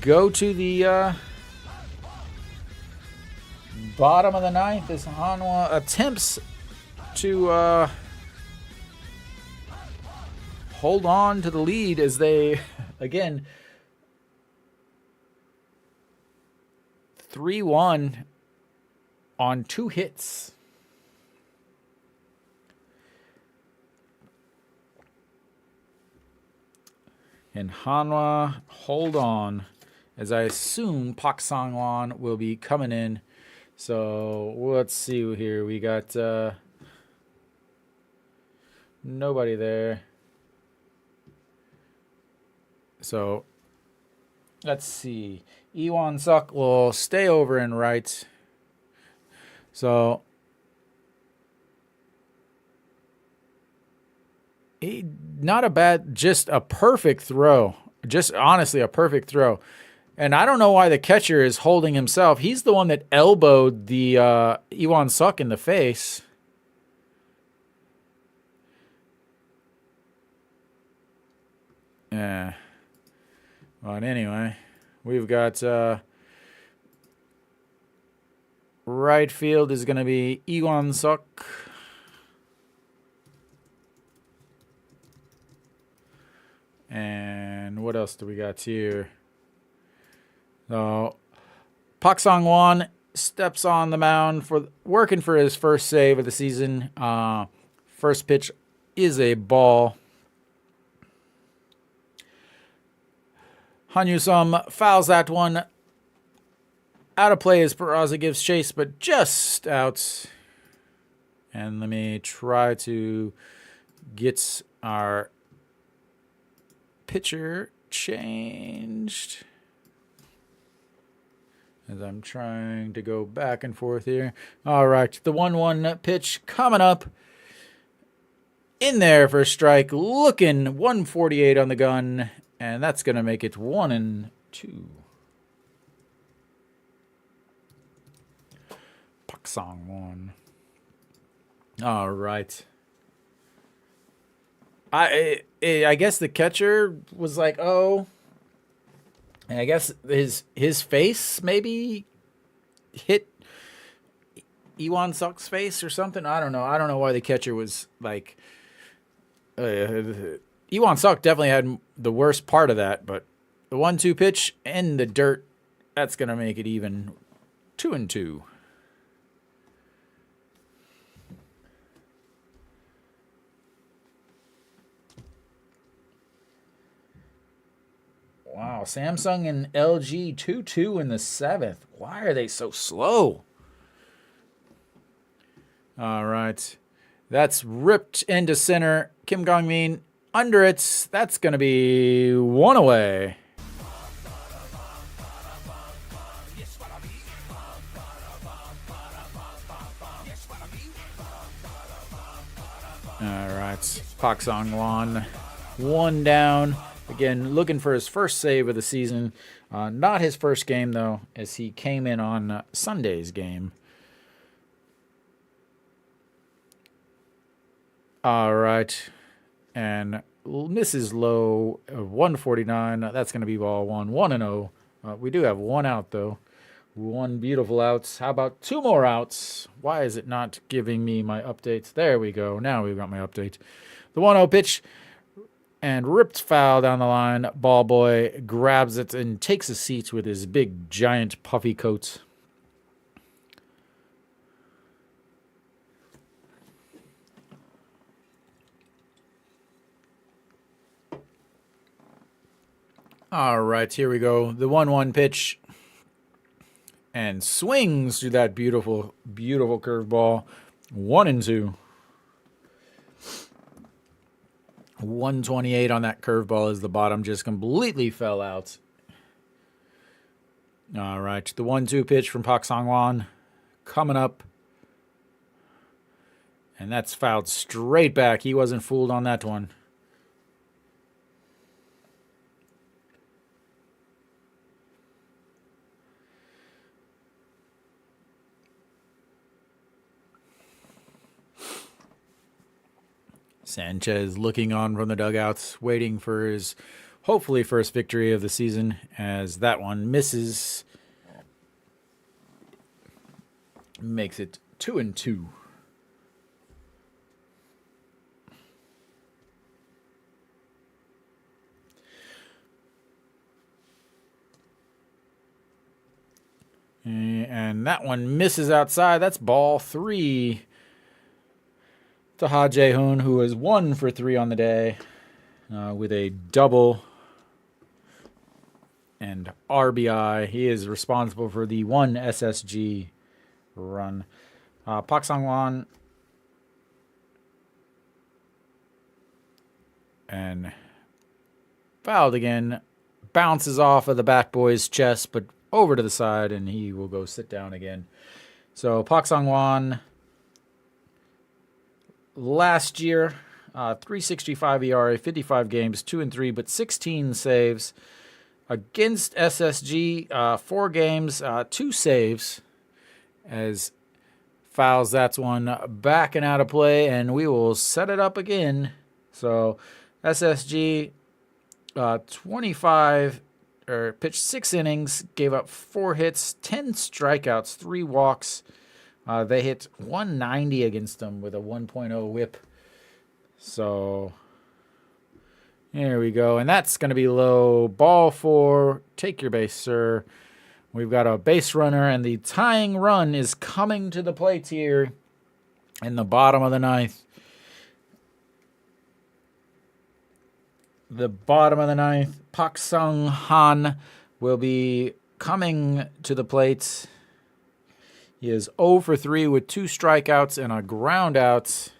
go to the bottom of the ninth as Hanwha attempts to hold on to the lead as they, again, 3-1 on 2 hits. And Hanwha hold on, as I assume Pak Sang-won will be coming in. So let's see here. We got nobody there. So Let's see. Iwon Suk will stay over in right. So not a bad, just a perfect throw. Just honestly a perfect throw. And I don't know why the catcher is holding himself. He's the one that elbowed the Iwon Suk in the face. Yeah. But anyway, we've got right field is going to be Iwon Suk. And what else do we got here? So, Pak Sang-won steps on the mound for working for his first save of the season. First pitch is a ball. Han Yu-sum fouls that one. Out of play as Peraza gives chase, but just out. And let me try to get our pitcher changed. As I'm trying to go back and forth here. All right, the 1-1 pitch coming up. In there for a strike. Looking 148 on the gun. And that's going to make it 1-2. Pak Sang-won. All right. I guess the catcher was like, oh. And I guess his face maybe hit Iwon Suk's face or something. I don't know. I don't know why the catcher was like. Iwon Suk definitely had the worst part of that, but the 1-2 pitch in the dirt, that's going to make it even 2-2. Wow, Samsung and LG 2-2 in the 7th. Why are they so slow? All right. That's ripped into center. Kim Gong-min under it. That's going to be 1 away. All right. Pak Sang-won, 1 down. Again, looking for his first save of the season. Not his first game, though, as he came in on Sunday's game. All right. And misses low of 149. That's going to be ball 1. 1-0. We do have 1 out, though. 1 beautiful outs. How about 2 more outs? Why is it not giving me my updates? There we go. Now we've got my update. The 1-0 pitch. And ripped foul down the line. Ball boy grabs it and takes a seat with his big, giant, puffy coat. All right, here we go. The 1-1 pitch. And swings through that beautiful, beautiful curveball. 1-2. 128 on that curveball as the bottom just completely fell out. All right, the 1-2 pitch from Pak Sang-won coming up. And that's fouled straight back. He wasn't fooled on that one. Sanchez looking on from the dugouts, waiting for his hopefully first victory of the season, as that one misses. Makes it 2-2. And that one misses outside. That's ball 3. To Ha Jae-hoon, who is 1 for 3 on the day with a double and RBI. He is responsible for the 1 SSG run. Pak Sang-won and fouled again. bounces off of the bat boy's chest, but over to the side, and he will go sit down again. So Pak Sang-won, last year, 3.65 ERA, 55 games, 2-3, but 16 saves. Against SSG, 4 games, 2 saves, as fouls that's one back and out of play, and we will set it up again. So SSG, 25, pitched 6 innings, gave up 4 hits, 10 strikeouts, 3 walks. They hit 190 against them with a 1.0 whip. So here we go. And that's going to be low. Ball 4. Take your base, sir. We've got a base runner, and the tying run is coming to the plate here in the bottom of the ninth. The bottom of the ninth, Pak Sang-han will be coming to the plate. He is 0 for 3 with 2 strikeouts and a ground out.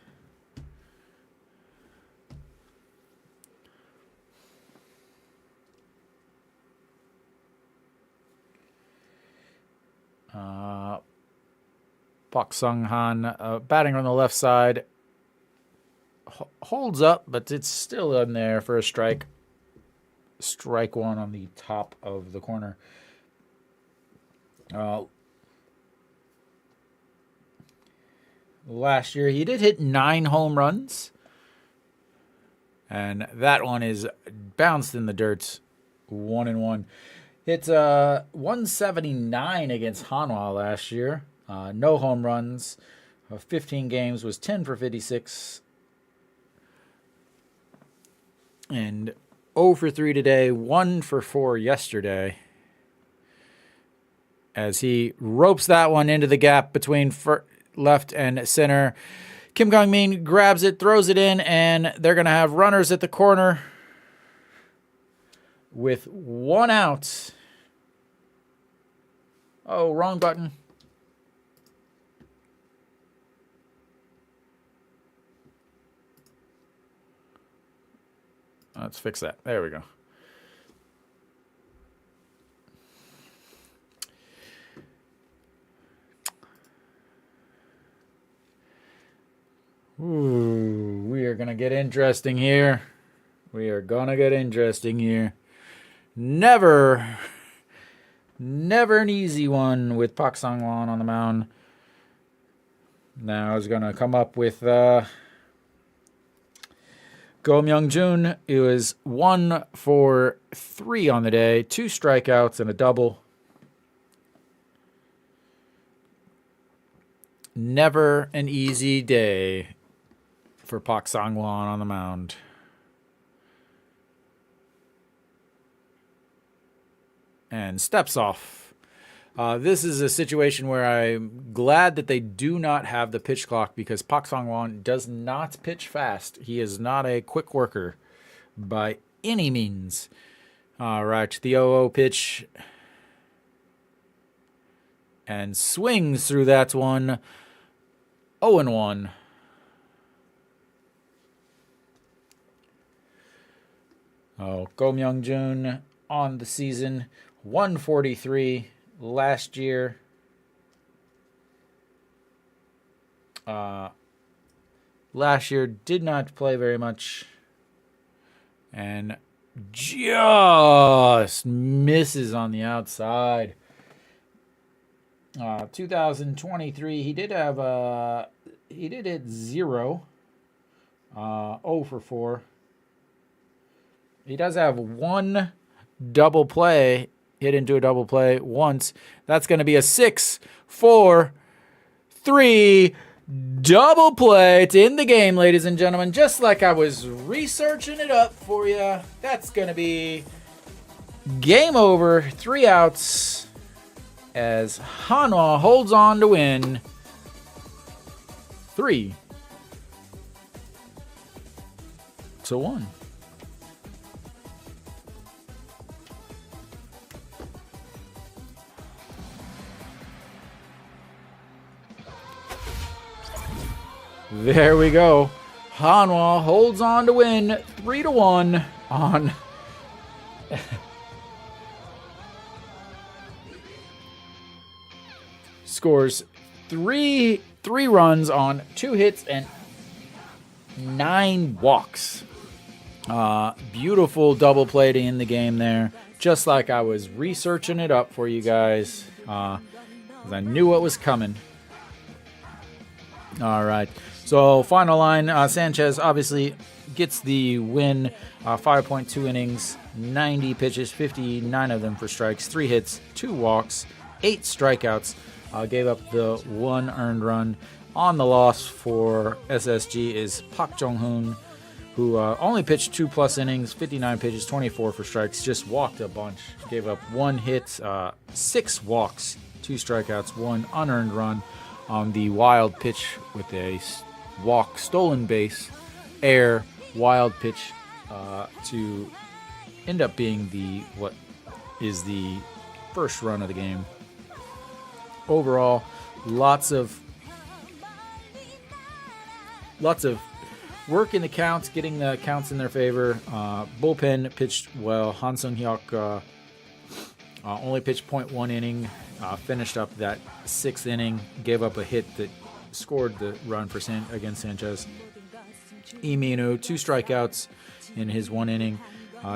Pak Sang-han batting on the left side. Holds up, but it's still in there for a strike. Strike one on the top of the corner. Last year, he did hit 9 home runs. And that one is bounced in the dirt. 1-1. It's 179 against Hanwha last year. No home runs. 15 games, was 10 for 56. And 0 for 3 today, 1 for 4 yesterday. As he ropes that one into the gap between left and center. Kim Kang-min grabs it, throws it in, and they're going to have runners at the corner with 1 out. Oh, wrong button. Let's fix that. There we go. Ooh, we are going to get interesting here. Never an easy one with Pak Sang-won on the mound. Now he's going to come up with Go Myung-jun. It was 1 for 3 on the day, 2 strikeouts and a double. Never an easy day for Pak Sang-won on the mound. And steps off. This is a situation where I'm glad that they do not have the pitch clock, because Pak Sang-won does not pitch fast. He is not a quick worker by any means. All right, the 0-0 pitch. And swings through that one. 0-1. Go Myung-jun on the season. 143 last year. Last year did not play very much. And just misses on the outside. 2023, he did hit 0. 0 for 4. He does have 1 double play, hit into a double play once. That's going to be a 6-4-3 double play. It's in the game, ladies and gentlemen. Just like I was researching it up for you. That's going to be game over. 3 outs as Hanwha holds on to win 3-1. There we go. Hanwha holds on to win 3-1 on scores three runs on 2 hits and 9 walks. Beautiful double play to end the game there. Just like I was researching it up for you guys, because I knew what was coming. All right. So final line, Sanchez obviously gets the win. 5.2 innings, 90 pitches, 59 of them for strikes, 3 hits, 2 walks, 8 strikeouts. Gave up the 1 earned run. On the loss for SSG is Park Jong-hoon, who only pitched 2+ innings, 59 pitches, 24 for strikes, just walked a bunch. Gave up 1 hit, 6 walks, 2 strikeouts, 1 unearned run on the wild pitch with a walk, stolen base, air, wild pitch to end up being what is the first run of the game. Overall, lots of work in the counts, getting the counts in their favor. Bullpen pitched well. Han Sung-hyuk only pitched 0.1 inning, finished up that 6th inning, gave up a hit that scored the run for against Sanchez. Lee Min-woo, 2 strikeouts in his 1 inning.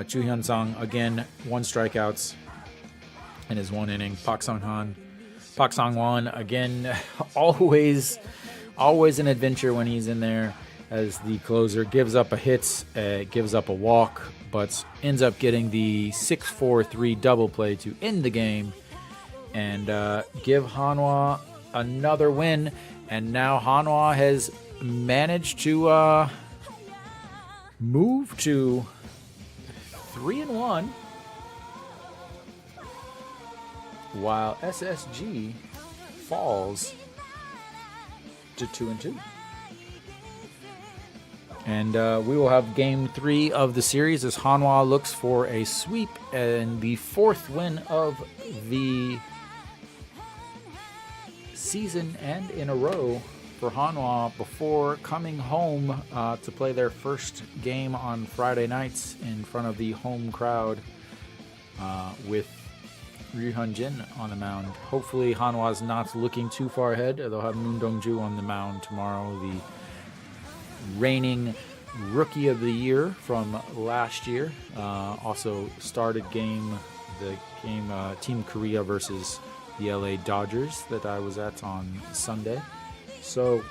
Chu Hyun-sung, again, 1 strikeouts in his 1 inning. Park Sang-won, again, always an adventure when he's in there as the closer. Gives up a hit, gives up a walk, but ends up getting the 6-4-3 double play to end the game and give Hanwha another win. And now Hanwha has managed to move to 3-1, while SSG falls to 2-2. And we will have Game 3 of the series as Hanwha looks for a sweep and the 4th win of the season and in a row for Hanwha before coming home to play their first game on Friday nights in front of the home crowd with Ryu Hyun-jin on the mound. Hopefully Hanwha's not looking too far ahead. They'll have Moon Dong-ju on the mound tomorrow, the reigning Rookie of the Year from last year. Also started the game Team Korea versus the LA Dodgers that I was at on Sunday. So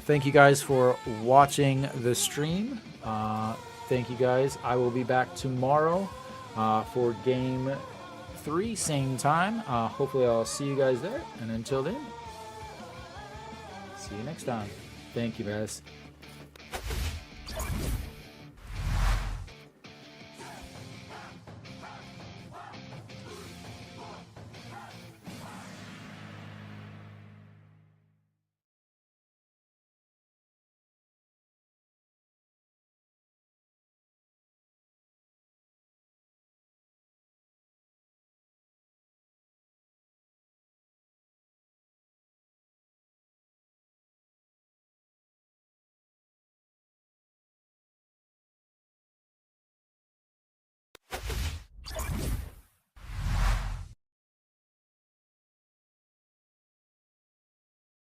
thank you guys for watching the stream. Thank you guys. I will be back tomorrow for Game 3, same time. Hopefully I'll see you guys there. And until then, see you next time. Thank you guys.